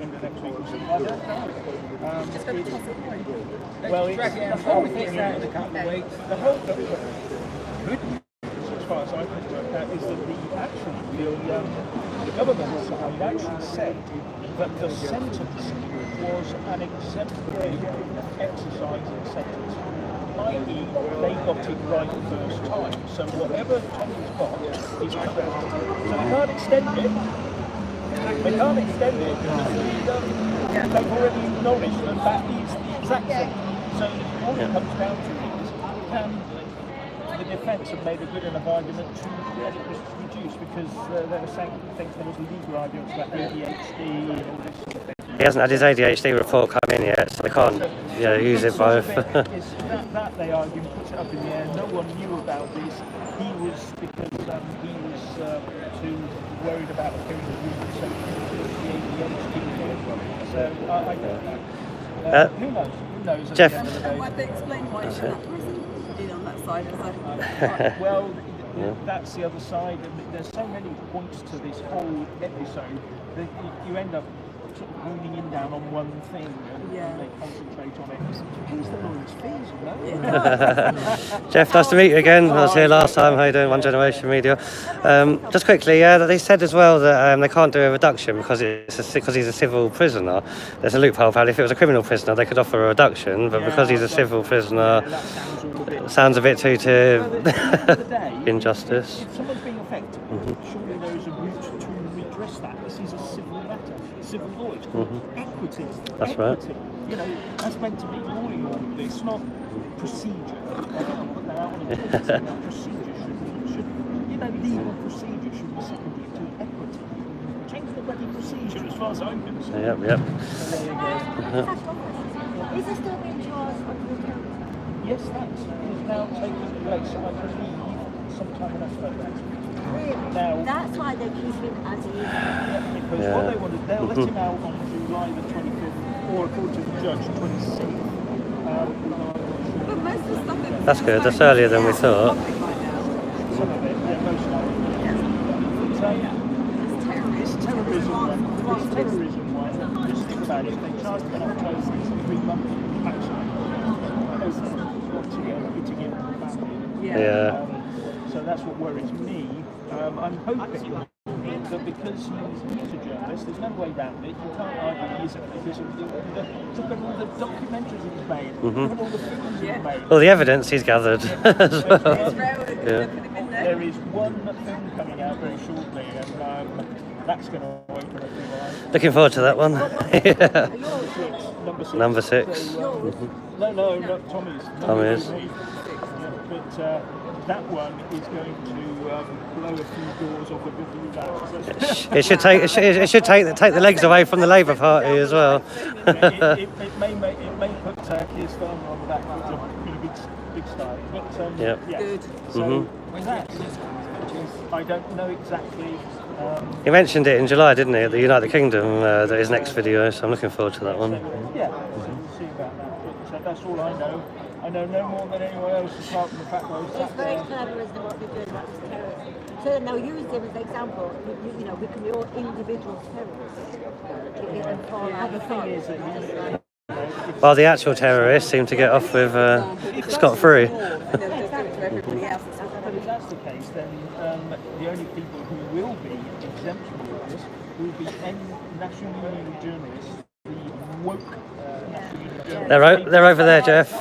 In the next week or something. Well, the whole thing out in a couple of weeks. The whole good news, as far as I can work out, is that the government side actually said that the sentence was an exemplary exercise in sentence, i.e. they got it right the first time. So whatever Tommy's got is correct. So they can't extend it. They can't extend it because they've already acknowledged that that is the exact thing. So all it comes down to is, can the defence have made a good enough argument to get it reduced, because they were saying there was legal arguments about ADHD and all this sort of thing. He hasn't had his ADHD report come in yet, so they can't use it both. that they argue puts it up in the air. No one knew about this. He was, because he was too worried about appearing to be so the ADHD thing. So I don't know. Who knows? Who knows? Jeff. Might they explain why it's that person on that side? Well, that's the other side. There's so many points to this whole episode that you end up sort of honing in down on one thing and they concentrate on it. Pays the lawyer's fees, you know? Jeff, nice to meet you again. I was here last time. How you doing? One Generation Media. Just quickly, they said as well that they can't do a reduction because he's a civil prisoner. There's a loophole. Apparently, if it was a criminal prisoner, they could offer a reduction, but because he's a civil prisoner, sounds a bit too injustice. If someone's being affected, surely there is a route to redress that. This is a civil matter. Civil law, it's called equity. That's equity. right. You know, that's meant to be ruling all of this, not procedure. I don't put that out on a procedure should their legal procedure should be secondary to equity. Change the bloody procedure as far as I'm concerned. Yep. So there you go. Is there still being charged on the account? Yes, that is now taking place, I believe, sometime in October. Really? Now, That's why they keep him as he is. because what they wanted, they'll let him out on July the 25th, or according to the judge, 26th. But most of the stuff in That's good. That's earlier than we thought. Some of it, yeah, most of it. It's terrorism one. It's terrorism one. Just think about it. They charge them in October, it's 3 months maximum. Hitting him and the family. Yeah. So that's what worries me. I'm hoping that because he's a journalist, there's no way around it. You can't argue he isn't because of look at all the documentaries he's made. Look at all the films he's made. Well, the evidence he's gathered as well. Yeah. There is one film coming out very shortly, and that's going to open up your eyes. Looking forward to that one. Yeah. Number 6. Number 6. So, no, not Tommy's. Tommy's. Yeah, but that one is going to blow a few doors off of that. It should take the legs away from the Labour Party as well. it may put Keir Starmer on the back foot in a big style. But Yep. yeah. Good. So that, I don't know exactly. He mentioned it in July, didn't he, at the United Kingdom, that his next video, so I'm looking forward to that one. Yeah, so we'll see about that. But that's all I know. I know no more than anyone else apart from the fact that I was It's sat very there. clever, isn't it, what they're doing about this terrorism. So then they'll use him as an example. You know, we can be all individual terrorists. And fall out The of thing is that While the actual terrorists seem to get off with scot-free. if that's the case, then the only people who will be exempt from this will be any National Union journalists, the woke National Union journalists. They're over there, Jeff.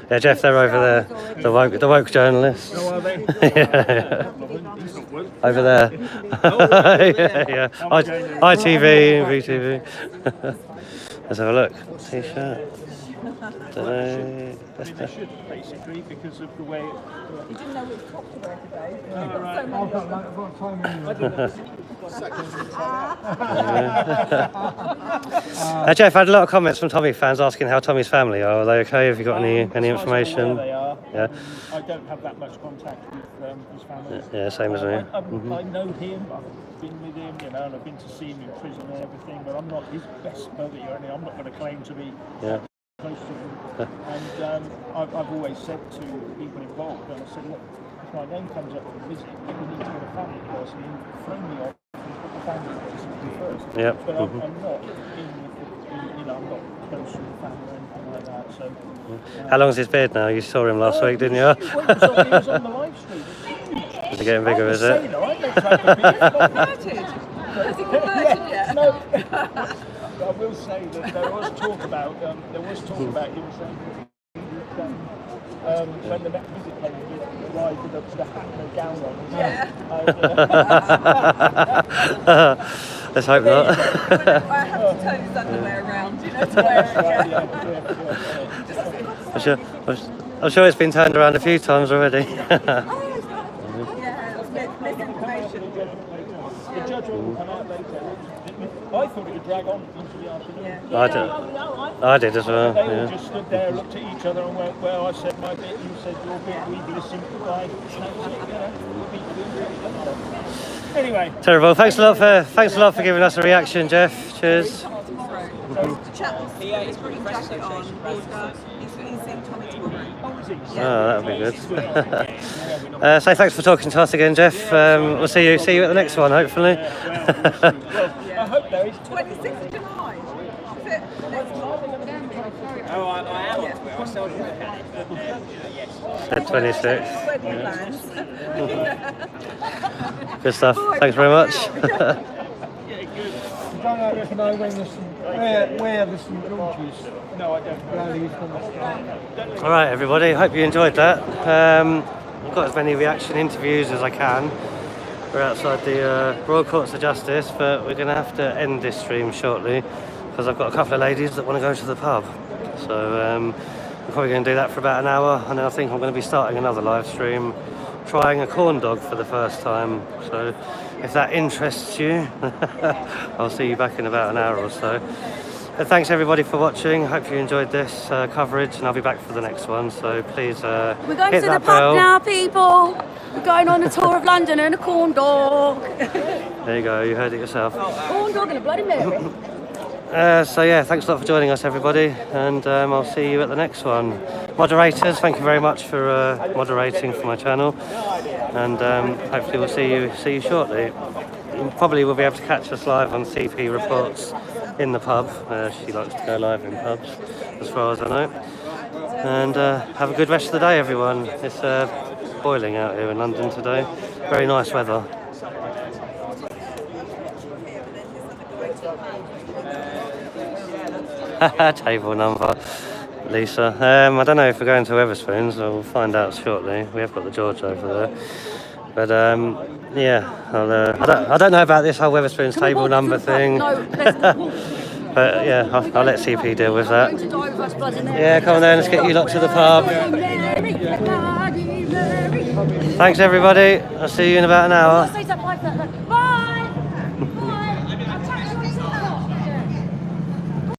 Yeah, Jeff, they're over there. The woke journalists. Oh, are they? Yeah. Over there. yeah. ITV, VTV. Let's have a look. T-shirt. They should, basically, because of the way it... You didn't know which top to wear today. Jeff, I had a lot of comments from Tommy fans asking how Tommy's family are. Are they okay? Have you got any information? They are. Yeah. I don't have that much contact with his family. Yeah, same as me. I know him. I've been with him, and I've been to see him in prison and everything. But I'm not his best buddy or anything. I'm not going to claim to be close to him. And I've always said to people involved, and I said, look, if my name comes up for a visit, people need to get a family person in, throw me off, and put the family person first. Yep. But I'm not I'm not close to the family or anything like that. So. How long's his beard now? You saw him last week, didn't you? He was on the live stream. Is it getting bigger, is it? I meant to have the beard. Has he converted yet? No. I will say that there was talk about him saying when the next visit came, he arrived with the hat and the gown on. Let's hope not. I have to turn his underwear around, to wear it. I'm sure it's been turned around a few times already. Misinformation. The judge will come out later. I thought it would drag on into the afternoon. I did as well. They all just stood there, looked at each other and went, well, I said my bit, you said your bit, we listened to the Anyway. Terrible. Thanks a lot for giving us a reaction, Jeff. Cheers. The chap is putting jacket on. He's seeing Tommy tomorrow. Oh, that'll be good. So thanks for talking to us again, Jeff. We'll see you at the next one, hopefully. I hope there is 26th of July. Is it next month? Oh, I am on Twitter. I still do it. At 26. Wedding plans. Good stuff. Thanks very much. I don't reckon I when there's some, where there's some launches. No, I don't. All right, everybody. Hope you enjoyed that. I've got as many reaction interviews as I can. We're outside the Royal Courts of Justice, but we're going to have to end this stream shortly because I've got a couple of ladies that want to go to the pub. So we're probably going to do that for about an hour, and then I think I'm going to be starting another live stream trying a corn dog for the first time. So if that interests you, I'll see you back in about an hour or so. But thanks everybody for watching. Hope you enjoyed this coverage, and I'll be back for the next one. So please We're going hit to the that pub bell. now, people. We're going on a tour of London and a corn dog. There you go, you heard it yourself. Corn dog and a Bloody Mary. So yeah, thanks a lot for joining us everybody, and I'll see you at the next one. Moderators, thank you very much for moderating for my channel, and hopefully we'll see you shortly. You probably will be able to catch us live on CP Reports in the pub. She likes to go live in pubs, as far as I know. And have a good rest of the day, everyone. It's boiling out here in London today. Very nice weather. Table number, Lisa. I don't know if we're going to Wetherspoons. We'll find out shortly. We have got the George over there. But yeah, I don't know about this whole Wetherspoons table number thing. But yeah, I'll let CP deal with that. Yeah, come on then, let's get you lot to the pub. Thanks everybody. I'll see you in about an hour. Bye.